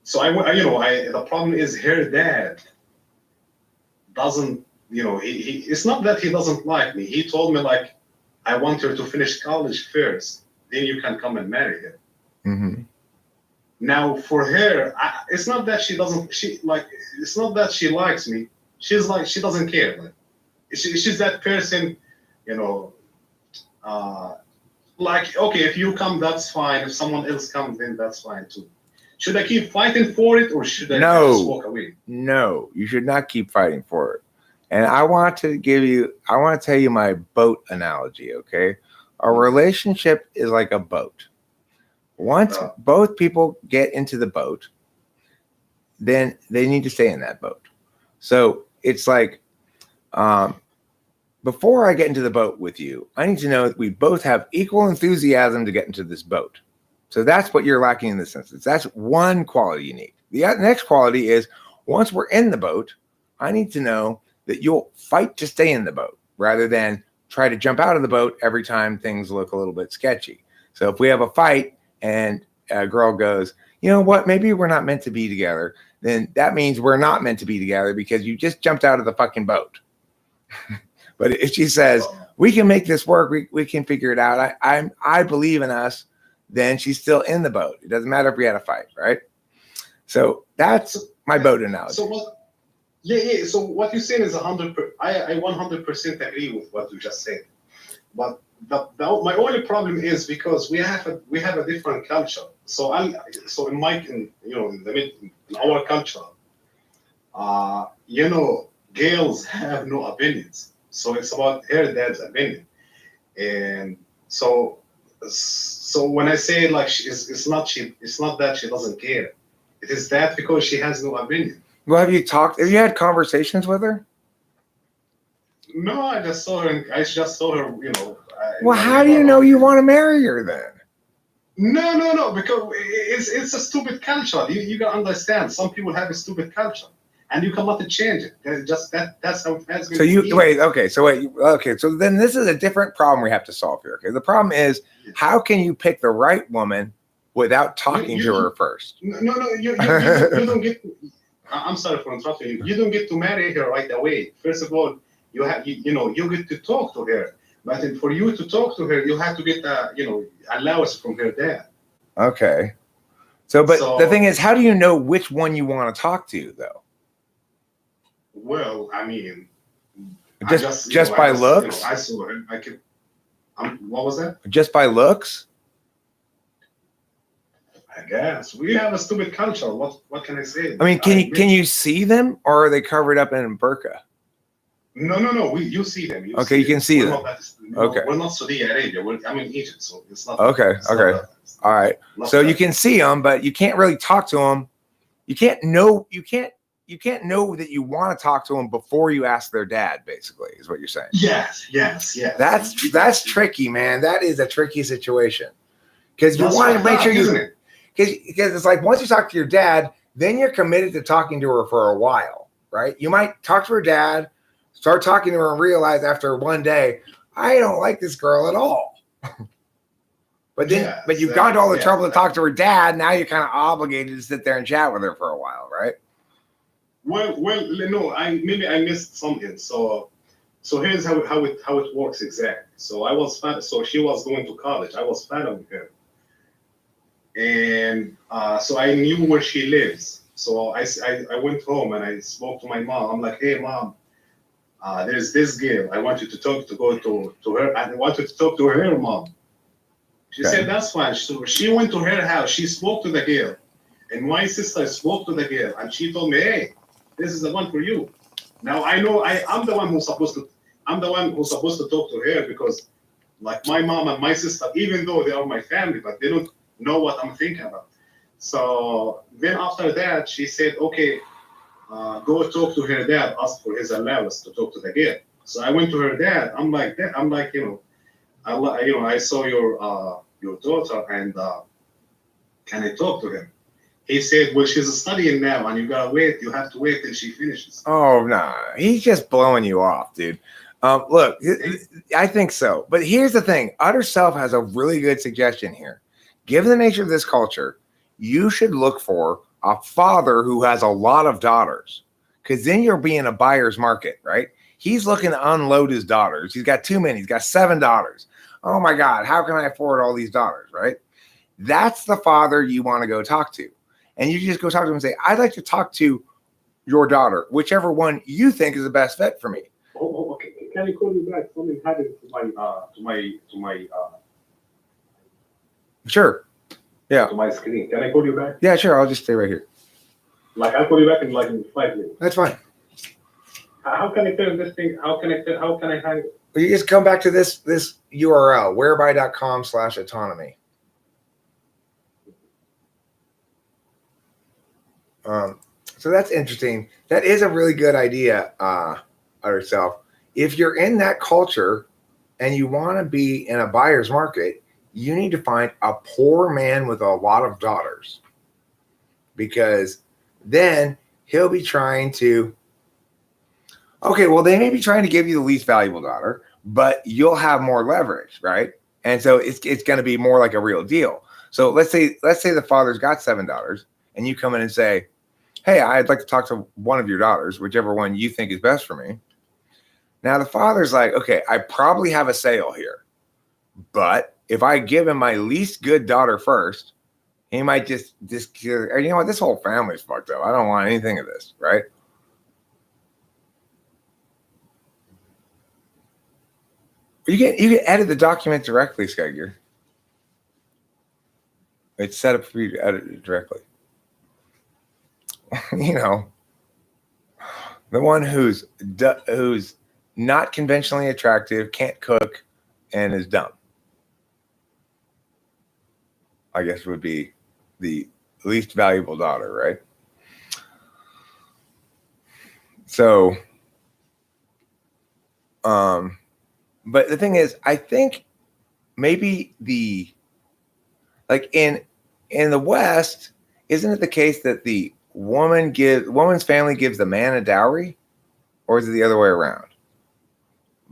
the problem is her dad doesn't, it's not that he doesn't like me. He told me like, I want her to finish college first, then you can come and marry her. Mm-hmm. Now for her, it's not that it's not that she likes me. She's like, she doesn't care. Like, she's that person, like, okay, if you come, that's fine. If someone else comes, then that's fine too. Should I keep fighting for it, or should I just walk away? No, you should not keep fighting for it. And I want to tell you my boat analogy, okay? A relationship is like a boat. Once both people get into the boat, then they need to stay in that boat. So it's like, before I get into the boat with you, I need to know that we both have equal enthusiasm to get into this boat. So that's what you're lacking in this instance. That's one quality you need. The next quality is, once we're in the boat, I need to know that you'll fight to stay in the boat rather than try to jump out of the boat every time things look a little bit sketchy. So if we have a fight and a girl goes, you know what, maybe we're not meant to be together, then that means we're not meant to be together because you just jumped out of the fucking boat. But if she says, we can make this work, we can figure it out, I believe in us, then she's still in the boat. It doesn't matter if we had a fight, right? So that's my boat analogy. So what? Yeah. So what you're saying is 100%. I 100% agree with what you just said. But my only problem is because we have a different culture. So in our culture, girls have no opinions. So it's about her dad's opinion, and so when I say like it's not that she doesn't care. It is that because she has no opinion. Well, have you had conversations with her? No, I just saw her. I just saw her. Well, how do you know you want to marry her then? No, because it's a stupid culture. You gotta understand. Some people have a stupid culture, and you cannot change it. That's how it has been. So then this is a different problem we have to solve here. Okay, the problem is, how can you pick the right woman without talking to her first? No, you don't get. I'm sorry for interrupting you. You don't get to marry her right away. First of all, you get to talk to her. But for you to talk to her, you have to get allowance from her dad. Okay. So the thing is, how do you know which one you want to talk to, though? Well, I mean, just by looks. I saw her. What was that? Just by looks. I guess we have a stupid culture. What can I say? I mean, can you see them, or are they covered up in a burqa? No. You see them. You can see them. Okay. We're not Saudi Arabia. I'm in Egypt, so it's not. Okay. All right. So you can see them, but you can't really talk to them. You can't know that you want to talk to them before you ask their dad. Basically, is what you're saying. Yes. That's tricky, man. That is a tricky situation because you want to make sure you. Because it's like, once you talk to your dad, then you're committed to talking to her for a while, right? You might talk to her dad, start talking to her, and realize after one day, I don't like this girl at all. But you've gone to all the trouble to talk to her dad. Now you're kind of obligated to sit there and chat with her for a while, right? Well, no, maybe I missed something. So here's how it works exactly. So she was going to college. I was following her. And so I knew where she lives. So I went home and I spoke to my mom. I'm like, hey, Mom, there's this girl. I want you to go to her. I want you to talk to her mom. She said, that's fine. So she went to her house. She spoke to the girl. And my sister spoke to the girl. And she told me, hey, this is the one for you. Now I know I'm the one who's supposed to talk to her because like my mom and my sister, even though they are my family, but they don't know what I'm thinking about. So then after that, she said, okay, go talk to her dad, ask for his allowance to talk to the girl. So I went to her dad. I'm like, I saw your daughter, and can I talk to him? He said, well, she's studying now, and you have to wait till she finishes. Oh, no, he's just blowing you off, dude. Look, I think so. But here's the thing. Utter Self has a really good suggestion here. given the nature of this culture, you should look for a father who has a lot of daughters, because then you're being a buyer's market, right? He's looking to unload his daughters. He's got too many. He's got 7 daughters. Oh my God, how can I afford all these daughters, right? That's the father you want to go talk to. And you just go talk to him and say, I'd like to talk to your daughter, whichever one you think is the best fit for me. Oh, okay. Can I call you back? Something happened to my Sure. Yeah. to my screen. Can I call you back? Yeah, sure. I'll just stay right here. Like I'll call you back in 5 minutes. That's fine. How can I turn this thing? How can I hang? You just come back to this URL, whereby.com/autonomy. So that's interesting. That is a really good idea, yourself. If you're in that culture and you want to be in a buyer's market, you need to find a poor man with a lot of daughters, because then he'll be trying to, okay, well, they may be trying to give you the least valuable daughter, but you'll have more leverage, right? And so it's going to be more like a real deal. So let's say the father's got 7 daughters, and you come in and say, hey, I'd like to talk to one of your daughters, whichever one you think is best for me. Now the father's like, okay, I probably have a sale here, but if I give him my least good daughter first, he might just or you know what, this whole family's fucked up. I don't want anything of this, right? You can edit the document directly, Skegger. It's set up for you to edit it directly. You know, the one who's not conventionally attractive, can't cook, and is dumb, I guess would be the least valuable daughter, right? So, but the thing is, I think maybe in the West, isn't it the case that the woman's family gives the man a dowry, or is it the other way around?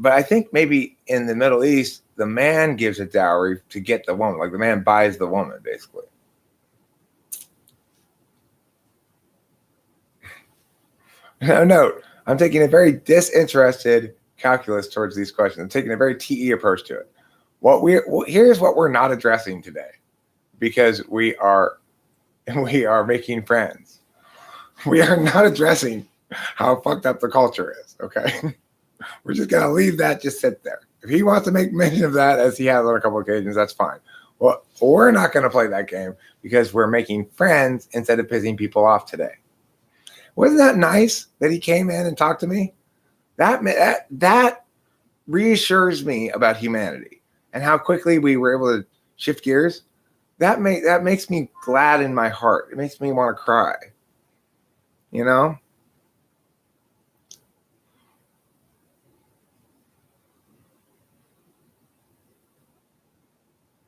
But I think maybe in the Middle East, the man gives a dowry to get the woman. Like the man buys the woman, basically. Now, note, I'm taking a very disinterested calculus towards these questions. I'm taking a very TE approach to it. Here's what we're not addressing today, because we are making friends. We are not addressing how fucked up the culture is, okay? We're just going to leave that just sit there. If he wants to make mention of that, as he has on a couple occasions, that's fine. Well, we're not going to play that game because we're making friends instead of pissing people off today. Wasn't that nice that he came in and talked to me? That reassures me about humanity and how quickly we were able to shift gears. That makes me glad in my heart. It makes me want to cry. You know?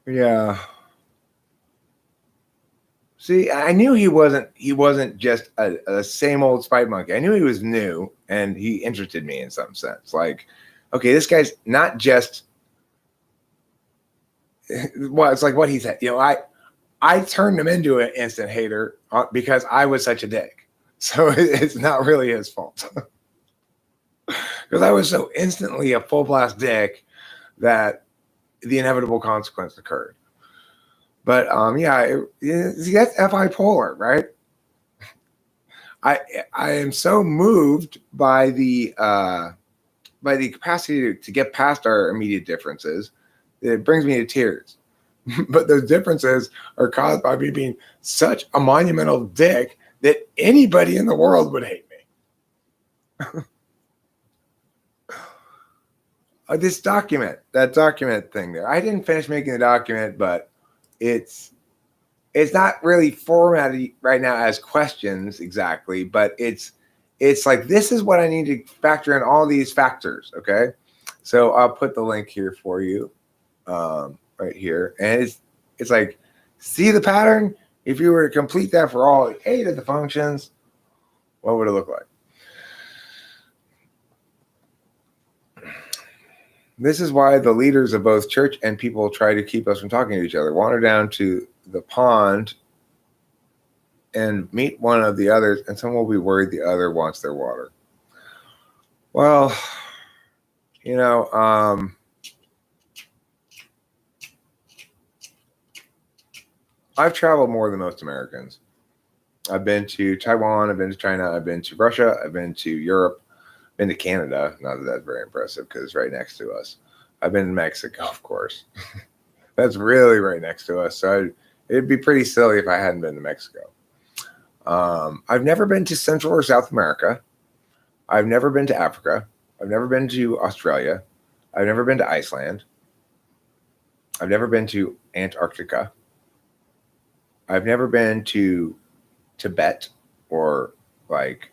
Yeah. See, I knew he wasn't just a same old spite monkey. I knew he was new, and he interested me in some sense. Like, okay, this guy's not just, well, it's like what he said. You know, I turned him into an instant hater because I was such a dick. So it's not really his fault. Because I was so instantly a full blast dick that the inevitable consequence occurred. But that's FI polar, right? I am so moved by the capacity to get past our immediate differences. It brings me to tears. But those differences are caused by me being such a monumental dick that anybody in the world would hate me. That document thing there. I didn't finish making the document, but it's not really formatted right now as questions exactly, but it's like, this is what I need to factor in all these factors. Okay. So I'll put the link here for you, right here. And it's like, see the pattern? If you were to complete that for all 8 of the functions, what would it look like? This is why the leaders of both church and people try to keep us from talking to each other. Wander down to the pond and meet one of the others, and someone will be worried the other wants their water. Well, you know, I've traveled more than most Americans. I've been to Taiwan, I've been to China, I've been to Russia, I've been to Europe, been to Canada. Not that that's very impressive because it's right next to us. I've been to Mexico, of course. That's really right next to us. So it'd be pretty silly if I hadn't been to Mexico. I've never been to Central or South America. I've never been to Africa. I've never been to Australia. I've never been to Iceland. I've never been to Antarctica. I've never been to Tibet or like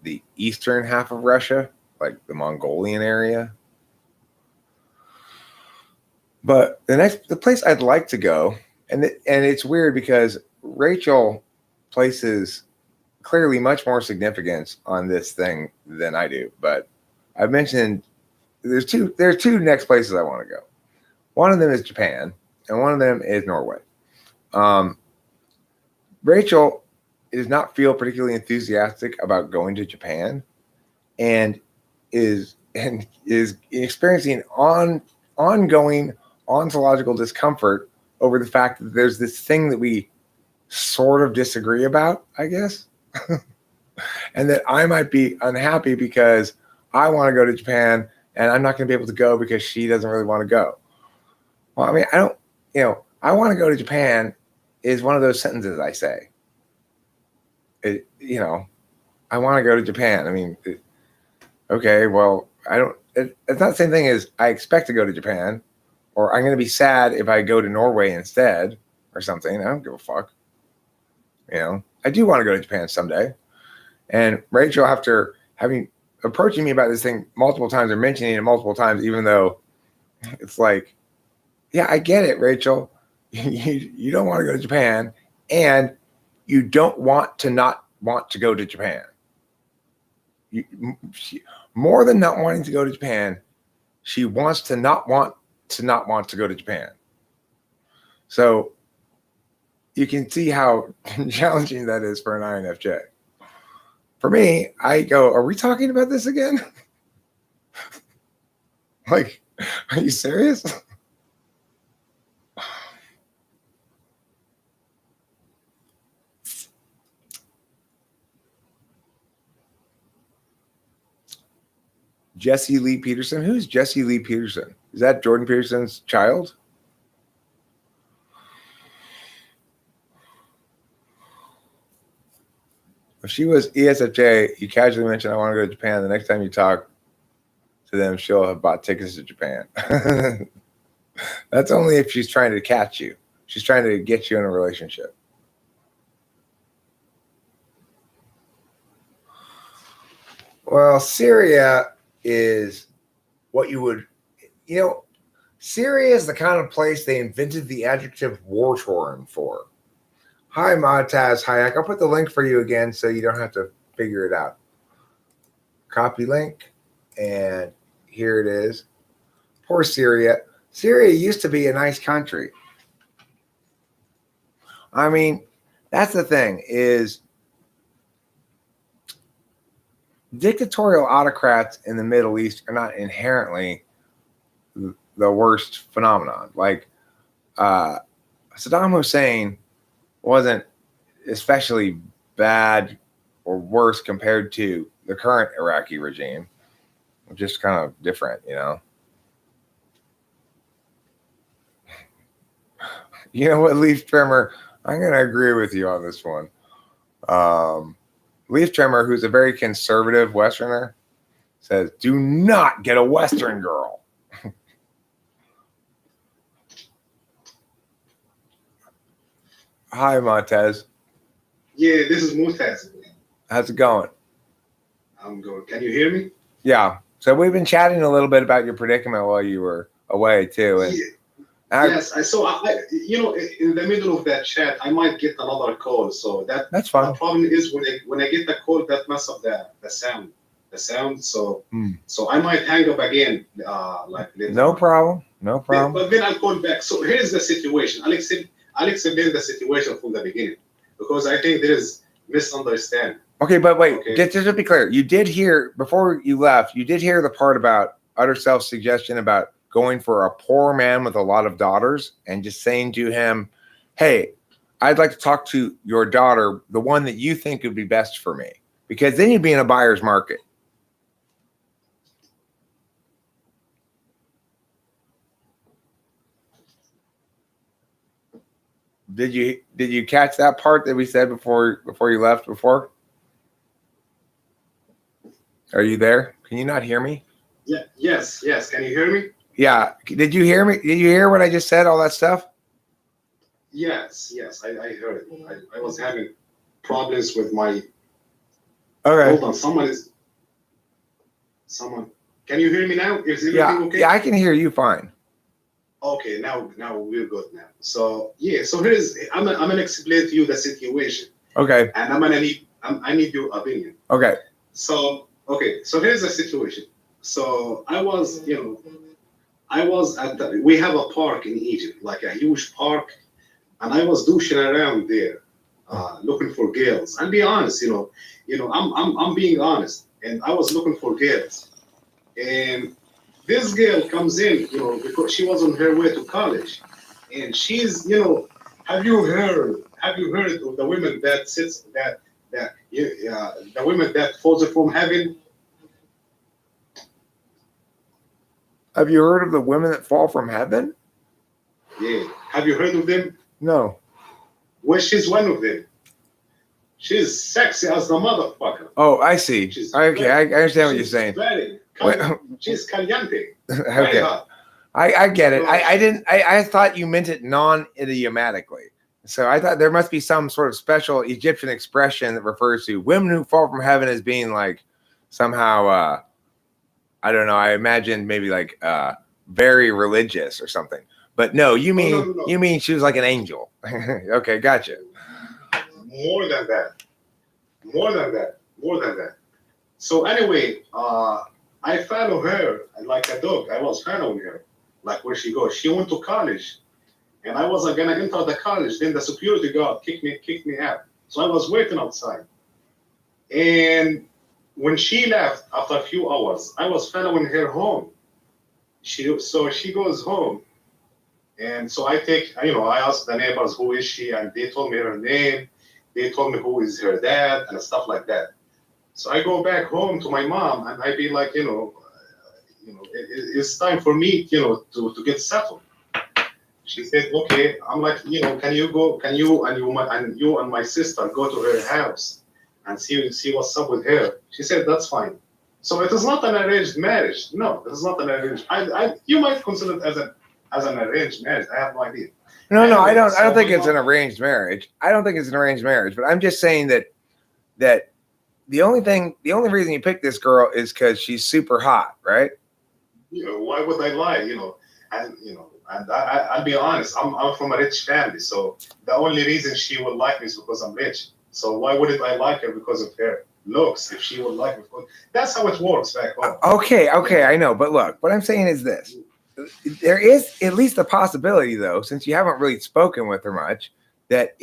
the eastern half of Russia, like the Mongolian area. But the place I'd like to go, and it's weird because Rachel places clearly much more significance on this thing than I do. But I've mentioned there's two next places I want to go. One of them is Japan, and one of them is Norway. Rachel does not feel particularly enthusiastic about going to Japan, and is experiencing ongoing ontological discomfort over the fact that there's this thing that we sort of disagree about, I guess. And that I might be unhappy because I want to go to Japan and I'm not going to be able to go because she doesn't really want to go. Well, I mean, I want to go to Japan is one of those sentences I say. I want to go to Japan. I mean, okay, well, it's not the same thing as I expect to go to Japan, or I'm going to be sad if I go to Norway instead or something. I don't give a fuck. I do want to go to Japan someday. And Rachel, after approaching me about this thing multiple times or mentioning it multiple times, even though it's like, yeah, I get it, Rachel. You don't want to go to Japan, and you don't want to not want to go to Japan. More than not wanting to go to Japan, she wants to not want to go to Japan. So you can see how challenging that is for an INFJ. For me, I go, are we talking about this again? Like, are you serious? Jesse Lee Peterson. Who's Jesse Lee Peterson? Is that Jordan Peterson's child? If she was ESFJ, you casually mentioned, I want to go to Japan. The next time you talk to them, she'll have bought tickets to Japan. That's only if she's trying to catch you. She's trying to get you in a relationship. Well, Syria is what you would, Syria is the kind of place they invented the adjective war-torn for. Hi, Montaz Hayek. I'll put the link for you again so you don't have to figure it out. Copy link, and here it is. Poor Syria. Syria used to be a nice country. I mean, that's the thing, is dictatorial autocrats in the Middle East are not inherently the worst phenomenon. Like Saddam Hussein wasn't especially bad or worse compared to the current Iraqi regime. Just kind of different, You know what, Leaf Trimmer? I'm going to agree with you on this one. Leaf Trimmer, who's a very conservative Westerner, says, do not get a Western girl. Hi, Montez. Yeah, this is Mutaz. How's it going? I'm good. Can you hear me? Yeah. So we've been chatting a little bit about your predicament while you were away, too. And yes, in the middle of that chat, I might get another call. So that's fine. The problem is when I get the call, that mess up the sound. So I might hang up again. Later. No problem. But then I'll call back. So here's the situation. I'll explain the situation from the beginning because I think there is misunderstanding. Okay, but wait, Okay. just to be clear, you did hear before you left, you did hear the part about utter self-suggestion about going for a poor man with a lot of daughters and just saying to him, hey, I'd like to talk to your daughter, the one that you think would be best for me, because then you'd be in a buyer's market. Did you catch that part that we said before you left before? Are you there? Can you not hear me? Yeah. Yes. Can you hear me? Yeah. Did you hear me? Did you hear what I just said? All that stuff? Yes. I heard it. I was having problems with my. Okay. Hold on. Someone. Can you hear me now? Is everything okay? Yeah, I can hear you fine. Okay. Now we're good now. So yeah. So I'm gonna explain to you the situation. Okay. And I need your opinion. Okay. So here's the situation. So I was at we have a park in Egypt, like a huge park, and I was douching around there, looking for girls. And be honest, I'm being honest, and I was looking for girls, and this girl comes in, because she was on her way to college, and she's, have you heard of the women that the women that falls from heaven? Have you heard of the women that fall from heaven? Yeah. Have you heard of them? No. Well, she's one of them. She's sexy as the motherfucker. Oh, I see. Okay, I understand what you're saying. She's caliente. Very Okay. hot. I get it. I thought you meant it non-idiomatically. So I thought there must be some sort of special Egyptian expression that refers to women who fall from heaven as being like somehow I don't know. I imagined maybe like very religious or something. But no, you mean No. you mean she was like an angel. Okay, gotcha. More than that. So anyway, I follow her like a dog. I was following her, like where she goes. She went to college, and I wasn't gonna enter the college. Then the security guard kicked me out. So I was waiting outside, and when she left after a few hours, I was following her home. She goes home, and so I asked the neighbors who is she, and they told me her name. They told me who is her dad and stuff like that. So I go back home to my mom, and I be like, it's time for me, to get settled. She said, okay. I'm like, can you and my sister go to her house and see what's up with her? She said, that's fine. So it is not an arranged marriage. No, it is not an arranged. You might consider it as an arranged marriage. I have no idea. No, I don't So think my it's an mom- arranged marriage. I don't think it's an arranged marriage, but I'm just saying that the only reason you picked this girl is because she's super hot, right? Why would I lie? And I'll be honest. I'm from a rich family, so the only reason she would like me is because I'm rich. So why wouldn't I like her because of her looks? If she would like me, that's how it works back home. Okay, I know, but look, what I'm saying is this: there is at least a possibility, though, since you haven't really spoken with her much, that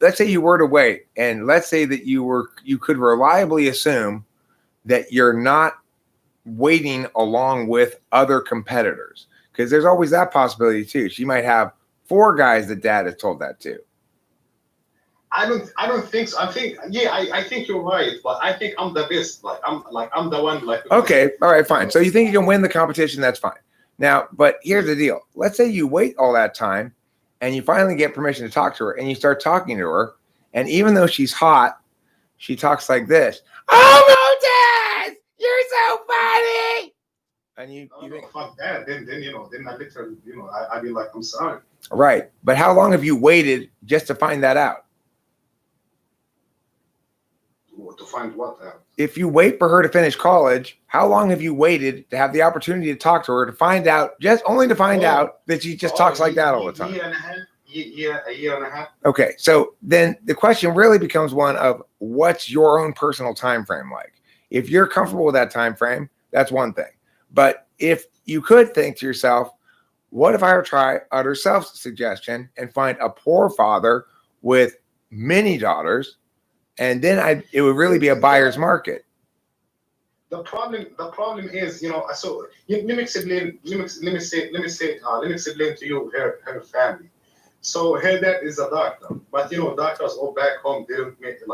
let's say you were to wait, and let's say that you could reliably assume that you're not waiting along with other competitors, because there's always that possibility too. She might have 4 guys that dad has told that to. I don't think so. I think you're right, but I think I'm the best. I'm the one. Okay, all right, fine. So you think you can win the competition? That's fine. Now, but here's the deal. Let's say you wait all that time, and you finally get permission to talk to her, and you start talking to her, and even though she's hot, she talks like this. Oh, Moses, you're so funny. And you think, fuck that. Then I literally, I'd be like, I'm sorry. right? But how long have you waited just to find that out? To find what out? If you wait for her to finish college, how long have you waited to have the opportunity to talk to her to find out, out that she just talks like that all the time? A year and a half. Okay, so then the question really becomes one of what's your own personal time frame like? If you're comfortable with that time frame, that's one thing. But if you could think to yourself, What if I were to try utter self-suggestion and find a poor father with many daughters, and then it would really be a buyer's market. The problem is, so let me explain. Let me explain to you her family. So her dad is a doctor, but doctors all back home didn't make they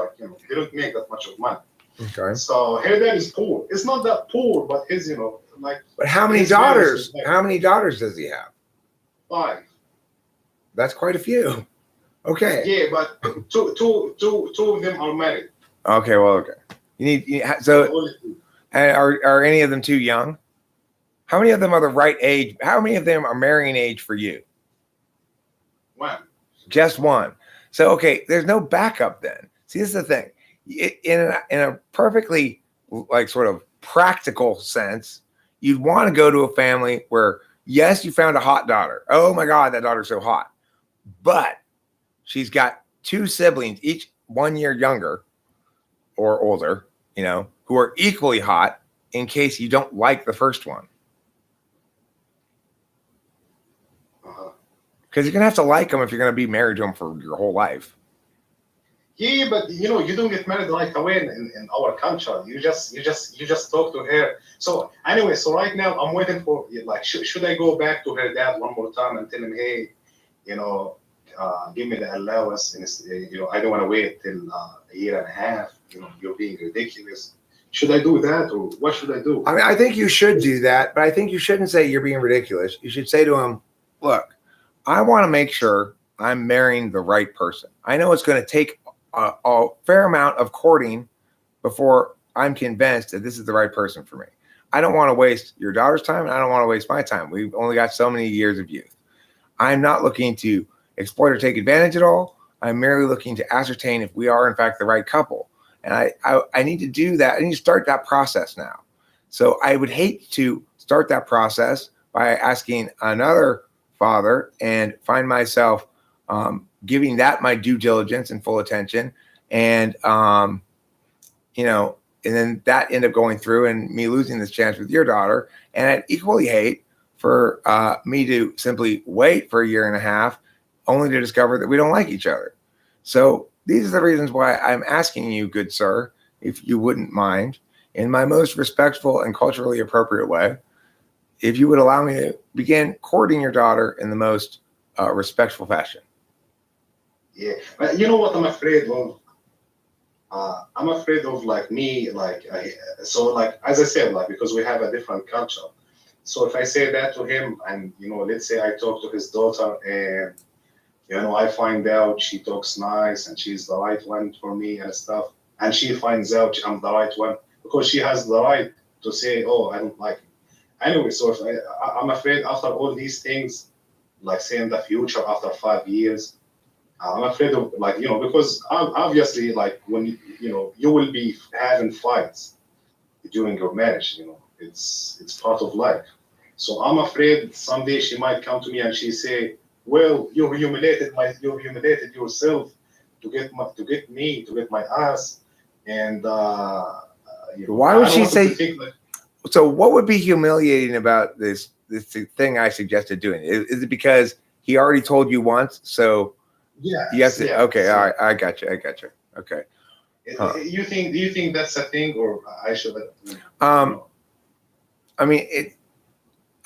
don't make that much of money. Okay. So her dad is poor. It's not that poor, but his like. But how many his parents daughters? is like How many daughters does he have? 5. That's quite a few. Okay. Yeah, but two of them are married. Okay. Well. Okay. So. Only 2. And are any of them too young? How many of them are the right age? How many of them are marrying age for you? 1. Just one. So okay, there's no backup then. See, this is the thing. In a perfectly like sort of practical sense, you'd want to go to a family where yes, you found a hot daughter. Oh my God, that daughter's so hot. But she's got 2 siblings, each 1 year younger or older, who are equally hot in case you don't like the first one. Because you're going to have to like them if you're going to be married to them for your whole life. Yeah, but you don't get married right away in our culture. You just talk to her. So anyway, so right now I'm waiting for should I go back to her dad one more time and tell him, hey, give me the allowance, and I don't want to wait till a year and a half. You're being ridiculous. Should I do that, or what should I do? I mean, I think you should do that, but I think you shouldn't say you're being ridiculous. You should say to him, look, I want to make sure I'm marrying the right person. I know it's going to take a fair amount of courting before I'm convinced that this is the right person for me. I don't want to waste your daughter's time, and I don't want to waste my time. We've only got so many years of youth. I'm not looking to exploit or take advantage at all. I'm merely looking to ascertain if we are, in fact, the right couple. And I need to do that. I need to start that process now. So I would hate to start that process by asking another father and find myself giving that my due diligence and full attention. And, and then that end up going through and me losing this chance with your daughter. And I'd equally hate for me to simply wait for a year and a half only to discover that we don't like each other. So these are the reasons why I'm asking you, good sir, if you wouldn't mind, in my most respectful and culturally appropriate way, if you would allow me to begin courting your daughter in the most respectful fashion. Yeah, but you know what I'm afraid of? I'm afraid of me, as I said, because we have a different culture. So if I say that to him, and let's say I talk to his daughter, and I find out she talks nice and she's the right one for me and stuff, and she finds out I'm the right one because she has the right to say, oh, I don't like him. Anyway, so if I'm afraid after all these things, say in the future after 5 years, I'm afraid of because obviously when you will be having fights during your marriage. It's part of life. So I'm afraid someday she might come to me and she say, well, you humiliated yourself to get my ass, and why would she say? So what would be humiliating about this thing I suggested doing? Is it because he already told you once? So yes. Okay. So, all right. I got you. Okay. Do you think that's a thing, or I should? I mean,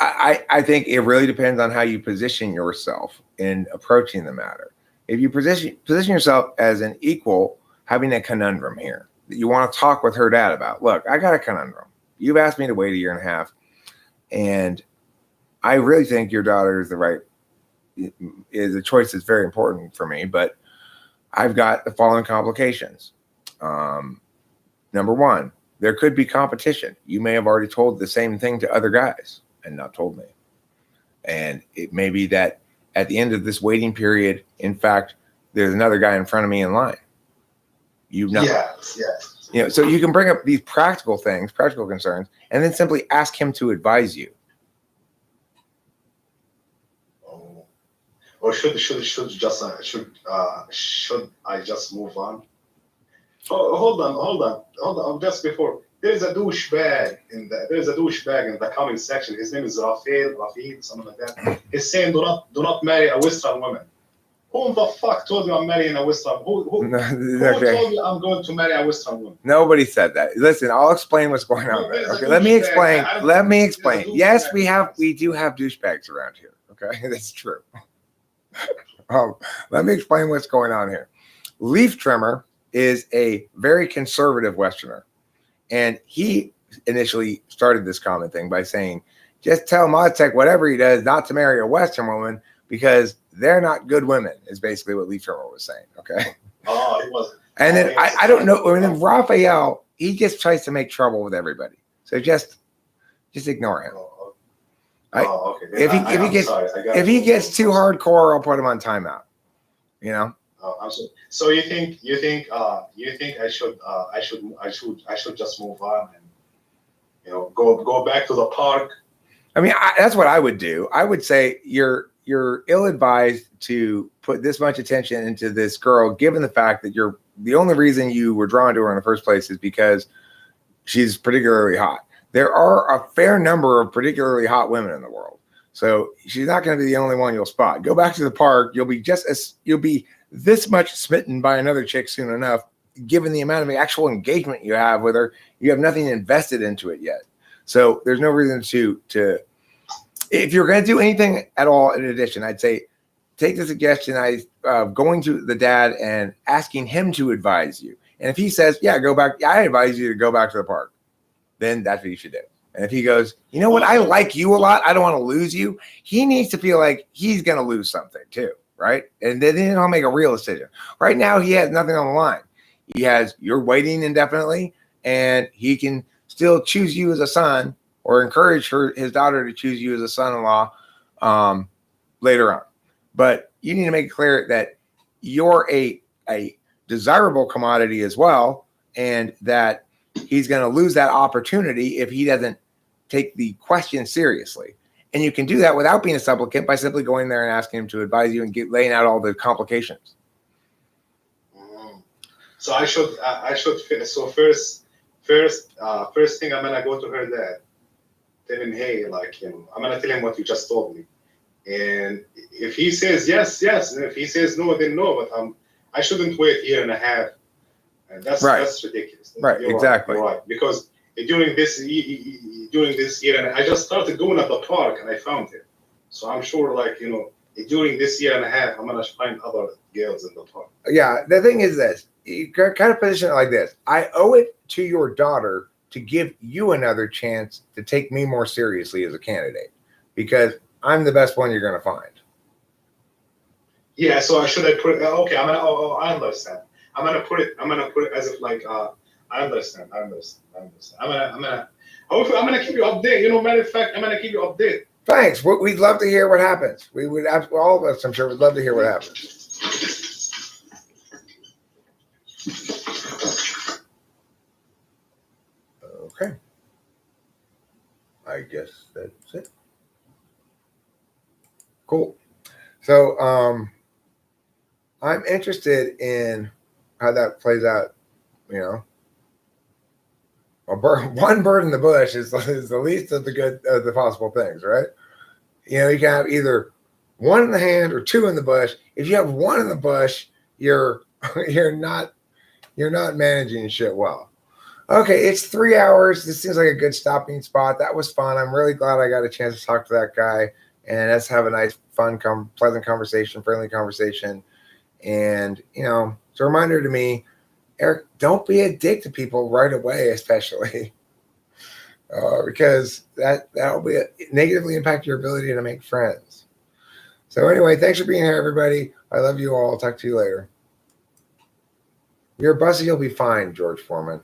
I think it really depends on how you position yourself in approaching the matter. If you position yourself as an equal, having a conundrum here that you want to talk with her dad about. Look, I got a conundrum. You've asked me to wait a year and a half, and I really think your daughter is a choice that's very important for me, but I've got the following complications. Number one, there could be competition. You may have already told the same thing to other guys and not told me. And it may be that at the end of this waiting period, in fact, there's another guy in front of me in line. Yes. So you can bring up these practical things, practical concerns, and then simply ask him to advise you. Or should I just move on? Oh, hold on. Just before, there's a douchebag in the comment section. His name is Rafael, something like that. He's saying, do not marry a Western woman. Who the fuck told you I'm marrying a Western? Who Okay. told you I'm going to marry a Western woman? Nobody said that. Listen, I'll explain what's going on there. Okay, let me explain. Let me explain. Yes, we do have douchebags around here. Okay, that's true. Let me explain what's going on here. Leaf Trimmer is a very conservative Westerner, and he initially started this comment thing by saying, "Just tell Modtech whatever he does not to marry a Western woman because they're not good women." Is basically what Leaf Trimmer was saying. Okay. Oh, it wasn't. And then I don't know. And then Raphael, he just tries to make trouble with everybody. So just ignore him. Okay. If he gets too hardcore, I'll put him on timeout. You know. I'm sorry. So you think I should just move on and go back to the park? I mean, that's what I would do. I would say you're ill-advised to put this much attention into this girl, given the fact that the only reason you were drawn to her in the first place is because she's particularly hot. There are a fair number of particularly hot women in the world, so she's not going to be the only one you'll spot. Go back to the park. You'll be this much smitten by another chick soon enough, given the amount of actual engagement you have with her. You have nothing invested into it yet, so there's no reason to. If you're going to do anything at all, in addition, I'd say take the suggestion going to the dad and asking him to advise you. And if he says, "Yeah, go back," I advise you to go back to the park. Then that's what you should do. And if he goes, "You know what? I like you a lot. I don't want to lose you." He needs to feel like he's going to lose something too, right? And then I'll make a real decision. Right now, he has nothing on the line. You're waiting indefinitely, and he can still choose you as a son or encourage his daughter to choose you as a son-in-law later on. But you need to make it clear that you're a desirable commodity as well, and that he's going to lose that opportunity if he doesn't take the question seriously. And you can do that without being a supplicant by simply going there and asking him to advise you and laying out all the complications. So I should so first thing I'm gonna go to her dad, tell him, hey, I'm gonna tell him what you just told me, and if he says yes, and if he says no, then no. But I shouldn't wait a year and a half, and that's ridiculous. Right, exactly. Right, because during this year, and I just started going at the park and I found it, so I'm sure during this year and a half, I'm gonna find other girls in the park. Yeah, the thing is this. You kind of position it like this. I owe it to your daughter to give you another chance to take me more seriously as a candidate, because I'm the best one you're going to find. Yeah. So should I put it? Okay. I understand. I'm gonna put it as if I understand. I'm gonna keep you updated. Matter of fact, I'm gonna keep you updated. Thanks. We'd love to hear what happens. We would, all of us, I'm sure, would love to hear what happens. Okay. I guess that's it. Cool. So I'm interested in how that plays out. One bird in the bush is the least of the possible things, right? You can have either one in the hand or two in the bush. If you have one in the bush, you're not managing shit well. Okay, it's 3 hours. This seems like a good stopping spot. That was fun. I'm really glad I got a chance to talk to that guy, and let's have a nice, fun, pleasant conversation, friendly conversation. And it's a reminder to me, Eric, don't be a dick to people right away, especially because that'll negatively impact your ability to make friends. So anyway, thanks for being here, everybody. I love you all. I'll talk to you later. You're a bussy. You'll be fine, George Foreman.